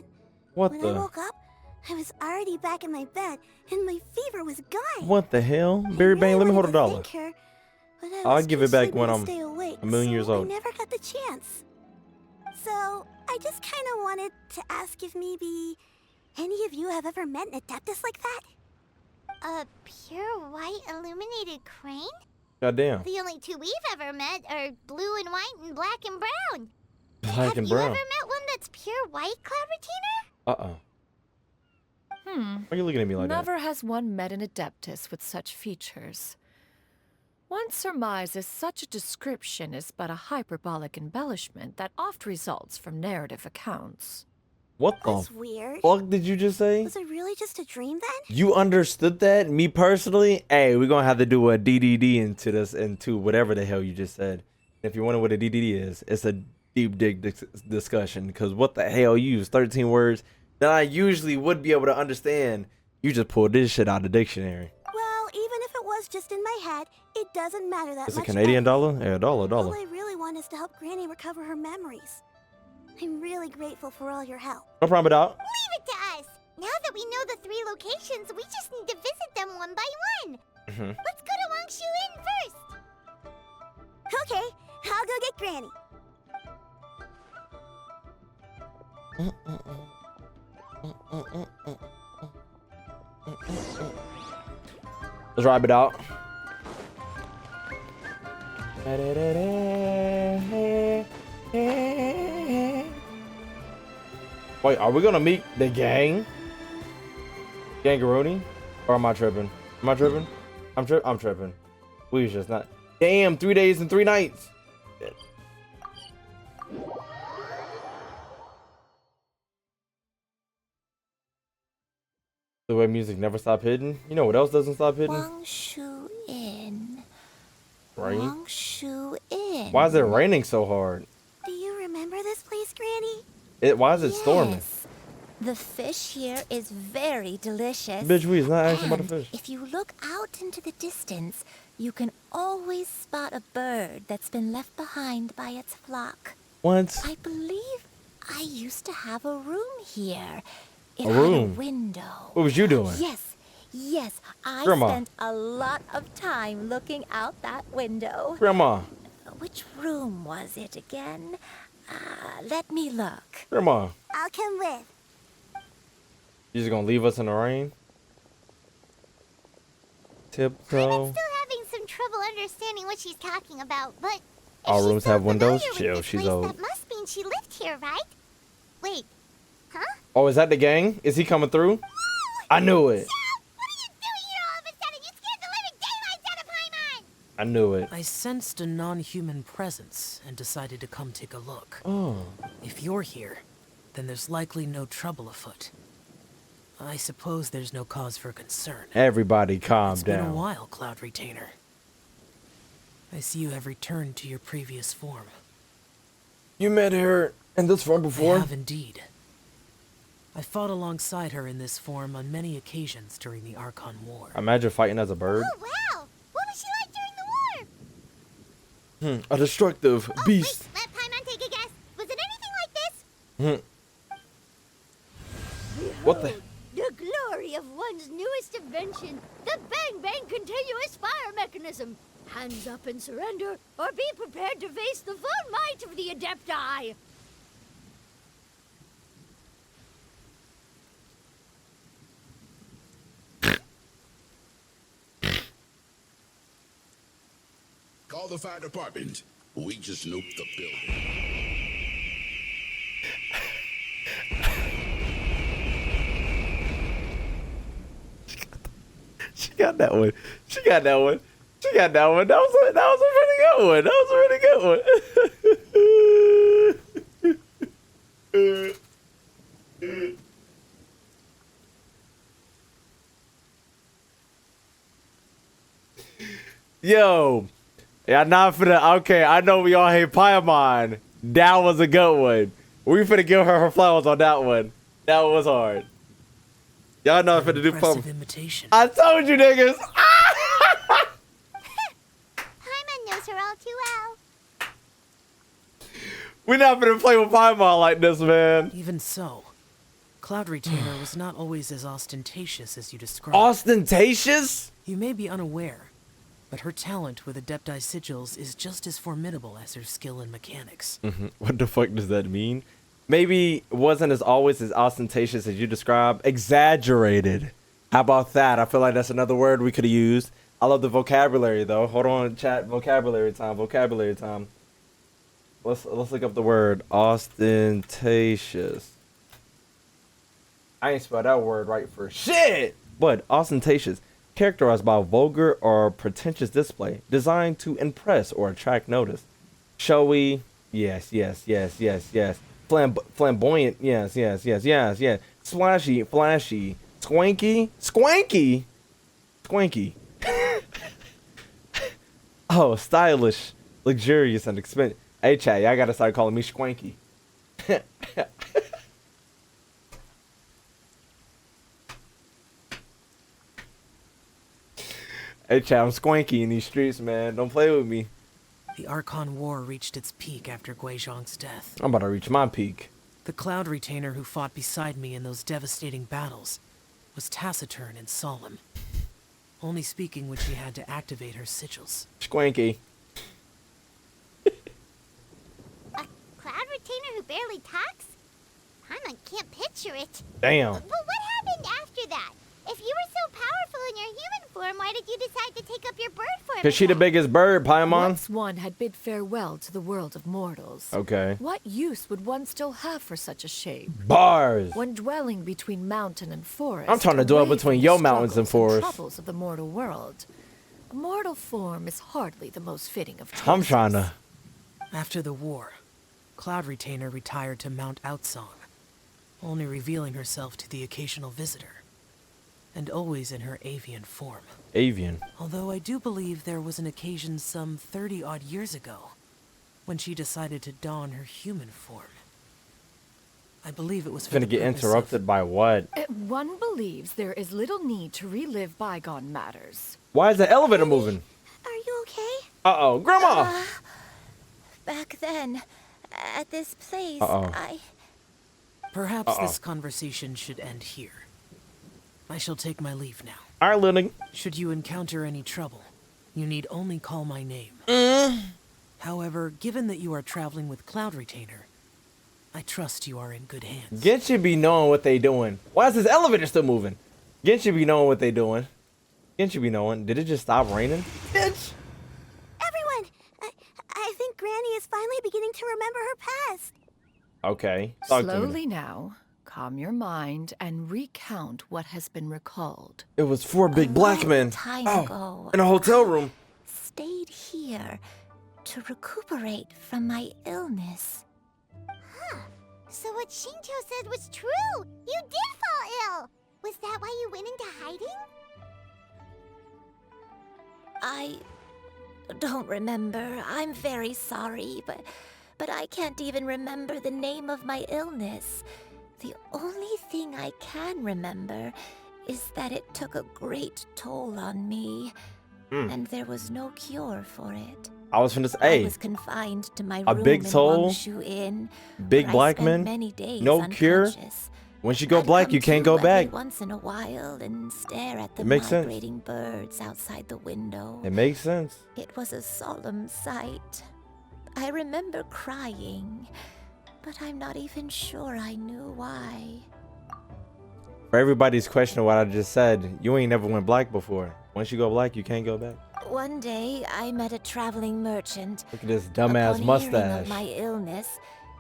What when the? I woke up, I was already back in my bed, and my fever was gone. What the hell? Barry Bang, let me hold $1. Thank her, but I I'll was give too it back sleepy when to I'm stay awake, a million years so old. I never got the chance. So I just kind of wanted to ask if maybe any of you have ever met an Adeptus like that? A pure white illuminated crane? Goddamn. The only two we've ever met are blue and white and black and brown. Black and Have you brown. ever met one that's pure white, Cloud Retainer? Why are you looking at me like that? Never has one met an adeptus with such features. One surmises such a description is but a hyperbolic embellishment that oft results from narrative accounts. What That's the weird. fuck did you just say? Was it really just a dream then? You understood that? Me personally? Hey, we're gonna have to do a DDD into this, into whatever the hell you just said. If you wonder what a DDD is, it's a deep dig discussion. Because what the hell, you use 13 words that I usually would be able to understand. You just pulled this shit out of the dictionary. Well, even if it was just in my head, it doesn't matter that It's much. a Canadian dollar? Yeah, All dollar. I really want is to help Granny recover her memories. I'm really grateful for all your help. No problem, dog. Leave it to us. Now that we know the 3 locations, we just need to visit them one by one. Let's go to Wangshu Inn first. Okay, I'll go get Granny. Let's ride it out. Wait, are we gonna meet the gang? Gangaroni? Or am I tripping? Am I tripping? I'm tripping. We was just not. Damn, 3 days and 3 nights. Shit. The way music never stop hitting. You know what else doesn't stop hitting? Wangshu Inn. Rain. Wangshu Inn. Why is it raining so hard? Do you remember this place, Granny? Why is it storming? The fish here is very delicious. Bitch, we is not asking about the And fish. if you look out into the distance, you can always spot a bird that's been left behind by its flock. What? I believe I used to have a room here. It A had room? a window. What was you doing? Yes, I Grandma. spent a lot of time looking out that window. Grandma. Which room was it again? Let me look. Grandma. I'll come with. You just gonna leave us in the rain? Tiptoe. Still having some trouble understanding what she's talking about, but All rooms have windows? familiar with Chill, this she's place, old. that must mean she lived here, right? Wait, huh? Oh, is that the gang? Is he coming through? I knew it. What are you doing here all of a sudden? You scared the living daylights out of I knew it. I sensed a non-human presence and decided to come take a look. Oh. If you're here, then there's likely no trouble afoot. I suppose there's no cause for concern. Everybody calm It's down. been a while, Cloud Retainer. I see you have returned to your previous form. You met her in this form before? I have indeed. I fought alongside her in this form on many occasions during the Archon War. Imagine fighting as a bird. Oh, wow! What was she like during the war? A destructive beast. Wait, let Paimon take a guess. Was it anything like this? What the? The glory of one's newest invention, the Bang Bang continuous fire mechanism. Hands up and surrender, or be prepared to face the full might of the Adepti. Call the fire department. We just nuked the building. She got that one. She got that one. She got that one. That was a pretty good one. That was a pretty good one. Yo. Yeah, not for the. Okay, I know we all hate Paimon. That was a good one. We finna give her flowers on that one. That was hard. Y'all know I'm finna do pump. I told you niggas. Paimon knows her all too well. We not finna play with Paimon like this, man. Even so, Cloud Retainer was not always as ostentatious as you described. Ostentatious? You may be unaware, but her talent with Adepti sigils is just as formidable as her skill in mechanics. What the fuck does that mean? Maybe wasn't as always as ostentatious as you described. Exaggerated. How about that? I feel like that's another word we could have used. I love the vocabulary though. Hold on, chat. Vocabulary time. Vocabulary time. Let's look up the word ostentatious. I ain't spelled that word right for shit. But ostentatious, characterized by vulgar or pretentious display, designed to impress or attract notice. Showy, yes. Flamboyant, yes. Splashy, flashy. Swanky. Oh, stylish, luxurious, and expensive. Hey, chat, y'all gotta start calling me Swanky. Hey, chat, I'm Swanky in these streets, man. Don't play with me. The Archon War reached its peak after Guizhong's death. I'm about to reach my peak. The Cloud Retainer who fought beside me in those devastating battles was taciturn and solemn, only speaking when she had to activate her sigils. Swanky. A Cloud Retainer who barely talks? Paimon can't picture it. Damn. But what happened after that? If you were so powerful in your human form, why did you decide to take up your bird form? Cause she the biggest bird, Paimon. Once one had bid farewell to the world of mortals. Okay. What use would one still have for such a shape? Bars. One dwelling between mountain and forest. I'm trying to dwell away between from your the mountains and struggles forests. troubles of the mortal world. A mortal form is hardly the most fitting of choices. I'm trying to. After the war, Cloud Retainer retired to Mount Outsong, only revealing herself to the occasional visitor, and always in her avian form. Avian. Although I do believe there was an occasion some 30-odd years ago when she decided to don her human form. I believe it was for Gonna the get purpose interrupted by what? One believes there is little need to relive bygone matters. Why is the elevator moving? Are you okay? Uh-oh, Grandma! Back then, at this place, Uh-oh. Perhaps this conversation should end here. I shall take my leave now. All right, Lily. Should you encounter any trouble, you need only call my name. However, given that you are traveling with Cloud Retainer, I trust you are in good hands. Genshin be knowing what they doing. Why is this elevator still moving? Genshin be knowing what they doing. Genshin be knowing. Did it just stop raining? Bitch! Everyone! I think Granny is finally beginning to remember her past. Okay. Talk to me. Slowly now, calm your mind and recount what has been recalled. It was 4 big black men. Time Oh, ago, in a hotel room. stayed here to recuperate from my illness. Huh. So what Shinto said was true. You did fall ill. Was that why you went into hiding? I don't remember. I'm very sorry, but I can't even remember the name of my illness. The only thing I can remember is that it took a great toll on me, and there was no cure for it. I was finna say, I was confined to my a room big in toll, Wangshu Inn, big where black I spent man, many days no cure. unconscious. Once you go I'd black, come you can't to go every back. once in a while and stare at the It makes sense. migrating birds outside the window. It makes sense. It was a solemn sight. I remember crying, but I'm not even sure I knew why. For everybody's questioning what I just said, you ain't never went black before. Once you go black, you can't go back. One day, I met a traveling merchant. Look at this dumbass Upon mustache. hearing of my illness,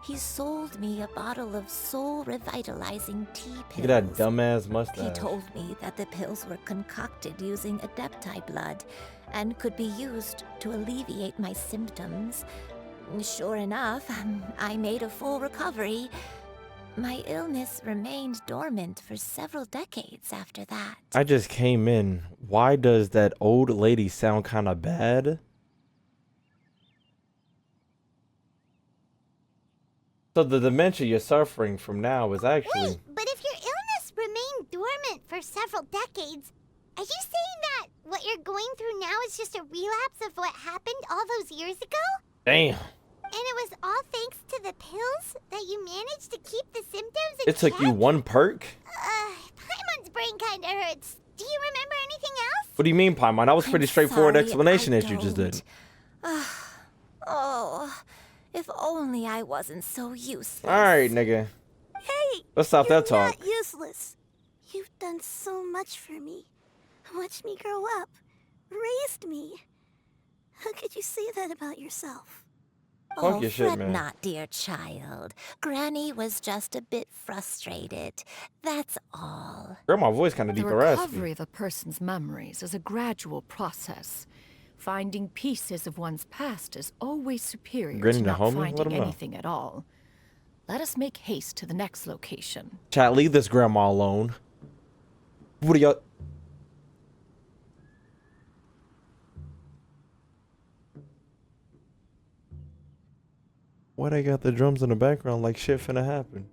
he sold me a bottle of soul-revitalizing tea pills. Look at that dumbass He mustache. told me that the pills were concocted using Adepti blood and could be used to alleviate my symptoms. Sure enough, I made a full recovery. My illness remained dormant for several decades after that. I just came in. Why does that old lady sound kind of bad? So the dementia you're suffering from now is actually... Wait, but if your illness remained dormant for several decades, are you saying that what you're going through now is just a relapse of what happened all those years ago? Damn. And it was all thanks to the pills that you managed to keep the symptoms in It took you check? one perk? Paimon's brain kinda hurts. Do you remember anything else? What do you mean, Paimon? That was pretty straightforward sorry, explanation I that you just did. Oh, if only I wasn't so useless. Alright, nigga. Hey! Let's stop that talk. Not useless. You've done so much for me. Watched me grow up. Raised me. How could you say that about yourself? Oh, your shit, fret man. not, dear child. Granny was just a bit frustrated. That's all. Girl, my voice kind of The deep or raspy. recovery of a person's memories is a gradual process. Finding pieces of one's past is always superior Grinning to the not homie? Let finding him know. anything at all. Let us make haste to the next location. Chat, leave this grandma alone. What do y'all... Why they got the drums in the background like shit finna happen?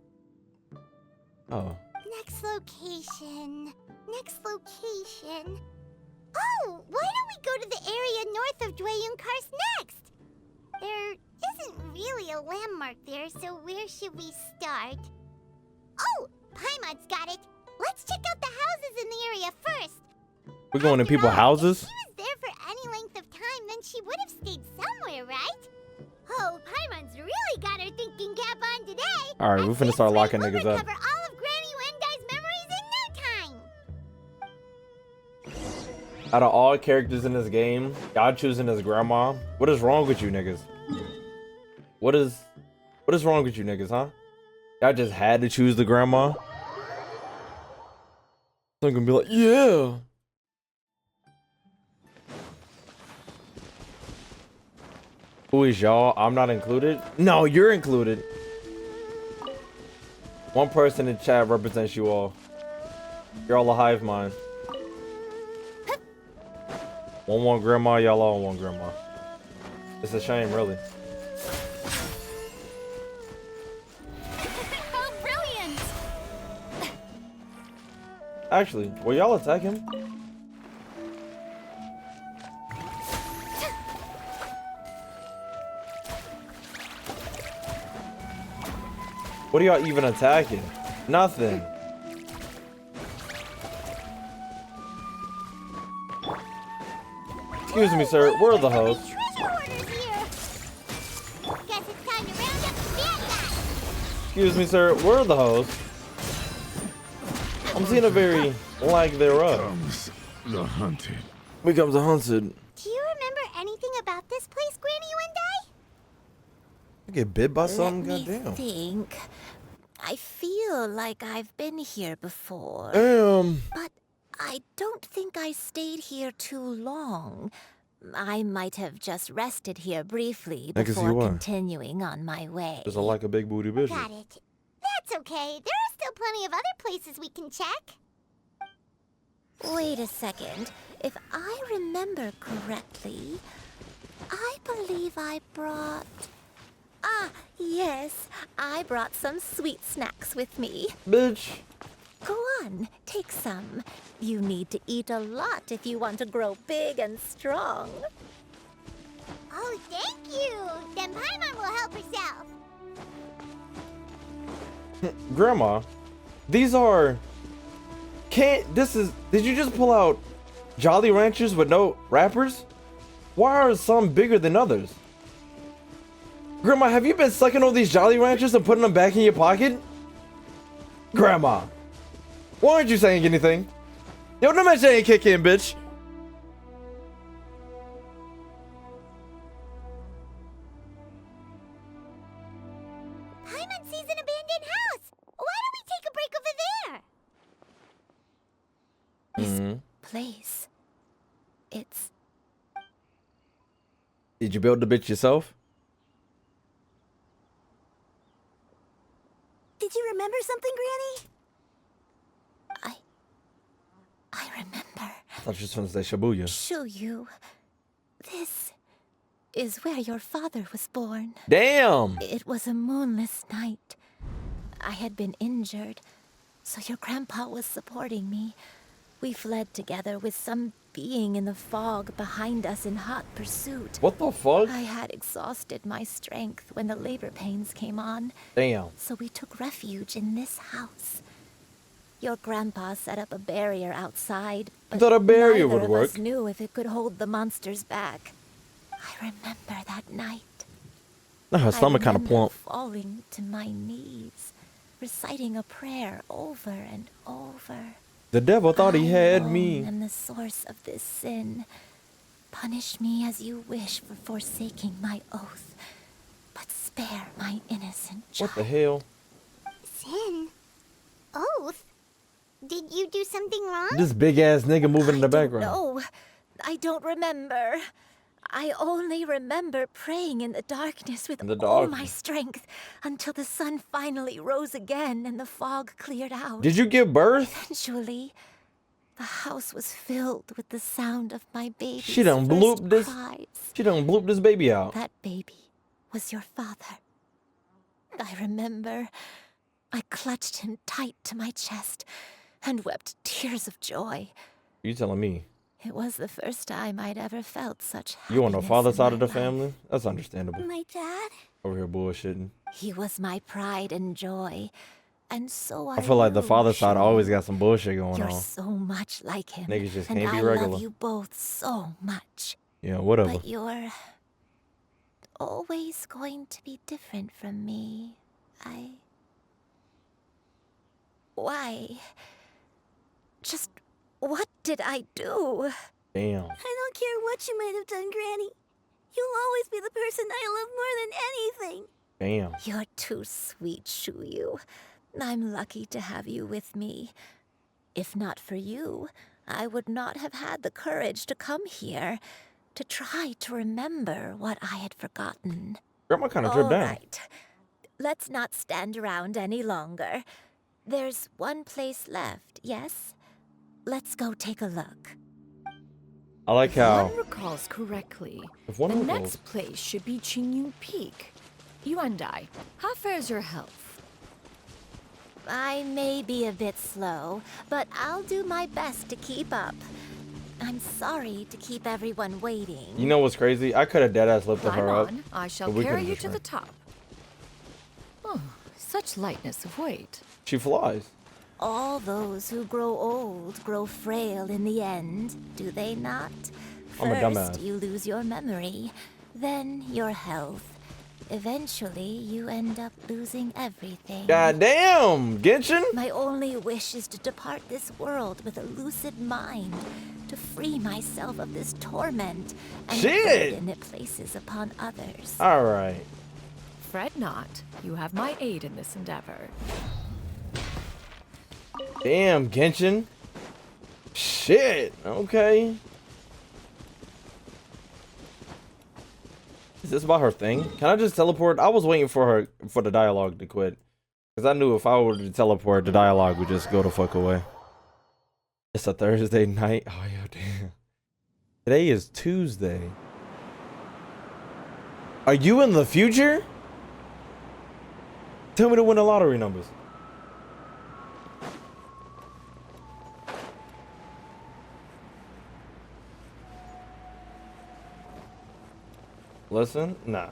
Oh. Next location. Next location. Oh, why don't we go to the area north of Dwayunkars next? There isn't really a landmark there, so where should we start? Oh, Paimon's got it. Let's check out the houses in the area first. We're going to people's houses? If she was there for any length of time, then she would have stayed somewhere, right? Oh, Paimon's really got her thinking cap on today. Alright, we're finna start locking We'll niggas up. recover all of Granny Wendai's memories in no time. Out of all characters in this game, y'all choosing his grandma. What is wrong with you niggas? What is wrong with you niggas, huh? Y'all just had to choose the grandma? So I'm gonna be like, yeah. Who is y'all? I'm not included? No, you're included. One person in chat represents you all. You're all a hive mind. One grandma, y'all all one grandma. It's a shame, really. Oh, brilliant! Actually, will y'all attack him? What are y'all even attacking? Nothing. Excuse me, sir. Where are the hosts? Excuse me, sir. Where are the hosts? I'm seeing a very lack thereof. Comes the hunted. Becomes a hunted. Do you remember anything about this place, Granny Wendai? I get bit by something, Let me goddamn. think. I feel like I've been here before. Damn. But I don't think I stayed here too long. I might have just rested here briefly I can see before why. continuing on my way. Because I like a big booty bitch. Got it. That's okay. There are still plenty of other places we can check. Wait a second. If I remember correctly, I believe I brought... Ah, yes. I brought some sweet snacks with me. Bitch. Go on, take some. You need to eat a lot if you want to grow big and strong. Oh, thank you. Then Paimon will help herself. Grandma, these are... Did you just pull out Jolly Ranchers with no wrappers? Why are some bigger than others? Grandma, have you been sucking all these Jolly Ranchers and putting them back in your pocket? Grandma, why aren't you saying anything? Yo, no mention ain't kick in, bitch. Paimon sees an abandoned house. Why don't we take a break over there? Place. It's... Did you build the bitch yourself? Did you remember something, Granny? I remember. I thought you was gonna say Shibuya. Show you. This is where your father was born. Damn! It was a moonless night. I had been injured, so your grandpa was supporting me. We fled together with some being in the fog behind us in hot pursuit. What the fuck? I had exhausted my strength when the labor pains came on. Damn. So we took refuge in this house. Your grandpa set up a barrier outside, I but thought a barrier neither would of work. us knew if it could hold the monsters back. I remember that night. Her stomach kind of plump. Falling to my knees, reciting a prayer over and over. The devil thought he had me. I am the source of this sin. Punish me as you wish for forsaking my oath, but spare my innocent child. What the hell? Sin? Oath? Did you do something wrong? This big ass nigga moving in the background. No, I don't remember. I only remember praying in the darkness with all my strength until the sun finally rose again and the fog cleared out. Did you give birth? Eventually, the house was filled with the sound of my baby's She done first blooped this. cries. She done blooped this baby out. That baby was your father. I remember I clutched him tight to my chest and wept tears of joy. You telling me? It was the first time I'd ever felt such happiness. You on the father in side my of the life. family? That's understandable. My dad? Over here bullshitting. He was my pride and joy, and so I feel like the father side always got some bullshit going You're on. so much like him. Niggas just and can't be I regular. love you both so much. Yeah, whatever. But you're always going to be different from me. Why? Just what did I do? Damn. I don't care what you might have done, Granny. You'll always be the person I love more than anything. Damn. You're too sweet, Shuyu. I'm lucky to have you with me. If not for you, I would not have had the courage to come here to try to remember what I had forgotten. Grandma kind of dripped down. All right. Let's not stand around any longer. There's one place left, yes? Let's go take a look. I like how. If one recalls correctly, If one the recalls- next place should be Qingyu Peak. You and I, how fares your health? I may be a bit slow, but I'll do my best to keep up. I'm sorry to keep everyone waiting. You know what's crazy? I could have deadass lifted Climb her up. on, I shall but we carry could've you just to the ran. top. Oh, such lightness of weight. She flies. All those who grow old grow frail in the end, do they not? I'm a dumbass. First, you lose your memory, then your health. Eventually, you end up losing everything. God damn, Genshin? My only wish is to depart this world with a lucid mind, to free myself of this torment and the Shit! burden it places upon others. All right. Fret not, you have my aid in this endeavor. Damn, Genshin. Shit. Okay. Is this about her thing? Can I just teleport? I was waiting for the dialogue to quit. Because I knew if I were to teleport, the dialogue would just go the fuck away. It's a Thursday night. Oh, yeah, damn. Today is Tuesday. Are you in the future? Tell me to win the lottery numbers. Listen, nah.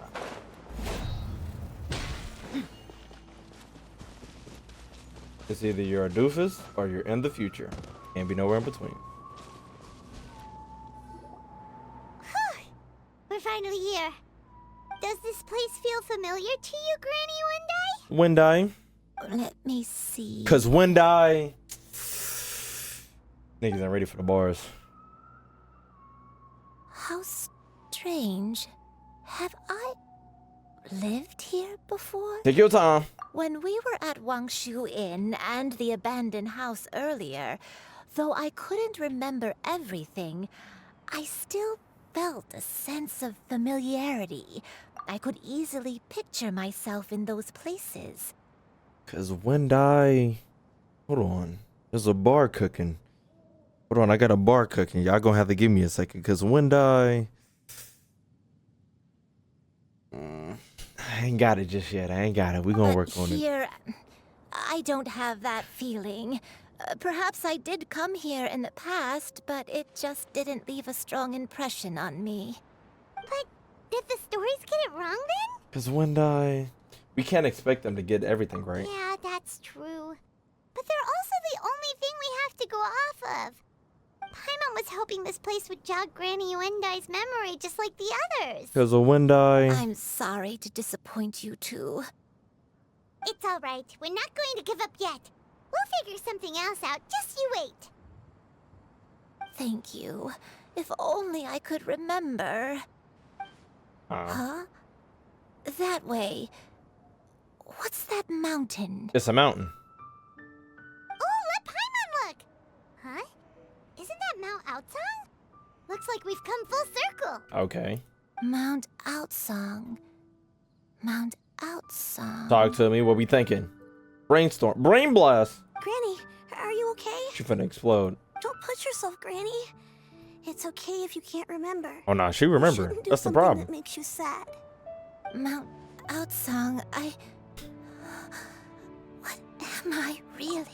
It's either you're a doofus or you're in the future. Can't be nowhere in between. We're finally here. Does this place feel familiar to you, Granny Wendai? Wendai? Let me see. Cause Wendai... Niggas ain't ready for the bars. How strange. Have I lived here before? Take your time. When we were at Wangshu Inn and the abandoned house earlier, though I couldn't remember everything, I still felt a sense of familiarity. I could easily picture myself in those places. Cause Wendai... Hold on. There's a bar cooking. Hold on, I got a bar cooking. Y'all gonna have to give me a second. Cause Wendai... I ain't got it just yet. I ain't got it. We gonna work on it. Here, I don't have that feeling. Perhaps I did come here in the past, but it just didn't leave a strong impression on me. But did the stories get it wrong then? Cause Wendai... We can't expect them to get everything right. Yeah, that's true. But they're also the only thing we have to go off of. Paimon was hoping this place would jog Granny Wendai's memory just like the others. Cause of Wendai... I'm sorry to disappoint you too. It's all right. We're not going to give up yet. We'll figure something else out. Just you wait. Thank you. If only I could remember. Huh? That way. What's that mountain? It's a mountain. Oh, let Paimon look! Huh? Isn't that Mount Outsong? Looks like we've come full circle. Okay. Mount Outsong. Mount Outsong. Talk to me. What we thinking? Brainstorm. Brain blast. Granny, are you okay? She finna explode. Don't push yourself, Granny. It's okay if you can't remember. Oh, nah. She remembered. Do That's the something problem. that makes you sad. Mount Outsong, What am I really?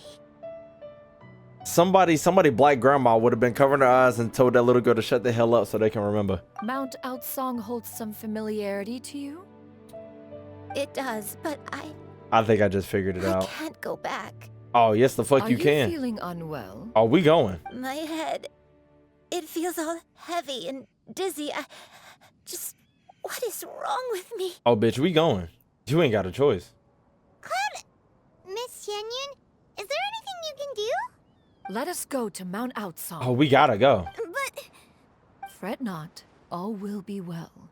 Somebody black grandma would have been covering her eyes and told that little girl to shut the hell up so they can remember. Mount Outsong holds some familiarity to you? It does, but I think I just figured it I out. can't go back. Oh, yes, the fuck you can. Are you feeling unwell? Oh, we going. My head, it feels all heavy and dizzy. What is wrong with me? Oh, bitch, we going. You ain't got a choice. Cloud, Miss Xianyun, is there anything you can do? Let us go to Mount Outsong. Oh, we gotta go. But... Fret not, all will be well.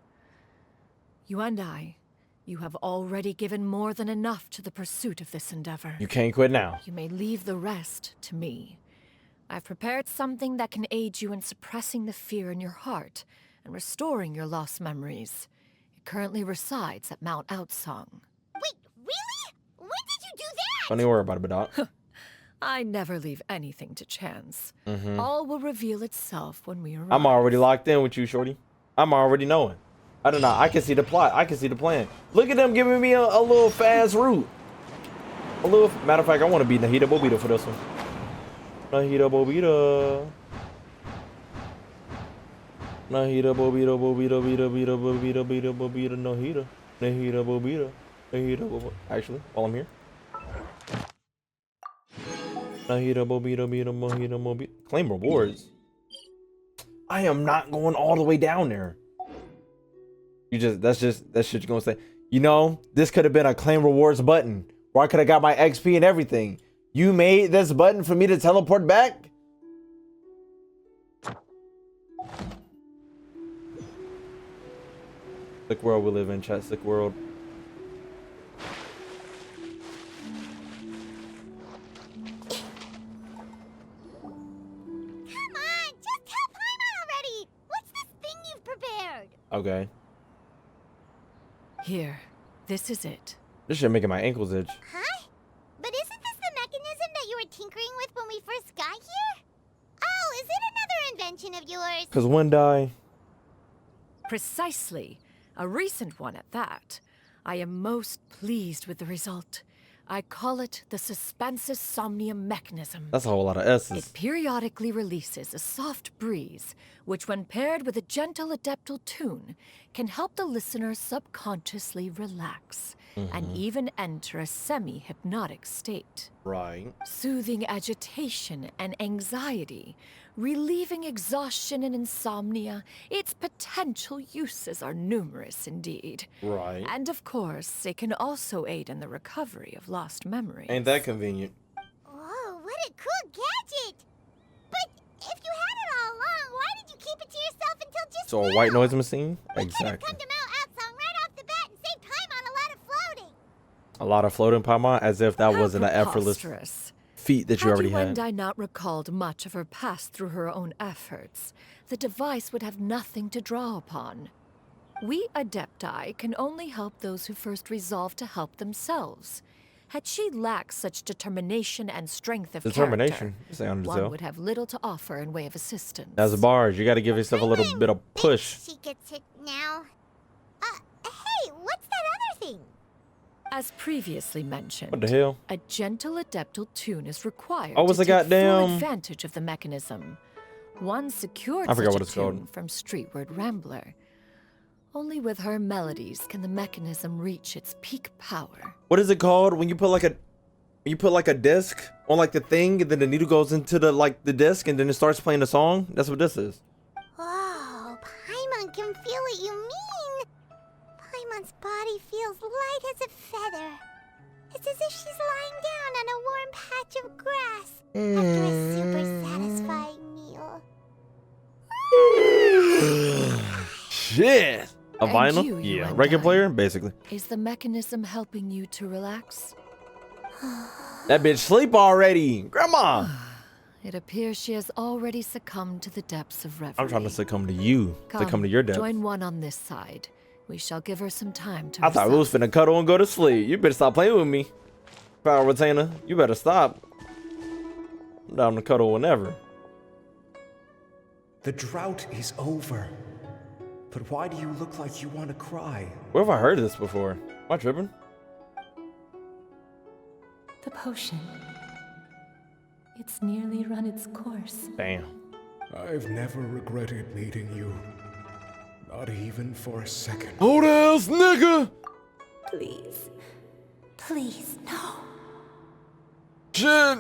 You and I, you have already given more than enough to the pursuit of this endeavor. You can't quit now. You may leave the rest to me. I've prepared something that can aid you in suppressing the fear in your heart and restoring your lost memories. It currently resides at Mount Outsong. Wait, really? When did you do that? Don't even worry about it, Doc. I never leave anything to chance. Mm-hmm. All will reveal itself when we arrive. I'm already locked in with you, shorty. I'm already knowing. I don't know. I can see the plot. I can see the plan. Look at them giving me a little fast route. A little. Matter of fact, I want to be Nahida Bobita for this one. Nahida Bobita. Nahida Bobita Bobita Bobita Bobita Bobita Bobita Nahida. Nahida Bobita. Nahida Bobita. Actually, while I'm here. Nahida Bobita Bobita Mohita Bobita. Claim rewards. I am not going all the way down there. That's shit you're gonna say. You know, this could have been a claim rewards button where I could have got my XP and everything. You made this button for me to teleport back? Sick world we live in, chat. Sick world. Come on, just tell Paimon already. What's this thing you've prepared? Okay. Here, this is it. This shit making my ankles itch. Huh? But isn't this the mechanism that you were tinkering with when we first got here? Oh, is it another invention of yours? Cause one die. Precisely. A recent one at that. I am most pleased with the result. I call it the Suspensus Somnium mechanism. That's a whole lot of S's. It periodically releases a soft breeze, which when paired with a gentle adeptal tune, can help the listener subconsciously relax and even enter a semi-hypnotic state. Right. Soothing agitation and anxiety, relieving exhaustion and insomnia, its potential uses are numerous indeed. Right. And of course, it can also aid in the recovery of lost memories. Ain't that convenient? Whoa, what a cool gadget! But if you had it all along, why did you keep it to yourself until just So a now? white noise machine? We could have Exactly. come to Mount Outsong right off the bat and saved time on a lot of floating. A lot of floating Paimon, as if that wasn't an effortless Preposterous. feat that you already had. Had not recalled much of her past through her own efforts, the device would have nothing to draw upon. We Adepti can only help those who first resolve to help themselves. Had she lacked such determination and strength of Determination? character, You sound one Giselle. would have little to offer in way of assistance. As bars, you gotta give yourself a little bit of push. She gets it now. Hey, what's that other thing? As previously mentioned, What the hell? a gentle adeptal tune is required Oh, it's to a take full goddamn- advantage of the mechanism. One secured I forgot such what a it's called. tune from Streetward Rambler. Only with her melodies can the mechanism reach its peak power. What is it called when you put like a disc on like the thing and then the needle goes into the disc and then it starts playing the song? That's what this is. Whoa, Paimon can feel what you mean. Paimon's body feels light as a feather. It's as if she's lying down on a warm patch of grass after a super satisfying meal. Shit. A And vinyl? you Yeah. and Record I. player? Basically. Is the mechanism helping you to relax? That bitch sleep already. Grandma. It appears she has already succumbed to the depths of reverie. I'm trying to suckumb to you. Come, Succumb to your death. join one on this side. We shall give her some time to I thought we was finna cuddle and go to sleep. You better stop playing with me. Power Retainer, you better stop. I'm down to cuddle whenever. The drought is over. But why do you look like you want to cry? Where have I heard this before? Am I tripping? The potion. It's nearly run its course. Damn. I've never regretted meeting you. Not even for a second. Old ass nigga! Please. Please, no. Shit!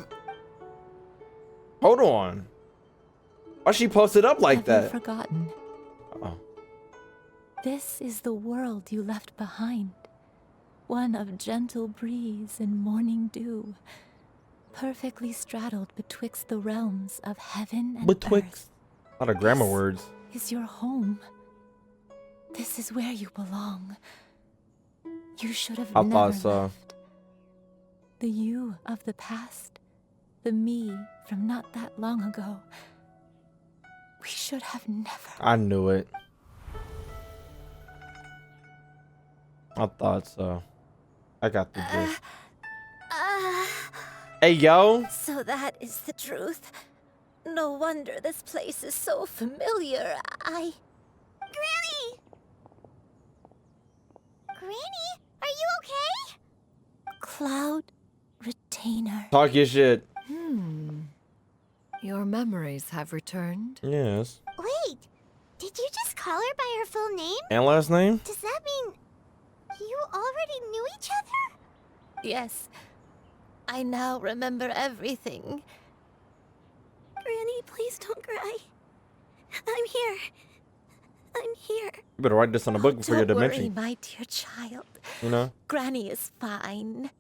Hold on. Why she posted up like Have you that? forgotten? Oh. This is the world you left behind. One of gentle breeze and morning dew, perfectly straddled betwixt the realms of heaven and Betwixt. A lot of grammar words. is your home. This is where you belong. You should have I never thought so. left. The you of the past, the me from not that long ago. We should have never. I knew it. I thought so. I got the gist. Hey, yo. So that is the truth. No wonder this place is so familiar. Granny! Granny, are you okay? Cloud Retainer. Talk your shit. Your memories have returned. Yes. Wait, did you just call her by her full name? And last name? Does that mean you already knew each other? Yes. I now remember everything. Granny, please don't cry. I'm here. I'm here. You better write this on the book before your Don't worry, dimension. my dear child. You know? Granny is fine.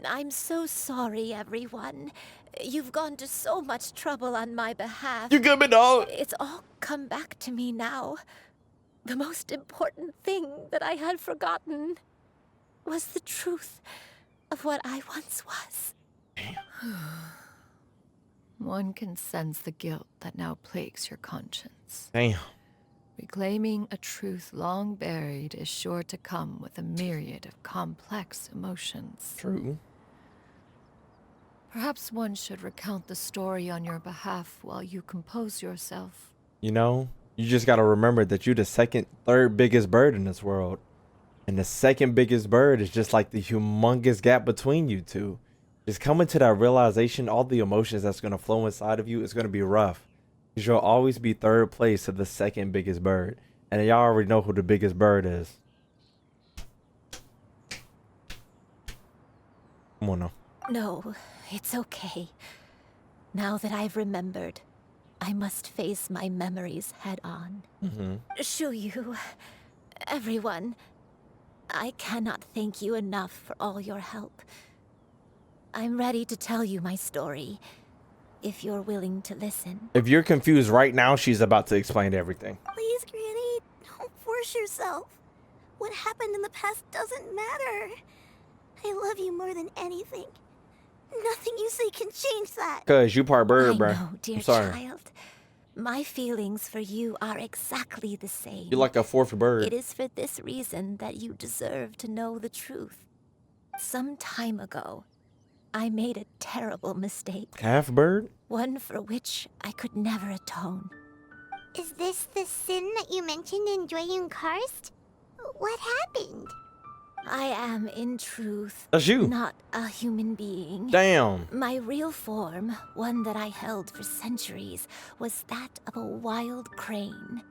I'm so sorry, everyone. You've gone to so much trouble on my behalf. You good, me dog? It's all come back to me now. The most important thing that I had forgotten was the truth of what I once was. One can sense the guilt that now plagues your conscience. Damn. Reclaiming a truth long buried is sure to come with a myriad of complex emotions. True. Perhaps one should recount the story on your behalf while you compose yourself. You know, you just gotta remember that you're the third biggest bird in this world. And the second biggest bird is just like the humongous gap between you two. Just coming to that realization, all the emotions that's gonna flow inside of you is gonna be rough. Because you'll always be third place to the second biggest bird. And y'all already know who the biggest bird is. Come on now. No, it's okay. Now that I've remembered, I must face my memories head on. Shuyu, everyone, I cannot thank you enough for all your help. I'm ready to tell you my story, if you're willing to listen. If you're confused right now, she's about to explain everything. Please, Granny, don't force yourself. What happened in the past doesn't matter. I love you more than anything. Nothing you say can change that. Cause you part bird, I bruh. know, dear I'm sorry. child. My feelings for you are exactly the same. You're like a fourth bird. It is for this reason that you deserve to know the truth. Some time ago, I made a terrible mistake. Half bird? One for which I could never atone. Is this the sin that you mentioned in Joyun Karst? What happened? I am, in truth, That's you. not a human being. Damn. My real form, one that I held for centuries, was that of a wild crane.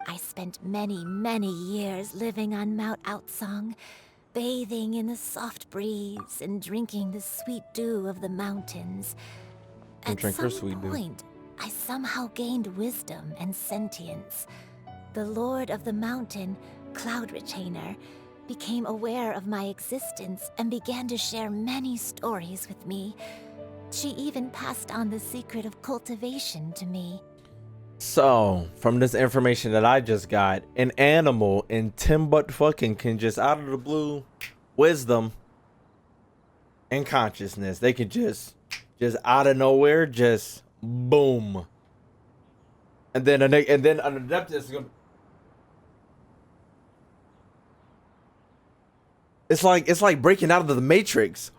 I spent many, many years living on Mount Outsong, bathing in the soft breeze and drinking the sweet dew of the mountains. At some point, I somehow gained wisdom and sentience. The Lord of the Mountain, Cloud Retainer, became aware of my existence and began to share many stories with me. She even passed on the secret of cultivation to me. So, from this information that I just got, an animal in Timbuktu can just out of the blue, wisdom and consciousness, they can just out of nowhere, just boom. And then an Adeptus is gonna. It's like breaking out of the Matrix.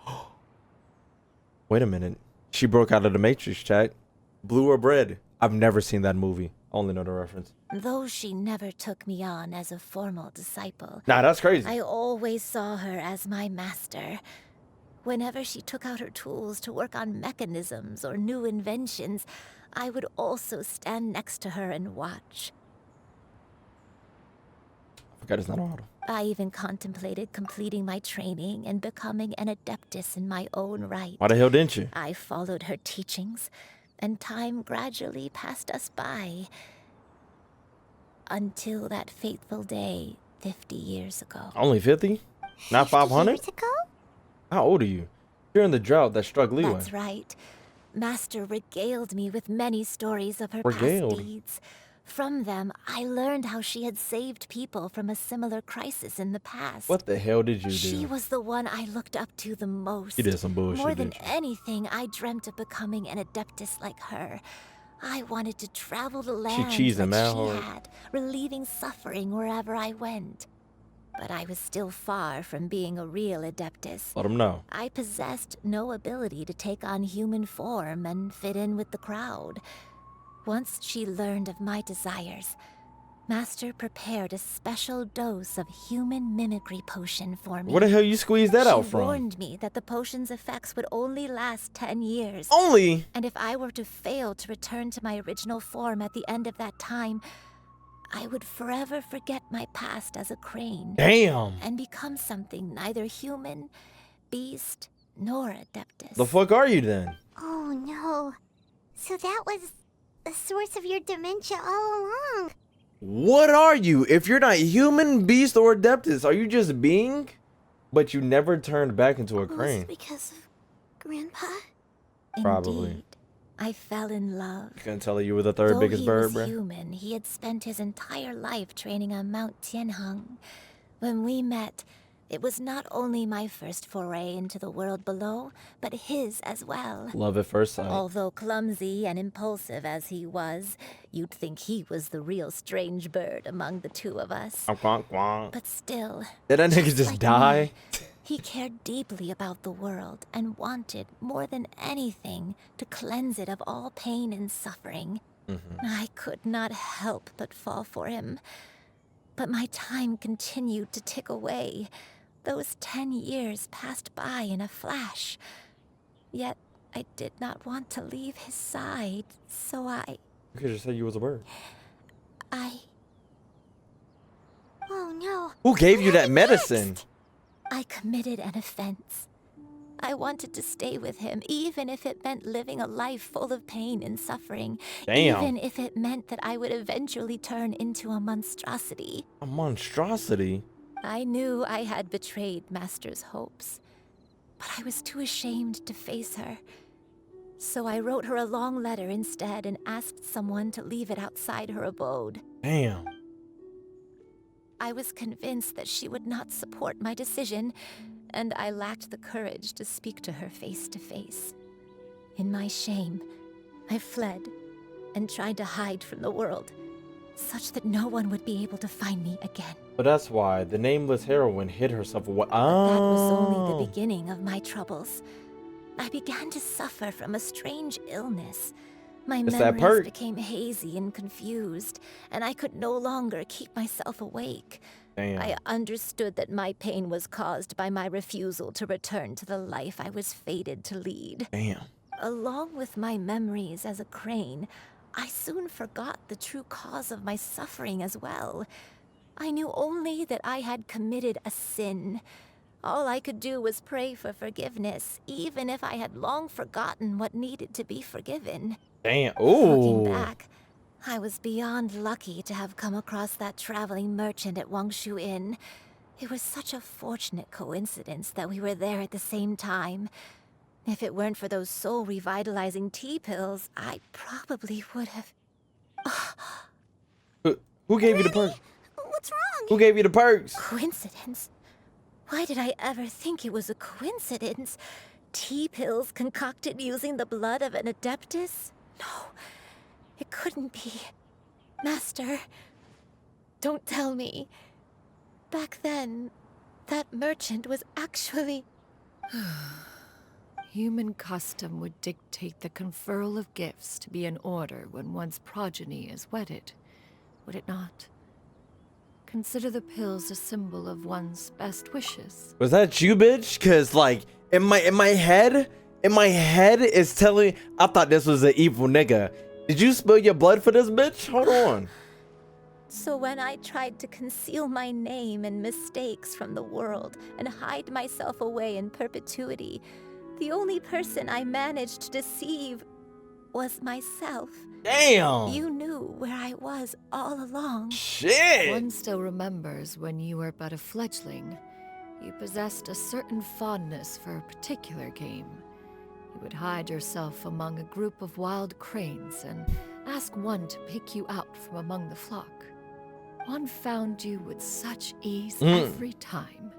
Wait a minute. She broke out of the Matrix, chat. Blue or bread? I've never seen that movie. Only know the reference. Though she never took me on as a formal disciple. Nah, that's crazy. I always saw her as my master. Whenever she took out her tools to work on mechanisms or new inventions, I would also stand next to her and watch. I forgot it's not auto. I even contemplated completing my training and becoming an Adeptus in my own right. Why the hell didn't you? I followed her teachings, and time gradually passed us by. Until that fateful day 50 years ago. Only 50? Not 500? Years ago? How old are you? You're in the drought that struck Liyue. That's right. Master regaled me with many stories of her Regaled? past deeds. From them, I learned how she had saved people from a similar crisis in the past. What the hell did you do? She was the one I looked up to the most. You did some bullshit, More than didn't you? anything, I dreamt of becoming an Adeptus like her. I wanted to travel the land cheesing, like man, she hard. had, relieving suffering wherever I went. But I was still far from being a real Adeptus. Let him know. I possessed no ability to take on human form and fit in with the crowd. Once she learned of my desires, Master prepared a special dose of human mimicry potion for me. Where the hell you squeezed that out She from? warned me that the potion's effects would only last 10 years. Only? And if I were to fail to return to my original form at the end of that time, I would forever forget my past as a crane. Damn. And become something neither human, beast, nor Adeptus. The fuck are you then? Oh no. So that was the source of your dementia all along. What are you? If you're not human, beast, or Adeptus, are you just being? But you never turned back into a Was crane. it because of Grandpa? Probably. Indeed, I fell in love. You couldn't tell you were the third Though biggest he bird, was bruh. human, he had spent his entire life training on Mount Tianheng. When we met, It was not only my first foray into the world below, but his as well. Love at first sight. Although clumsy and impulsive as he was, you'd think he was the real strange bird among the two of us. But still, did that nigga just like die? me, he cared deeply about the world and wanted, more than anything, to cleanse it of all pain and suffering. I could not help but fall for him. But my time continued to tick away. Those 10 years passed by in a flash. Yet I did not want to leave his side, so I... You could just say you was a bird. Oh no. Who gave you that medicine? I committed an offense. I wanted to stay with him, even if it meant living a life full of pain and suffering. Damn. Even if it meant that I would eventually turn into a monstrosity. A monstrosity? I knew I had betrayed Master's hopes, but I was too ashamed to face her. So I wrote her a long letter instead and asked someone to leave it outside her abode. Damn. I was convinced that she would not support my decision, and I lacked the courage to speak to her face to face. In my shame, I fled and tried to hide from the world, such that no one would be able to find me again. But that's why the nameless heroine hid herself away. That was only the beginning of my troubles. I began to suffer from a strange illness. My memories became hazy and confused, and I could no longer keep myself awake. Damn. I understood that my pain was caused by my refusal to return to the life I was fated to lead. Damn. Along with my memories as a crane, I soon forgot the true cause of my suffering as well. I knew only that I had committed a sin. All I could do was pray for forgiveness, even if I had long forgotten what needed to be forgiven. Damn. Ooh. Looking back, I was beyond lucky to have come across that traveling merchant at Wangshu Inn. It was such a fortunate coincidence that we were there at the same time. If it weren't for those soul-revitalizing tea pills, I probably would have... Who gave you the perks? What's wrong? Who gave you the perks? Coincidence? Why did I ever think it was a coincidence? Tea pills concocted using the blood of an adeptus? No, it couldn't be. Master, don't tell me. Back then, that merchant was actually... Human custom would dictate the conferral of gifts to be in order when one's progeny is wedded, would it not? Consider the pills a symbol of one's best wishes. Was that you, bitch? Cause like in my head is telling. I thought this was an evil nigga. Did you spill your blood for this bitch? Hold on. So when I tried to conceal my name and mistakes from the world and hide myself away in perpetuity, the only person I managed to deceive was myself. Damn. You knew where I was all along. Shit. One still remembers when you were but a fledgling. You possessed a certain fondness for a particular game. You would hide yourself among a group of wild cranes and ask one to pick you out from among the flock. One found you with such ease every time.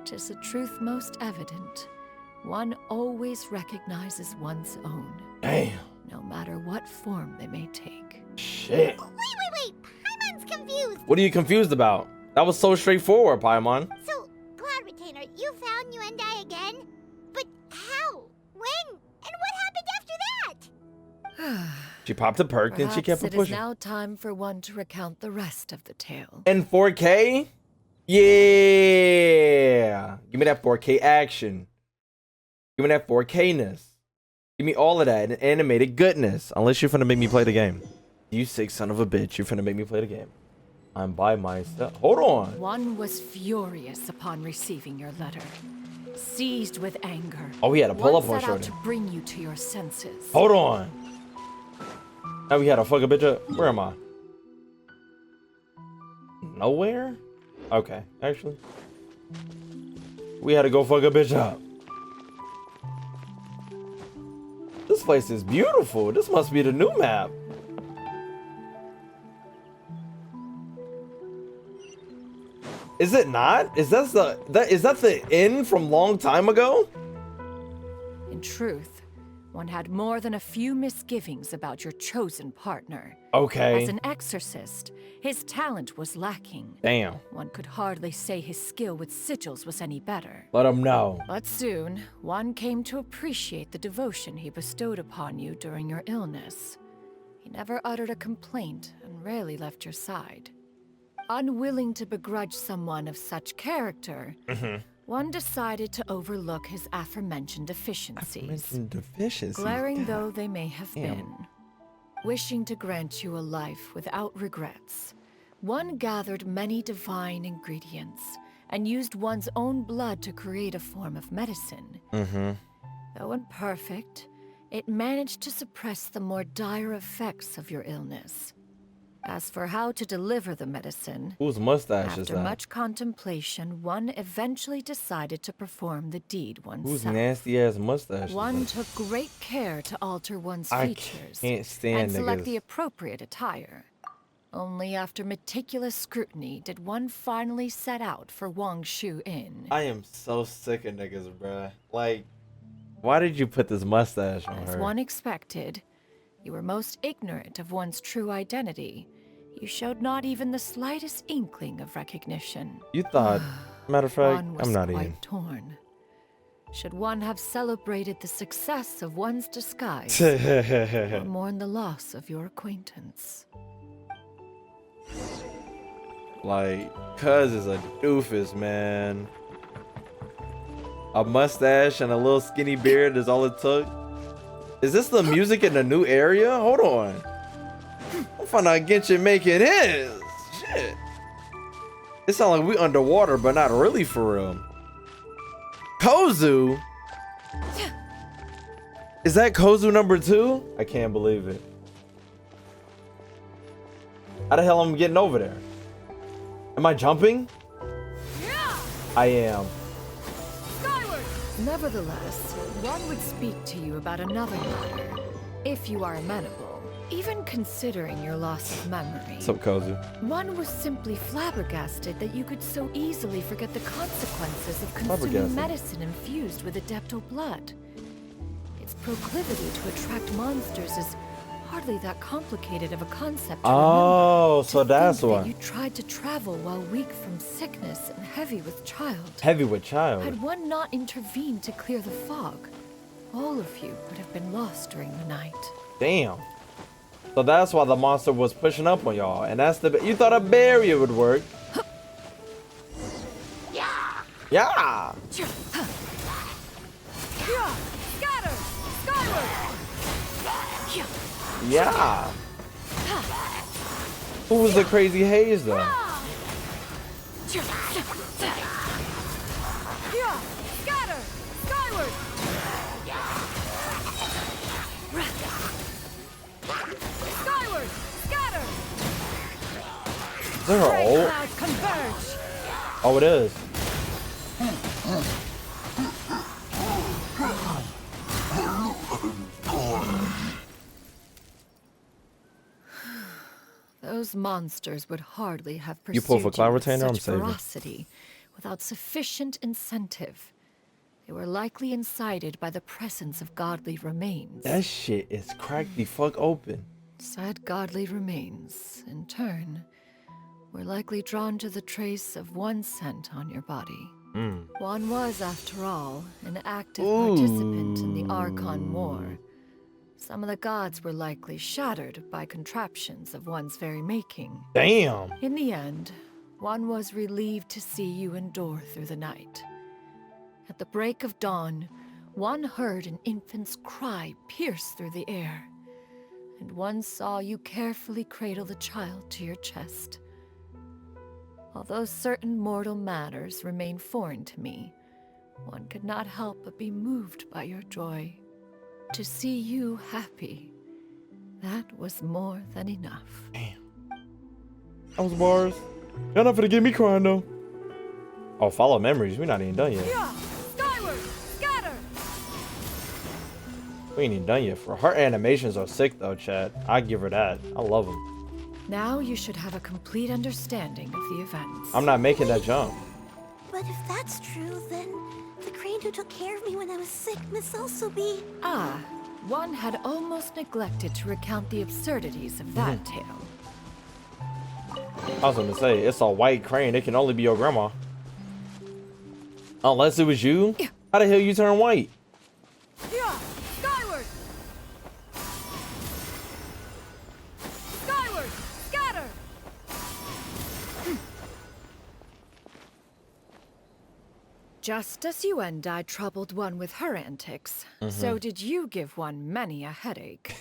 'Tis a truth most evident. One always recognizes one's own. Damn. No matter what form they may take. Shit. Wait. Paimon's confused. What are you confused about? That was so straightforward, Paimon. So, Cloud Retainer, you found Yuendai again? But how? When? And what happened after that? She popped a perk and she kept Perhaps it pushing. It is now time for one to recount the rest of the tale. In 4K? Yeah. Give me that 4K action. Give me that 4K-ness. Give me all of that and animated goodness. Unless you're finna make me play the game. You sick son of a bitch. You're finna make me play the game. I'm by myself. Hold on. One was furious upon receiving your letter. Seized with anger. Oh, he had to pull up on One set out Shorty. to bring you to your senses. Hold on. Now we had to fuck a bitch up. Where am I? Nowhere? Okay, actually. We had to go fuck a bitch up. This place is beautiful. This must be the new map. Is it not? Is that the end from long time ago? In truth, one had more than a few misgivings about your chosen partner. Okay. As an exorcist, his talent was lacking. Damn. One could hardly say his skill with sigils was any better. Let him know. But soon, one came to appreciate the devotion he bestowed upon you during your illness. He never uttered a complaint and rarely left your side. Unwilling to begrudge someone of such character, one decided to overlook his aforementioned deficiencies. Glaring though they may have been. Wishing to grant you a life without regrets, one gathered many divine ingredients and used one's own blood to create a form of medicine. Though imperfect, it managed to suppress the more dire effects of your illness. As for how to deliver the medicine, whose mustache is after that? much contemplation, one eventually decided to perform the deed oneself. Whose nasty ass mustache? One is that? took great care to alter one's I features can't stand and select niggas. the appropriate attire. Only after meticulous scrutiny did one finally set out for Wangshu Inn. I am so sick of niggas, bruh. Like, why did you put this mustache on As her? one expected, you were most ignorant of one's true identity. You showed not even the slightest inkling of recognition. You thought, matter of fact, One was I'm not quite even. torn. Should one have celebrated the success of one's disguise, or mourn the loss of your acquaintance? Like, cuz is a doofus, man. A mustache and a little skinny beard is all it took. Is this the music in the new area? Hold on. I'm finna out Genshin making his. Shit. It sounds like we underwater, but not really for real. Kozu? Is that Kozu number 2? I can't believe it. How the hell am I getting over there? Am I jumping? I am. Nevertheless, one would speak to you about another matter, if you are amenable. Even considering your loss of memory, What's up, Kozu? one was simply flabbergasted that you could so easily forget the consequences of consuming Flabbergasted. medicine infused with Adeptal blood. Its proclivity to attract monsters is hardly that complicated of a concept to Oh, remember. so that's Think why. that you tried to travel while weak from sickness and heavy with child. Heavy with child. Had one not intervened to clear the fog, all of you would have been lost during the night. Damn. So that's why the monster was pushing up on y'all, and that's the. You thought a barrier would work? Yeah. Yeah. Scatter! Skyward! Yeah. Who was the crazy haze though? Scatter! Skyward! Skyward! Scatter! Is there her ult? Clouds converge! Oh, it is. Those monsters would hardly have You pursued pull for Cloud with Retainer? I'm such saving. ferocity without sufficient incentive. They were likely incited by the presence of godly remains. That shit is cracked the fuck open. Said godly remains, in turn, were likely drawn to the trace of one scent on your body. One was, after all, an active participant in the Archon War. Some of the gods were likely shattered by contraptions of one's very making. Damn. In the end, one was relieved to see you endure through the night. At the break of dawn, one heard an infant's cry pierce through the air, and one saw you carefully cradle the child to your chest. Although certain mortal matters remain foreign to me, one could not help but be moved by your joy. To see you happy, that was more than enough. Damn. That was bars. Y'all not finna get me crying though. Oh, follow memories. We're not even done yet. Skyward! Scatter! We ain't even done yet. For her animations are sick though, chat. I give her that. I love them. Now you should have a complete understanding of the events. I'm not making that jump. But if that's true, then the crane who took care of me when I was sick must also be... Ah, one had almost neglected to recount the absurdities of that tale. I was gonna say, it's a white crane. It can only be your grandma. Unless it was you? How the hell you turn white? Yeah, skyward! Skyward! Scatter! Just as you and I troubled one with her antics, so did you give one many a headache.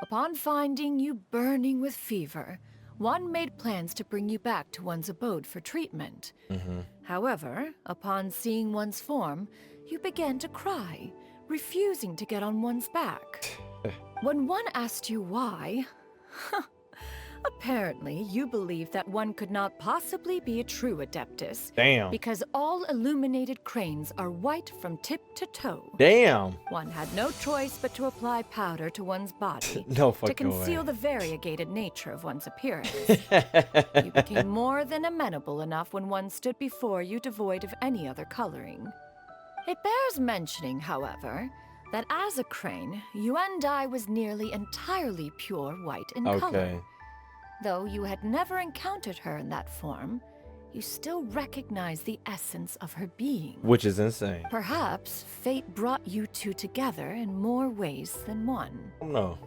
Upon finding you burning with fever, one made plans to bring you back to one's abode for treatment. However, upon seeing one's form, you began to cry, refusing to get on one's back. When one asked you why, apparently you believed that one could not possibly be a true Adeptus. Damn. Because all illuminated cranes are white from tip to toe. Damn. One had no choice but to apply powder to one's body No to fucking conceal way. the variegated nature of one's appearance. You became more than amenable enough when one stood before you devoid of any other coloring. It bears mentioning, however, that as a crane, Yuendai was nearly entirely pure white in color. Okay. Though you had never encountered her in that form, you still recognized the essence of her being. Which is insane. Perhaps fate brought you two together in more ways than one. Oh no.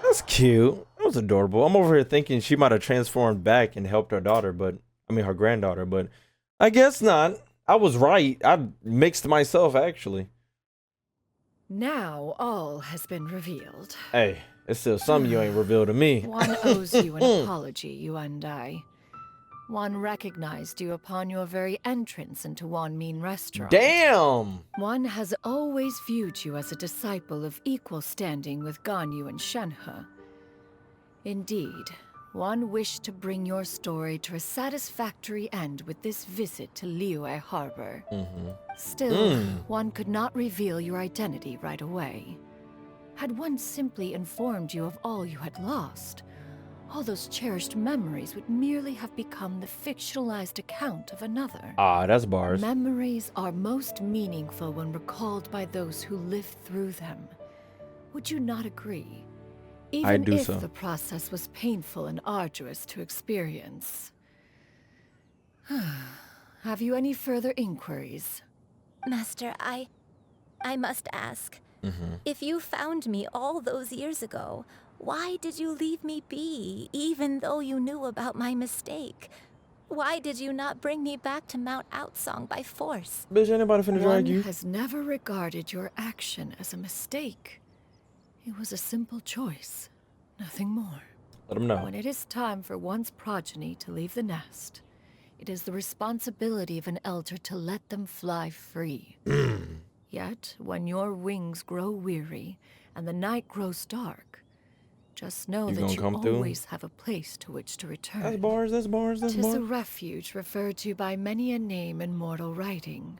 That's cute. That was adorable. I'm over here thinking she might have transformed back and helped her daughter, but I mean her granddaughter, but I guess not. I was right. I mixed myself actually. Now all has been revealed. Hey, it's still something you ain't revealed to me. One owes you an apology, you and I. One recognized you upon your very entrance into Wan Min restaurant. Damn! One has always viewed you as a disciple of equal standing with Ganyu and Shenhe. Indeed, one wished to bring your story to a satisfactory end with this visit to Liyue Harbor. Still, one could not reveal your identity right away. Had one simply informed you of all you had lost, all those cherished memories would merely have become the fictionalized account of another. Ah, that's bars. Memories are most meaningful when recalled by those who lived through them. Would you not agree? Even I do if so. the process was painful and arduous to experience. Have you any further inquiries? Master, I must ask. If you found me all those years ago, why did you leave me be, even though you knew about my mistake? Why did you not bring me back to Mount Outsong by force? Bitch, anybody finna drag you? One has never regarded your action as a mistake. It was a simple choice, nothing more. Let him know. When it is time for one's progeny to leave the nest, it is the responsibility of an elder to let them fly free. Yet, when your wings grow weary and the night grows dark, just know that you always have a place to which to return. That's bars, that's bars, that's 'Tis bars. a refuge referred to by many a name in mortal writing.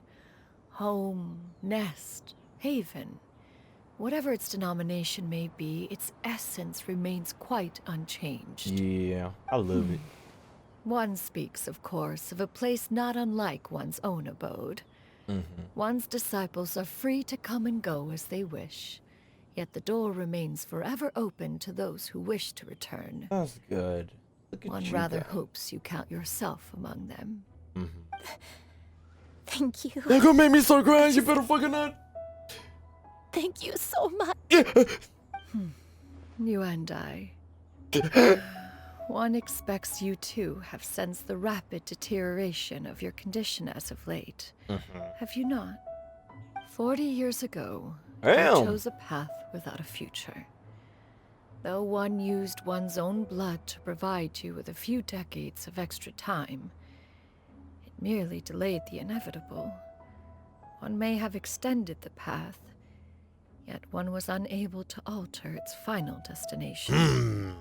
Home, nest, haven. Whatever its denomination may be, its essence remains quite unchanged. Yeah, I love it. One speaks, of course, of a place not unlike one's own abode. One's disciples are free to come and go as they wish, yet the door remains forever open to those who wish to return. That's good. Look at One you rather guys. hopes you count yourself among them. Thank you. That gonna make me so grand, you better fucking not. Thank you so much. You and I. One expects you too have sensed the rapid deterioration of your condition as of late. Have you not? 40 years ago, Damn. you chose a path without a future. Though one used one's own blood to provide you with a few decades of extra time, it merely delayed the inevitable. One may have extended the path, yet one was unable to alter its final destination.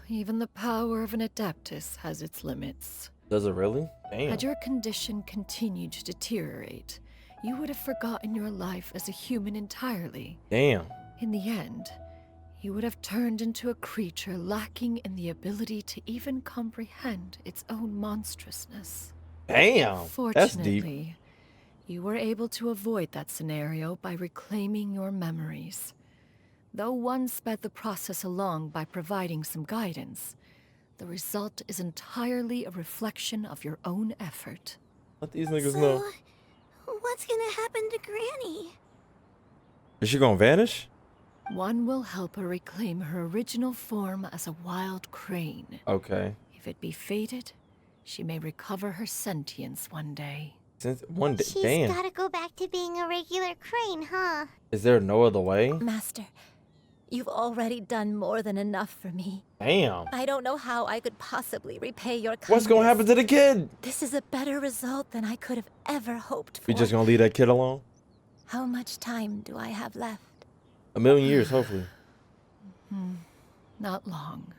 Even the power of an Adeptus has its limits. Does it really? Damn. Had your condition continued to deteriorate, you would have forgotten your life as a human entirely. Damn. In the end, you would have turned into a creature lacking in the ability to even comprehend its own monstrousness. Damn, that's deep. Fortunately, you were able to avoid that scenario by reclaiming your memories. Though one sped the process along by providing some guidance, the result is entirely a reflection of your own effort. Let these niggas know. What's gonna happen to Granny? Is she gonna vanish? One will help her reclaim her original form as a wild crane. Okay. If it be fated, she may recover her sentience one day. Since one day, She's damn. gotta go back to being a regular crane, huh? Is there no other way? Master, you've already done more than enough for me. Damn. I don't know how I could possibly repay your kindness. What's gonna happen to the kid? This is a better result than I could have ever hoped for. We just gonna leave that kid alone? How much time do I have left? 1,000,000 years, hopefully. Not long.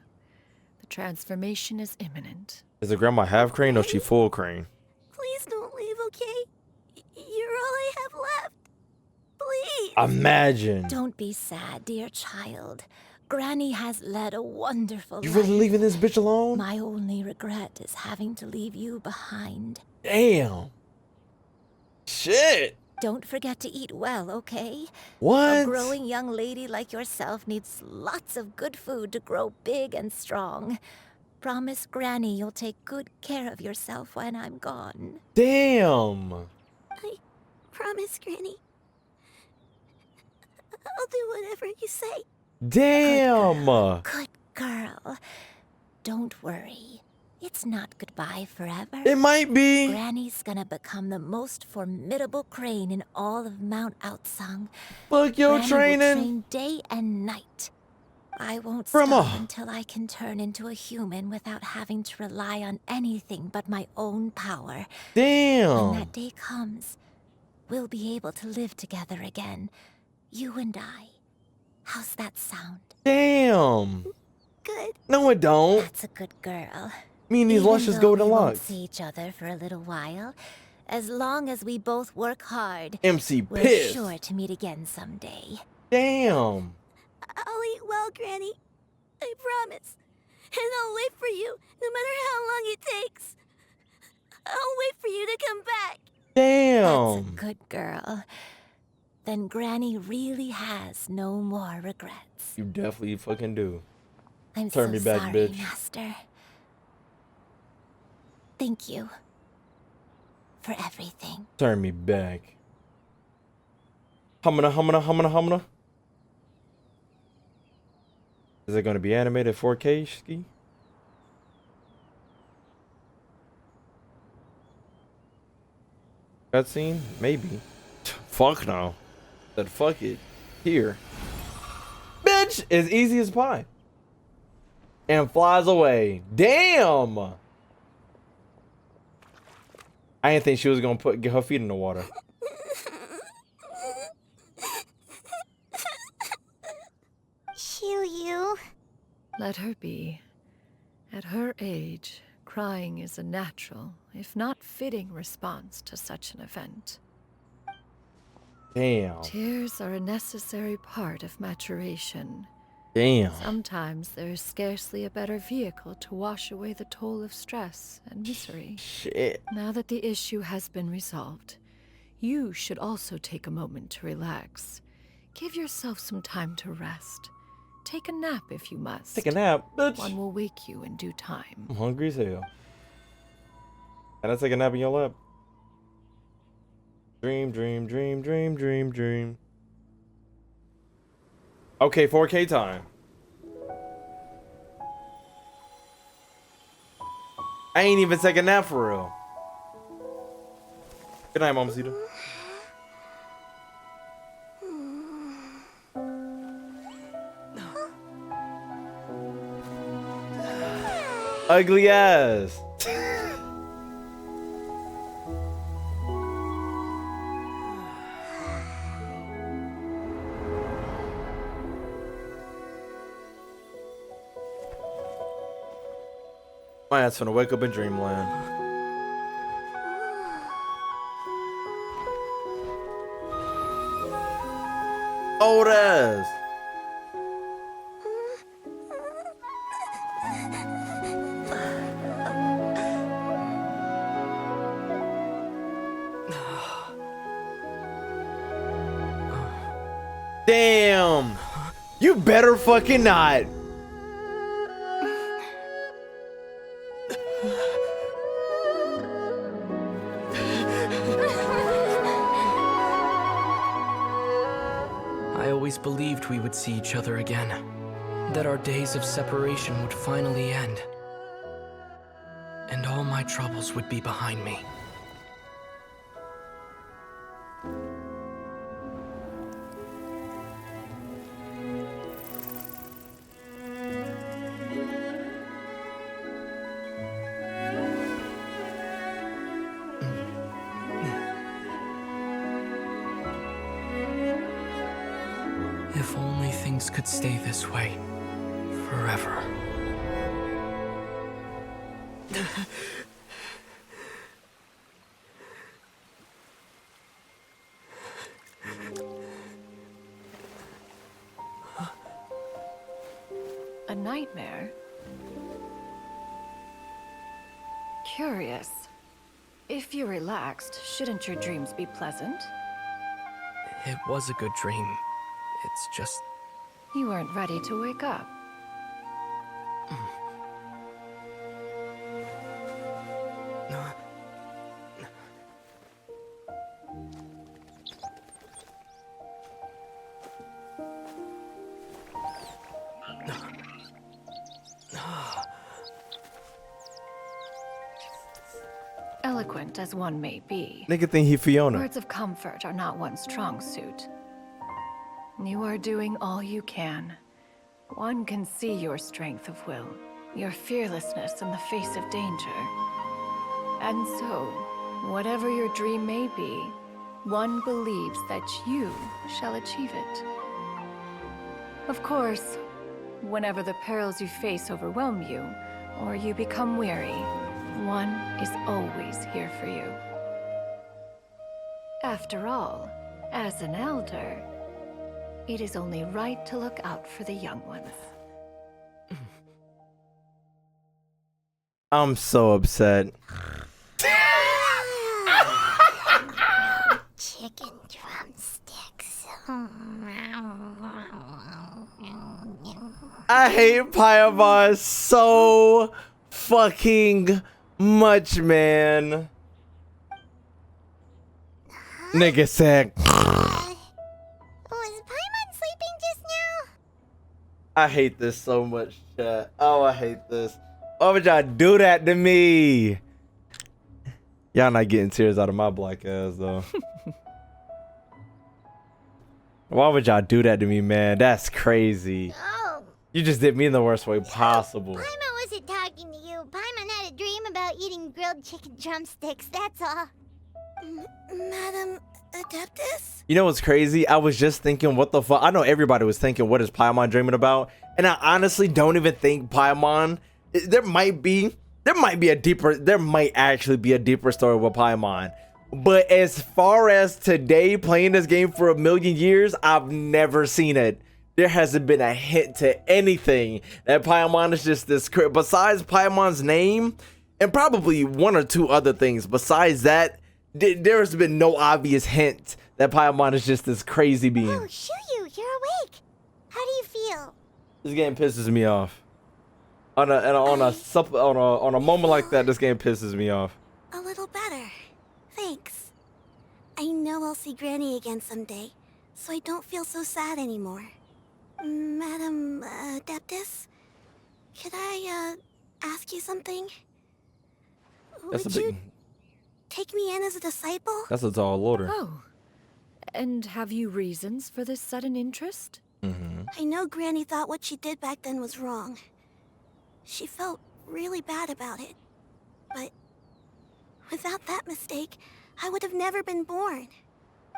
The transformation is imminent. Is the grandma half crane or she full crane? Please don't leave, okay? You're all I have left. Please. Imagine. Don't be sad, dear child. Granny has led a wonderful You life. really leaving this bitch alone? My only regret is having to leave you behind. Damn. Shit. Don't forget to eat well, okay? What? A growing young lady like yourself needs lots of good food to grow big and strong. Promise Granny you'll take good care of yourself when I'm gone. Damn. I promise, Granny. I'll do whatever you say. Damn. Good girl. Don't worry. It's not goodbye forever. It might be. Granny's gonna become the most formidable crane in all of Mount Outsung. Fuck your Granny training. will train day and night. I won't Grandma. stop until I can turn into a human without having to rely on anything but my own power. Damn. When that day comes, we'll be able to live together again. You and I. How's that sound? Damn. Good. No, it don't. That's a good girl. Me and these Even luscious though golden we won't locks. see each other for a little while, as long as we both work hard, MC we're pissed. sure to meet again someday. Damn. I'll eat well, Granny. I promise. And I'll wait for you, no matter how long it takes. I'll wait for you to come back. Damn. That's a good girl. Then Granny really has no more regrets. You definitely fucking do. I'm Turn so me back, sorry, bitch. Master. Thank you for everything. Turn me back. Humana, humana, humana, humana. Is it gonna be animated 4K, ski? Cutscene? Maybe. Fuck no. Said fuck it. Here. Bitch! As easy as pie. And flies away. Damn! I didn't think she was gonna get her feet in the water. Shoo. Let her be. At her age, crying is a natural, if not fitting, response to such an event. Damn. Tears are a necessary part of maturation. Damn. Sometimes there is scarcely a better vehicle to wash away the toll of stress and misery. Shit. Now that the issue has been resolved, you should also take a moment to relax. Give yourself some time to rest. Take a nap if you must. Take a nap, bitch. One will wake you in due time. I'm hungry as hell. Can I take a nap in your lap? Dream, dream, dream, dream, dream, dream. Okay, 4K time. I ain't even take a nap for real. Good night, Mamacita. Ugly ass. My ass finna wake up in dreamland. Old ass. Damn. You better fucking not. I always believed we would see each other again, that our days of separation would finally end, and all my troubles would be behind me. If only things could stay this way forever. A nightmare? Curious. If you're relaxed, shouldn't your dreams be pleasant? It was a good dream. It's just... You weren't ready to wake up. Eloquent as one may be, Nigga think he Fiona. words of comfort are not one's strong suit. You are doing all you can. One can see your strength of will, your fearlessness in the face of danger. And so, whatever your dream may be, one believes that you shall achieve it. Of course, whenever the perils you face overwhelm you, or you become weary, one is always here for you. After all, as an elder, it is only right to look out for the young ones. I'm so upset. Chicken drumsticks. I hate Paimon so fucking much, man. Nigga said. Was Paimon sleeping just now? I hate this so much, chat. Oh, I hate this. Why would y'all do that to me? Y'all not getting tears out of my black ass, though. Why would y'all do that to me, man? That's crazy. Oh. You just did me in the worst way possible. Paimon wasn't talking to you. Paimon had a dream about eating grilled chicken drumsticks, that's all. Madam Adeptus? You know what's crazy? I was just thinking, what the fuck? I know everybody was thinking, what is Paimon dreaming about? And I honestly don't even think Paimon... There might actually be a deeper story with Paimon. But as far as today, playing this game for a million years, I've never seen it. There hasn't been a hint to anything that Paimon is just this... Besides Paimon's name, and probably one or two other things. Besides that, there's been no obvious hint that Paimon is just this crazy being. Oh, Shuyu, you're awake. How do you feel? This game pisses me off. On a moment like that, this game pisses me off. A little better. Thanks. I know I'll see Granny again someday, so I don't feel so sad anymore. Madam Adeptus, could I ask you something? Would you take me in as a disciple? That's a tall order. Oh, and have you reasons for this sudden interest? I know Granny thought what she did back then was wrong. She felt really bad about it. But without that mistake, I would have never been born.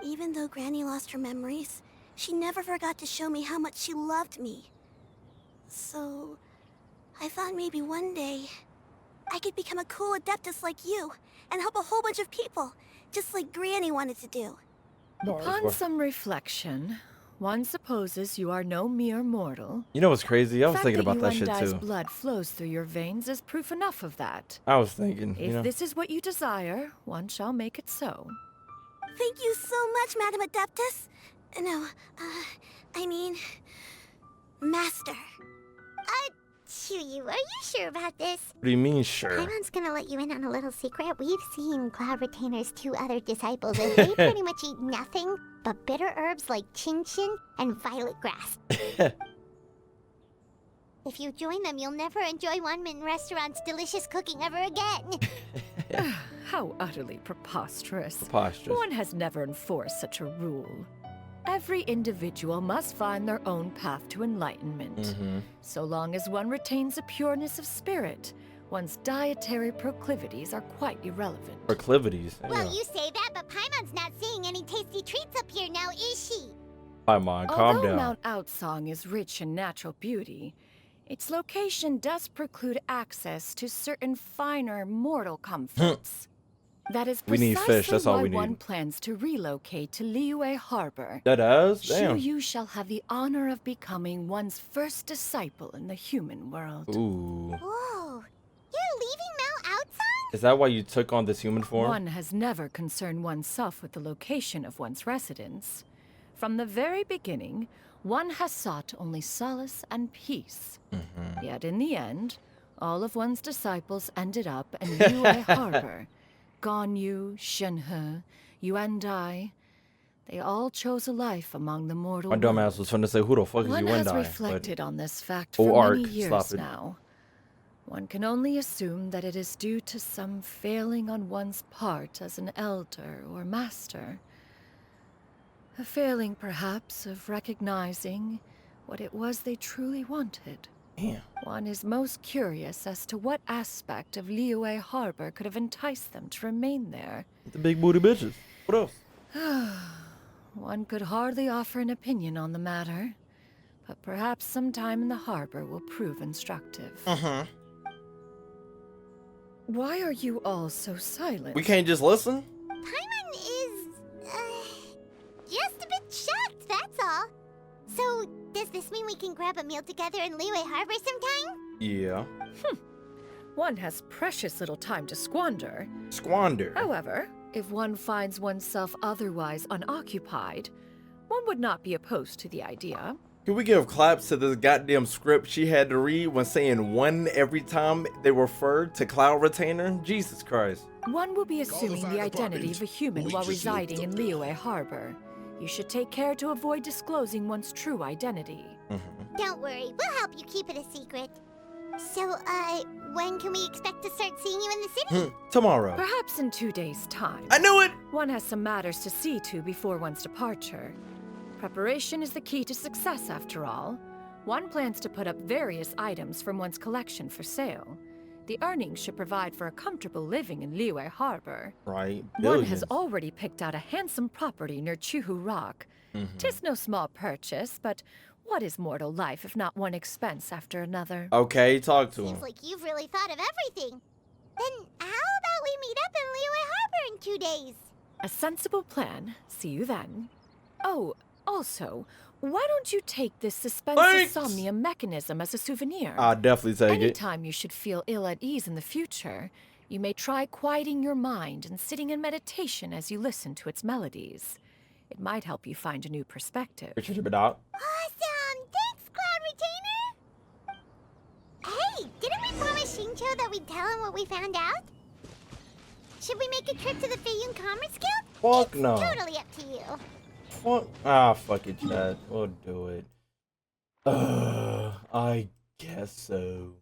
Even though Granny lost her memories, she never forgot to show me how much she loved me. So, I thought maybe one day I could become a cool Adeptus like you and help a whole bunch of people, just like Granny wanted to do. Upon some reflection, one supposes you are no mere mortal. You know what's crazy? I was thinking about that shit shit too. Blood flows through your veins is proof enough of that. I was thinking, If this is what you desire, one shall make it so. Thank you so much, Madam Adeptus. No, you. Are you sure about this? What do you mean, sure? Paimon's gonna let you in on a little secret. We've seen Cloud Retainer's 2 other disciples, and they pretty much eat nothing but bitter herbs like chin-chin and violet grass. If you join them, you'll never enjoy Wanmin Restaurant's delicious cooking ever again. How utterly preposterous. Preposterous. One has never enforced such a rule. Every individual must find their own path to enlightenment. So long as one retains a pureness of spirit, one's dietary proclivities are quite irrelevant. Proclivities? Well, you say that, but Paimon's not seeing any tasty treats up here now, is she? Paimon, calm Although down. Mount Outsong is rich in natural beauty, its location does preclude access to certain finer mortal comforts. That is We precisely need fish, that's all why we one need. plans to relocate to Liyue Harbor. That does? Damn. You shall have the honor of becoming one's first disciple in the human world. Ooh. Whoa, you're leaving Mount Outsong? Is that why you took on this human form? One has never concerned oneself with the location of one's residence. From the very beginning, one has sought only solace and peace. Yet in the end, all of one's disciples ended up in Liyue Harbor. Ganyu, Shenhe, Yuan Dai, they all chose a life among the mortal My dumb ass was finna say, who the fuck is One you has and reflected on this fact Oh, for Ark, many years stop it. now. One can only assume that it is due to some failing on one's part as an elder or master. A failing, perhaps, of recognizing what it was they truly wanted. Damn. One is most curious as to what aspect of Liyue Harbor could have enticed them to remain there. The big booty bitches. What else? One could hardly offer an opinion on the matter, but perhaps some time in the harbor will prove instructive. Why are you all so silent? We can't just listen? Paimon is, just a bit shocked, that's all. So, does this mean we can grab a meal together in Liyue Harbor sometime? Yeah. One has precious little time to squander. Squander. However, if one finds oneself otherwise unoccupied, one would not be opposed to the idea. Can we give claps to this goddamn script she had to read when saying one every time they referred to Cloud Retainer? Jesus Christ. One will be assuming the identity of a human while residing in Liyue Harbor. You should take care to avoid disclosing one's true identity. Don't worry, we'll help you keep it a secret. So, when can we expect to start seeing you in the city? Tomorrow. Perhaps in 2 days' time. I knew it! One has some matters to see to before one's departure. Preparation is the key to success, after all. One plans to put up various items from one's collection for sale. The earnings should provide for a comfortable living in Liyue Harbor. Right. One has already picked out a handsome property near Chuhu Rock. Mm-hmm. 'Tis no small purchase, but what is mortal life if not one expense after another? Okay, talk to him. Seems like you've really thought of everything. Then how about we meet up in Liyue Harbor in 2 days? A sensible plan. See you then. Oh, also, why don't you take this suspense insomnia mechanism as a souvenir? I'll definitely take it. Anytime you should feel ill at ease in the future, you may try quieting your mind and sitting in meditation as you listen to its melodies. It might help you find a new perspective. Awesome! Thanks, Cloud Retainer! Hey, didn't we promise Xingqiu that we'd tell him what we found out? Should we make a trip to the Feiyun Commerce Guild? Fuck It's no. totally up to you. Fuck. Ah, fuck it, Chad. We'll do it. I guess so.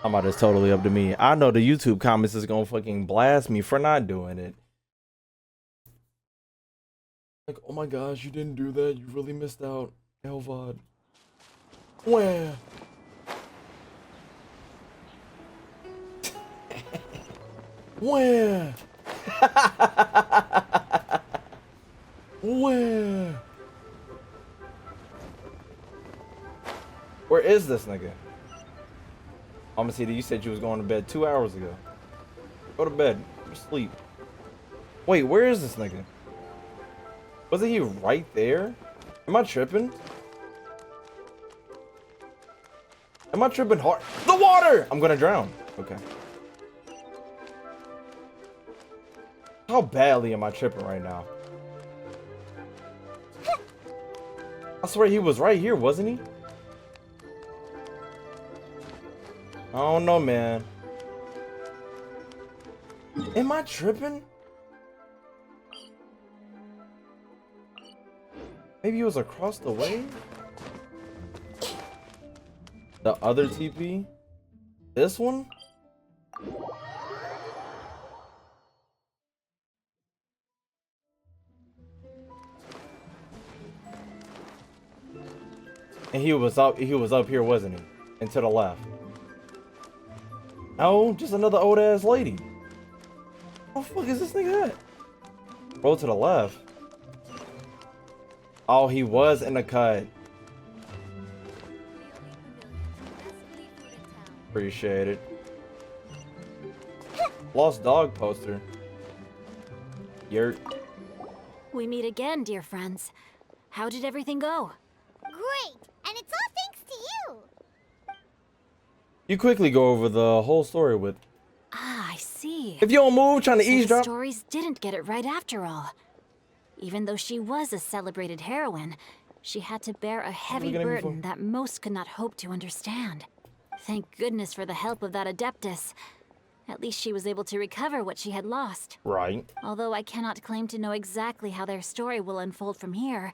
How about it's totally up to me? I know the YouTube comments is gonna fucking blast me for not doing it. Like, oh my gosh, you didn't do that. You really missed out. Elvod. Where? Where? Where? Where is this nigga? Amacita, you said you was going to bed 2 hours ago. Go to bed. You're asleep. Wait, where is this nigga? Wasn't he right there? Am I tripping? Am I tripping hard? The water! I'm gonna drown. Okay. How badly am I tripping right now? I swear he was right here, wasn't he? I don't know, man. Am I tripping? Maybe it was across the way? The other TP? This one? And he was up here, wasn't he? And to the left. Oh, just another old ass lady. What the fuck is this nigga at? Roll to the left. Oh, he was in the cut. Appreciate it. Lost dog poster. Yurt. We meet again, dear friends. How did everything go? Great, and it's all thanks to you. You quickly go over the whole story with. Ah, I see. If you don't move, trying to So eavesdrop. the stories didn't get it right after all. Even though she was a celebrated heroine, she had to bear a heavy burden that most could not hope to understand. Thank goodness for the help of that Adeptus. At least she was able to recover what she had lost. Right. Although I cannot claim to know exactly how their story will unfold from here,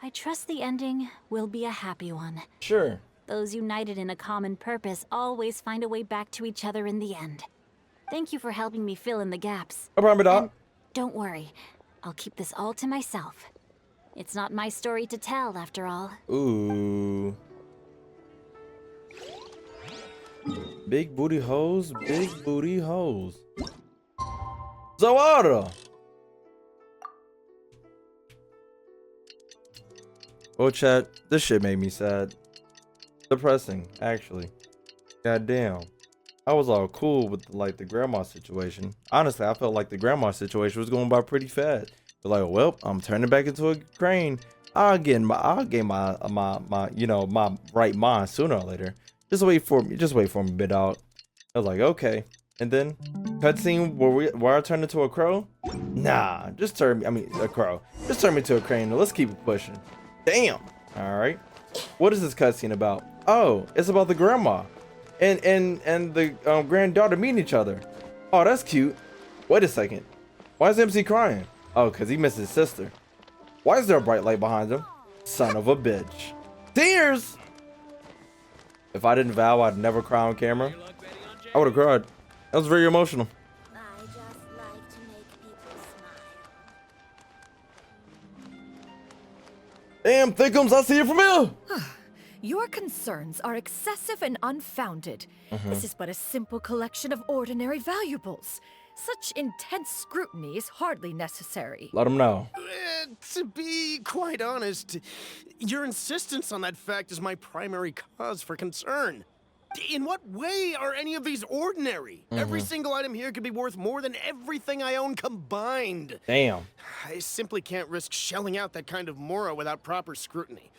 I trust the ending will be a happy one. Sure. Those united in a common purpose always find a way back to each other in the end. Thank you for helping me fill in the gaps. No problem, Doc. And don't worry, I'll keep this all to myself. It's not my story to tell, after all. Ooh. Big booty hoes, big booty hoes. Zawara. Oh, chat, this shit made me sad. Depressing, actually. Goddamn. I was all cool with like the grandma situation. Honestly, I felt like the grandma situation was going by pretty fast. But like, well, I'm turning back into a crane. I'll get my you know, my right mind sooner or later. Just wait for me, bit out. I was like, okay. And then cutscene where I turned into a crow? Nah, just turn me. I mean, a crow. Just turn me to a crane. Let's keep it pushing. Damn. All right. What is this cutscene about? Oh, it's about the grandma and the granddaughter meeting each other. Oh, that's cute. Wait a second. Why is MC crying? Oh, because he missed his sister. Why is there a bright light behind him? Son of a bitch. Tears! If I didn't vow I'd never cry on camera, I would have cried. That was very emotional. I just like to make people smile. Damn, Thickums, I see you from here. Your concerns are excessive and unfounded. This is but a simple collection of ordinary valuables. Such intense scrutiny is hardly necessary. Let him know. To be quite honest, your insistence on that fact is my primary cause for concern. In what way are any of these ordinary? Every single item here could be worth more than everything I own combined. Damn. I simply can't risk shelling out that kind of mora without proper scrutiny.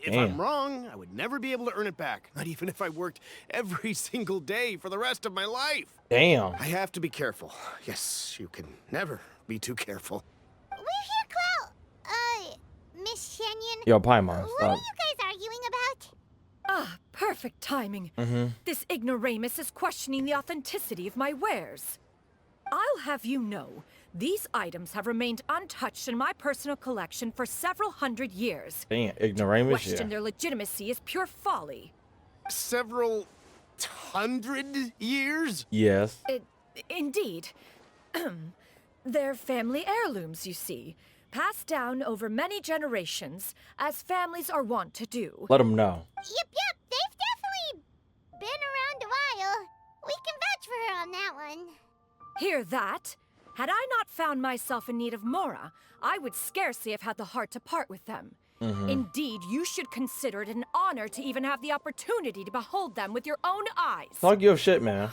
If Damn. I'm wrong, I would never be able to earn it back. Not even if I worked every single day for the rest of my life. Damn. I have to be careful. Yes, you can never be too careful. We're here, Clow. Miss Shenyan. Yo, Paimon, What stop. are you guys arguing about? Ah, perfect timing. This ignoramus is questioning the authenticity of my wares. I'll have you know, these items have remained untouched in my personal collection for several hundred years. Damn, ignoramus, Question their legitimacy is pure folly. Several hundred years? Yes. Indeed. They're family heirlooms, you see. Passed down over many generations, as families are wont to do. Let him know. Yep, they've definitely been around a while. We can vouch for her on that one. Hear that? Had I not found myself in need of Mora, I would scarcely have had the heart to part with them. Indeed, you should consider it an honor to even have the opportunity to behold them with your own eyes. Talk your shit, man.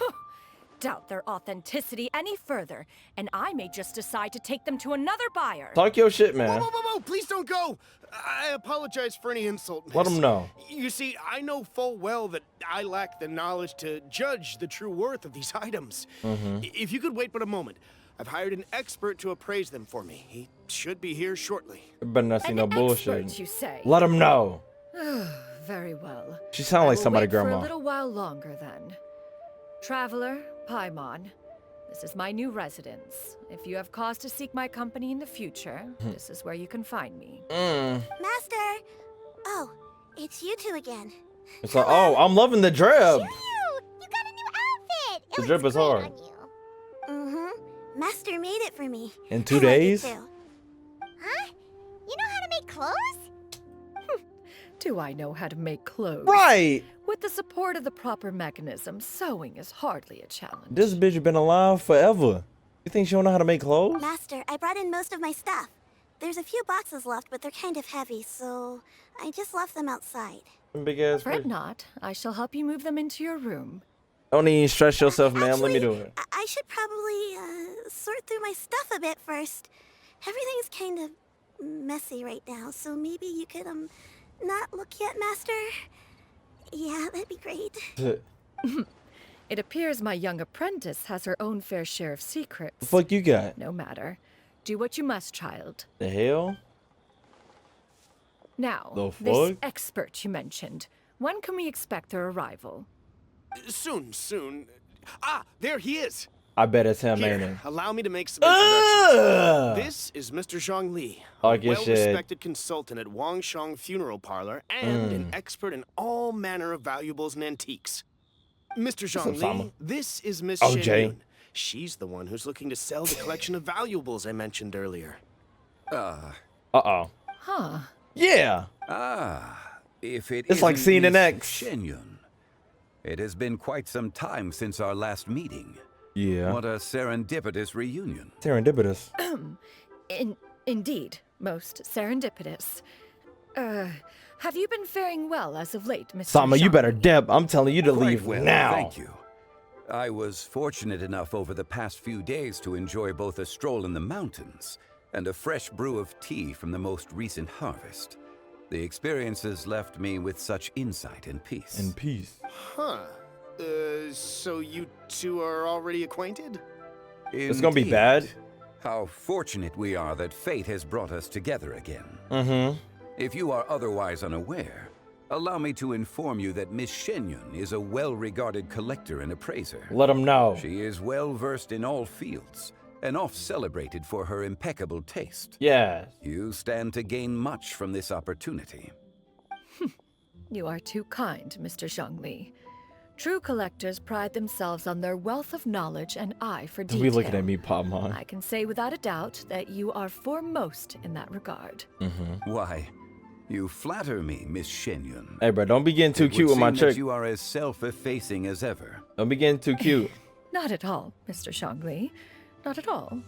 Doubt their authenticity any further, and I may just decide to take them to another buyer. Talk your shit, man. Whoa, please don't go! I apologize for any insult, miss. Let him know. You see, I know full well that I lack the knowledge to judge the true worth of these items. If you could wait but a moment, I've hired an expert to appraise them for me. He should be here shortly. You better not see no bullshit. Expert, you say? Let him know. Very well. She sounds like I will somebody's wait for grandma. a little while longer then. Traveler, Paimon. This is my new residence. If you have cause to seek my company in the future, this is where you can find me. Master! Oh, it's you two again. It's like, oh, I'm loving the drip. You got a new outfit! The drip is hard. Mm-hmm. Master made it for me. In 2 I like it days? too. Huh? You know how to make clothes? Do I know how to make clothes? Right! With the support of the proper mechanism, sewing is hardly a challenge. This bitch been alive forever. You think she don't know how to make clothes? Master, I brought in most of my stuff. There's a few boxes left, but they're kind of heavy, so I just left them outside. Big ass. Fret not. I shall help you move them into your room. Don't even stress yourself, man. Let me do it. I should probably sort through my stuff a bit first. Everything's kind of messy right now, so maybe you could not look yet, Master. Yeah, that'd be great. It appears my young apprentice has her own fair share of secrets. The fuck you got? No matter. Do what you must, child. The hell? Now, The this fuck? expert you mentioned. When can we expect their arrival? Soon. Ah, there he is. I bet it's him, Here, ain't it? allow me to make some introductions. This is Mr. Zhongli, a Talk your shit. well-respected consultant at Wangshang Funeral Parlor and an expert in all manner of valuables and antiques. Mr. Zhongli, this is Miss OJ. Shen. She's the one who's looking to sell the collection of valuables I mentioned earlier. Uh-oh. Huh. Yeah. If it It's like isn't seeing an Miss ex. Shenyun. It has been quite some time since our last meeting. Yeah. What a serendipitous reunion. Serendipitous. Indeed, most serendipitous. Have you been faring well as of late, Mr. Sama, you Zhang? better dip. I'm telling you to Quite leave well, now. Thank you. I was fortunate enough over the past few days to enjoy both a stroll in the mountains and a fresh brew of tea from the most recent harvest. The experiences left me with such insight and peace. And peace. Huh. So you two are already acquainted? It's gonna be Indeed. bad. How fortunate we are that fate has brought us together again. Mm-hmm. If you are otherwise unaware, allow me to inform you that Miss Shenyun is a well-regarded collector and appraiser. Let him know. She is well-versed in all fields and oft-celebrated for her impeccable taste. Yeah. You stand to gain much from this opportunity. You are too kind, Mr. Zhongli. True collectors pride themselves on their wealth of knowledge and eye for detail. Be looking at me, Paimon. I can say without a doubt that you are foremost in that regard. Mm-hmm. Why, you flatter me, Miss Shenyun. Hey, bro, don't be getting too It cute would with my seem that chick. you are as self-effacing as ever. Don't be getting too cute. Not at all, Mr. Zhongli. Not at all.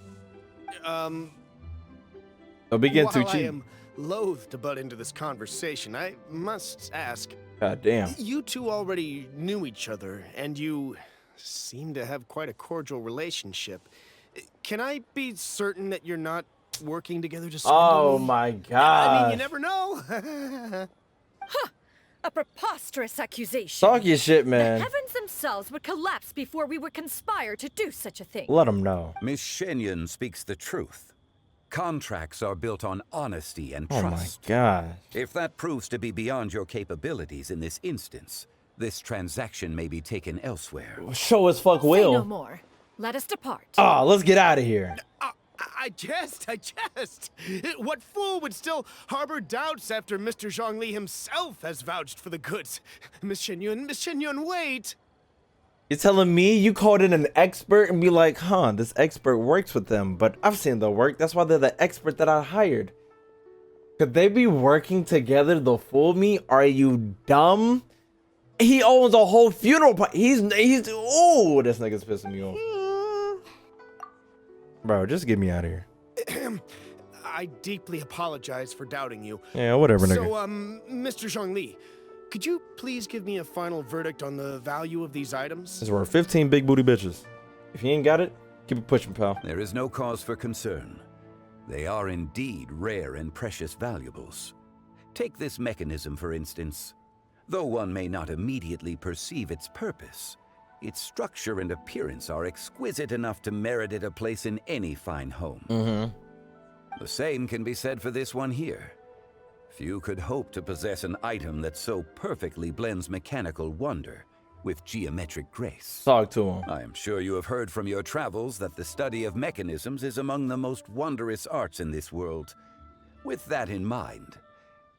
Don't be getting too While I cheap. am loath to butt into this conversation, I must ask. God damn. You two already knew each other, and you seem to have quite a cordial relationship. Can I be certain that you're not working together to swindle Oh me? my I mean, god. you never know. A preposterous accusation. Talk your shit, The man. heavens themselves would collapse before we would conspire to do such a thing. Let him know. Miss Shenyun speaks the truth. Contracts are built on honesty and Oh my trust. god. If that proves to be beyond your capabilities in this instance, this transaction may be taken elsewhere. Show us fuck Say no will. more. Let us depart. Ah, let's get out of here. I jest. What fool would still harbor doubts after Mr. Zhongli himself has vouched for the goods? Miss Shenyun, wait! You're telling me you called in an expert and be like, huh, this expert works with them, but I've seen the work. That's why they're the expert that I hired. Could they be working together to fool me? Are you dumb? He owns a whole funeral party. He's ooh, this nigga's pissing me off. Bro, just get me out of here. I deeply apologize for doubting you. Yeah, whatever, nigga. So, Mr. Zhongli, could you please give me a final verdict on the value of these items? This is worth 15 big booty bitches. If you ain't got it, keep it pushing, pal. There is no cause for concern. They are indeed rare and precious valuables. Take this mechanism, for instance. Though one may not immediately perceive its purpose, its structure and appearance are exquisite enough to merit it a place in any fine home. Mm-hmm. The same can be said for this one here. Few could hope to possess an item that so perfectly blends mechanical wonder, with geometric grace. Talk to him. I am sure you have heard from your travels that the study of mechanisms is among the most wondrous arts in this world. With that in mind,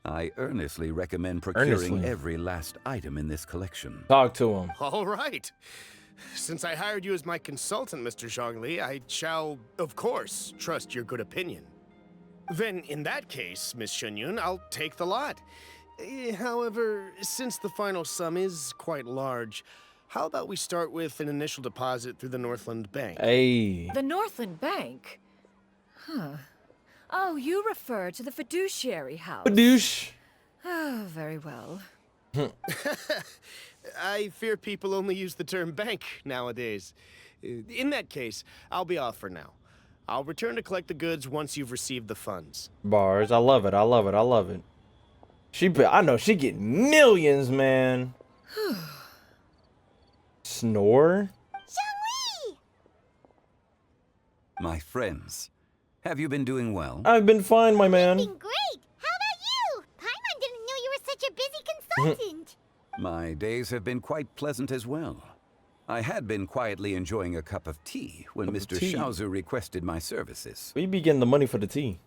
I earnestly recommend procuring every last item in this collection. Talk to him. All right. Since I hired you as my consultant, Mr. Zhongli, I shall, of course, trust your good opinion. Then, in that case, Miss Shenyun, I'll take the lot. However, since the final sum is quite large, how about we start with an initial deposit through the Northland Bank? Hey. The Northland Bank? Huh. Oh, you refer to the fiduciary house. Fidouche. Oh, very well. I fear people only use the term bank nowadays. In that case, I'll be off for now. I'll return to collect the goods once you've received the funds. Bars. I love it. I love it. I love it. I know she getting millions, man. Snore? Zhongli! My friends, have you been doing well? I've been fine, my man. Been great. How about you? Paimon didn't know you were such a busy consultant. My days have been quite pleasant as well. I had been quietly enjoying a cup of tea when Mr. Xiaozu requested my services. We be getting the money for the tea.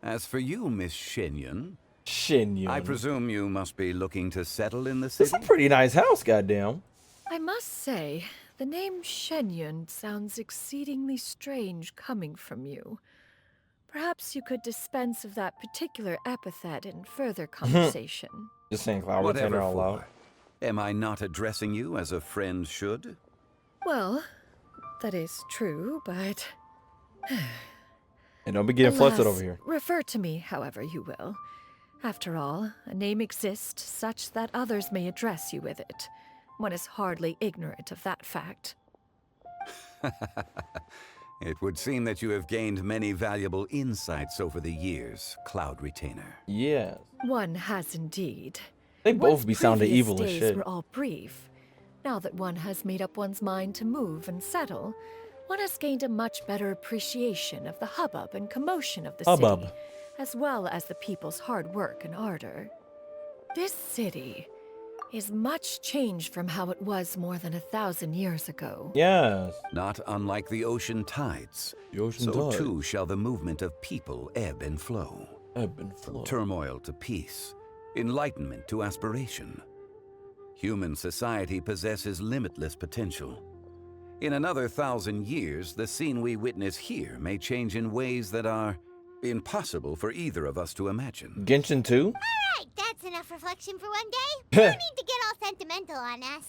As for you, Miss Shenyun, I presume you must be looking to settle in the city? It's a pretty nice house, goddamn. I must say, the name Shenyun sounds exceedingly strange coming from you. Perhaps you could dispense of that particular epithet in further conversation. Just saying Cloud Retainer out loud. Am I not addressing you as a friend should? Well, that is true, but... And don't be getting flustered over here. Refer to me however you will. After all, a name exists such that others may address you with it. One is hardly ignorant of that fact. It would seem that you have gained many valuable insights over the years, Cloud Retainer. Yes. One has indeed. They both be sounding evil as Days shit. were all brief. Now that one has made up one's mind to move and settle, one has gained a much better appreciation of the hubbub and commotion of the city, as well as the people's hard work and ardor. This city is much changed from how it was more than 1,000 years ago. Yes. Not unlike the ocean tides. So too shall the movement of people ebb and flow. Ebb and flow. From turmoil to peace, enlightenment to aspiration. Human society possesses limitless potential. In another 1,000 years, the scene we witness here may change in ways that are impossible for either of us to imagine. Genshin 2? Alright, that's enough reflection for one day. No need to get all sentimental on us.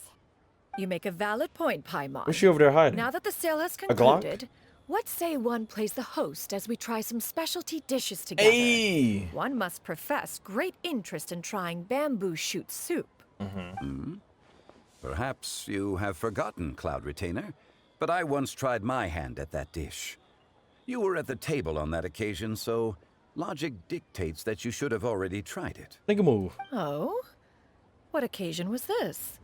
You make a valid point, Paimon. What's she over there hiding? Now that the sale has A Glock? concluded, what say one plays the host as we try some specialty dishes together? Hey. One must profess great interest in trying bamboo shoot soup. Perhaps you have forgotten, Cloud Retainer, but I once tried my hand at that dish. You were at the table on that occasion, so logic dictates that you should have already tried it. Make a move. Oh? What occasion was this?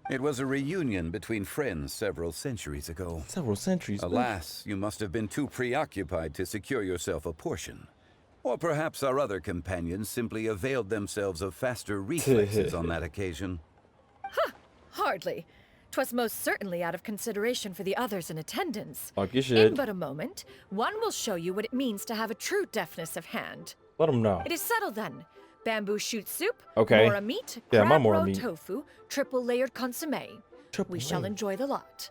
It was a reunion between friends several centuries ago. Several centuries? Alas, you must have been too preoccupied to secure yourself a portion. Or perhaps our other companions simply availed themselves of faster reflexes on that occasion. Hardly. 'Twas most certainly out of consideration for the others in attendance. Talk your shit. In but a moment, one will show you what it means to have a true deftness of hand. Let them know. It is settled then. Bamboo shoot soup, Okay. mora meat, Yeah, my crab mora roe meat. tofu, triple layered consommé. We shall layered. enjoy the lot.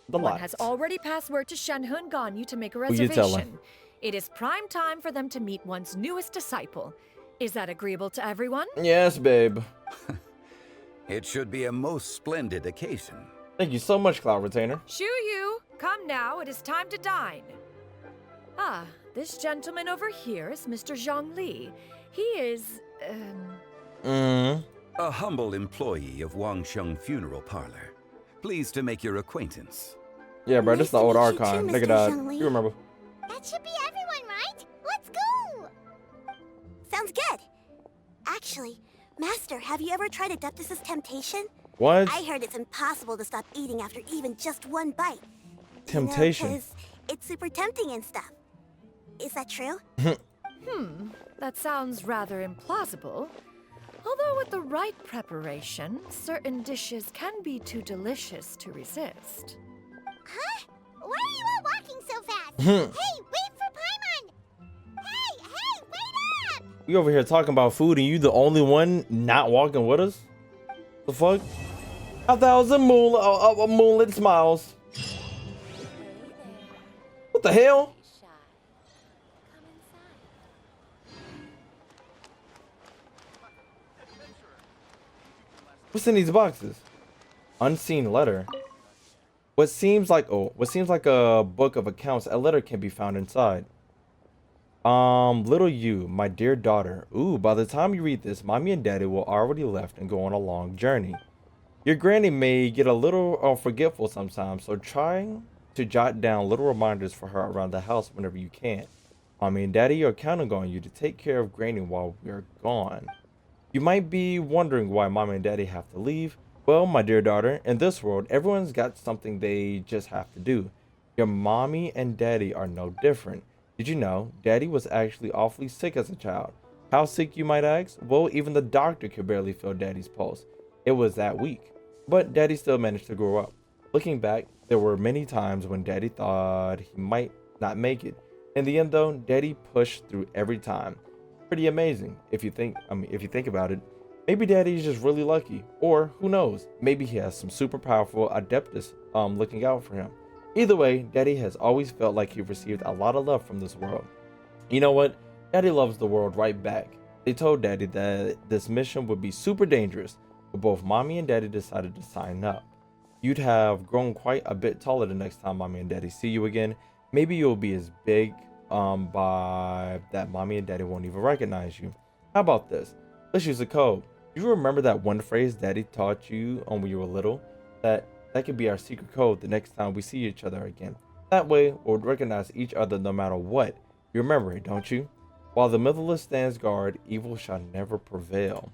The One lot. has already passed word to Shenhe Ganyu to make a Who you telling? reservation. It is prime time for them to meet one's newest disciple. Is that agreeable to everyone? Yes, babe. It should be a most splendid occasion. Thank you so much, Cloud Retainer. Shu Yu, come now, it is time to dine. Ah, this gentleman over here is Mr. Zhongli. He is, A humble employee of Wangsheng Funeral Parlor. Pleased to make your acquaintance. Yeah, bro, this is the old Nice to meet you Archon. too, Look at Mr. that. Zhongli. You remember? That should be everyone, right? Let's go! Sounds good. Actually, Master, have you ever tried Adeptus' temptation? What? I heard it's impossible to stop eating after even just one bite. Temptation. You know, 'cause it's super tempting and stuff. Is that true? that sounds rather implausible. Although with the right preparation, certain dishes can be too delicious to resist. Huh? Why are you all walking so fast? Hey, wait for Paimon! Hey, wait up! We over here talking about food and you the only one not walking with us? The fuck? 1,000 moonlit smiles. What the hell? What's in these boxes? Unseen letter. What seems like a book of accounts. A letter can be found inside. Little you, my dear daughter. Ooh, by the time you read this, mommy and daddy will already left and go on a long journey. Your granny may get a little forgetful sometimes, so try to jot down little reminders for her around the house whenever you can. Mommy and daddy are counting on you to take care of granny while we're gone. You might be wondering why mommy and daddy have to leave. Well, my dear daughter, in this world, everyone's got something they just have to do. Your mommy and daddy are no different. Did you know daddy was actually awfully sick as a child? How sick, you might ask? Well, even the doctor could barely feel daddy's pulse. It was that weak. But daddy still managed to grow up. Looking back, there were many times when daddy thought he might not make it. In the end though, daddy pushed through every time. Pretty amazing if you think about it. Maybe daddy's just really lucky, or who knows, maybe he has some super powerful adeptus looking out for him. Either way, daddy has always felt like he received a lot of love from this world. You know what? Daddy loves the world right back. They told daddy that this mission would be super dangerous, but both mommy and daddy decided to sign up. You'd have grown quite a bit taller the next time mommy and daddy see you again. Maybe you'll be as big by that mommy and daddy won't even recognize you. How about this? Let's use a code. You remember that one phrase daddy taught you when you were little? That could be our secret code the next time we see each other again. That way, we'll recognize each other no matter what. You remember it, don't you? While the Mythos stands guard, evil shall never prevail.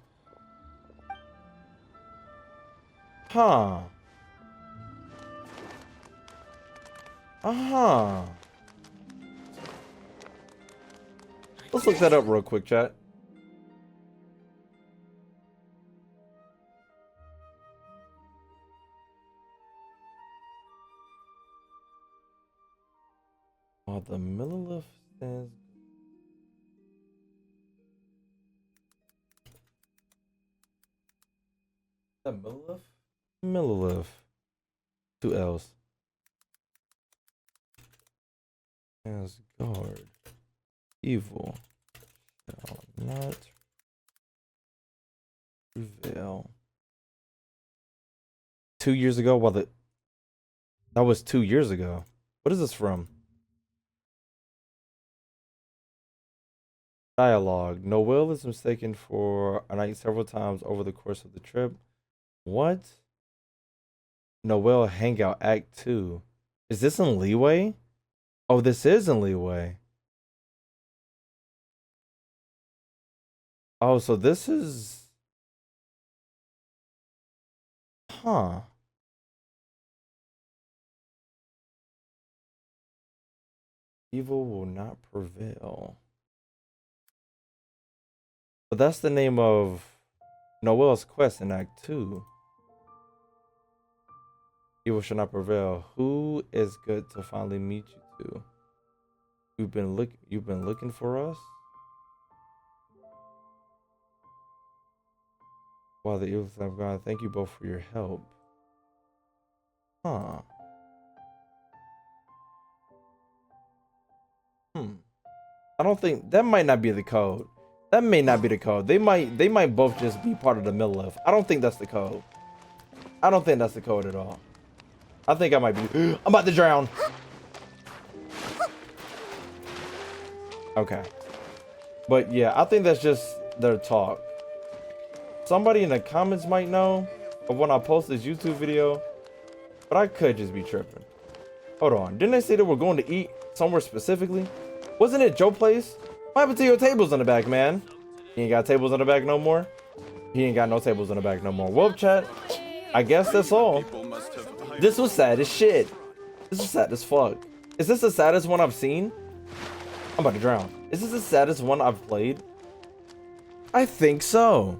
Huh. Uh-huh. Let's look that up real quick, chat. While the Millilith stands. That Millilith? Millilith. 2 L's. As guard. Evil shall not prevail. 2 years ago, that was 2 years ago. What is this from? Dialogue. Noel is mistaken for a knight several times over the course of the trip. What? Noel Hangout Act 2. Is this in Leeway? Oh, this is in Leeway. Oh, so this is... Huh. Evil will not prevail. But that's the name of Noel's quest in Act 2. Evil shall not prevail. Who is good to finally meet you to? You've been looking for us? While the evil have gone, thank you both for your help. Huh. I don't think that might not be the code. That may not be the code. They might both just be part of the Millilith. I don't think that's the code. I don't think that's the code at all. I think I might be. I'm about to drown. Okay. But yeah, I think that's just their talk. Somebody in the comments might know of when I post this YouTube video, but I could just be tripping. Hold on. Didn't they say that we're going to eat somewhere specifically? Wasn't it Joe Place? What happened to your tables in the back, man? He ain't got tables in the back no more? He ain't got no tables in the back no more. Well, chat, I guess that's all. This was sad as shit. This was sad as fuck. Is this the saddest one I've seen? I'm about to drown. Is this the saddest one I've played? I think so.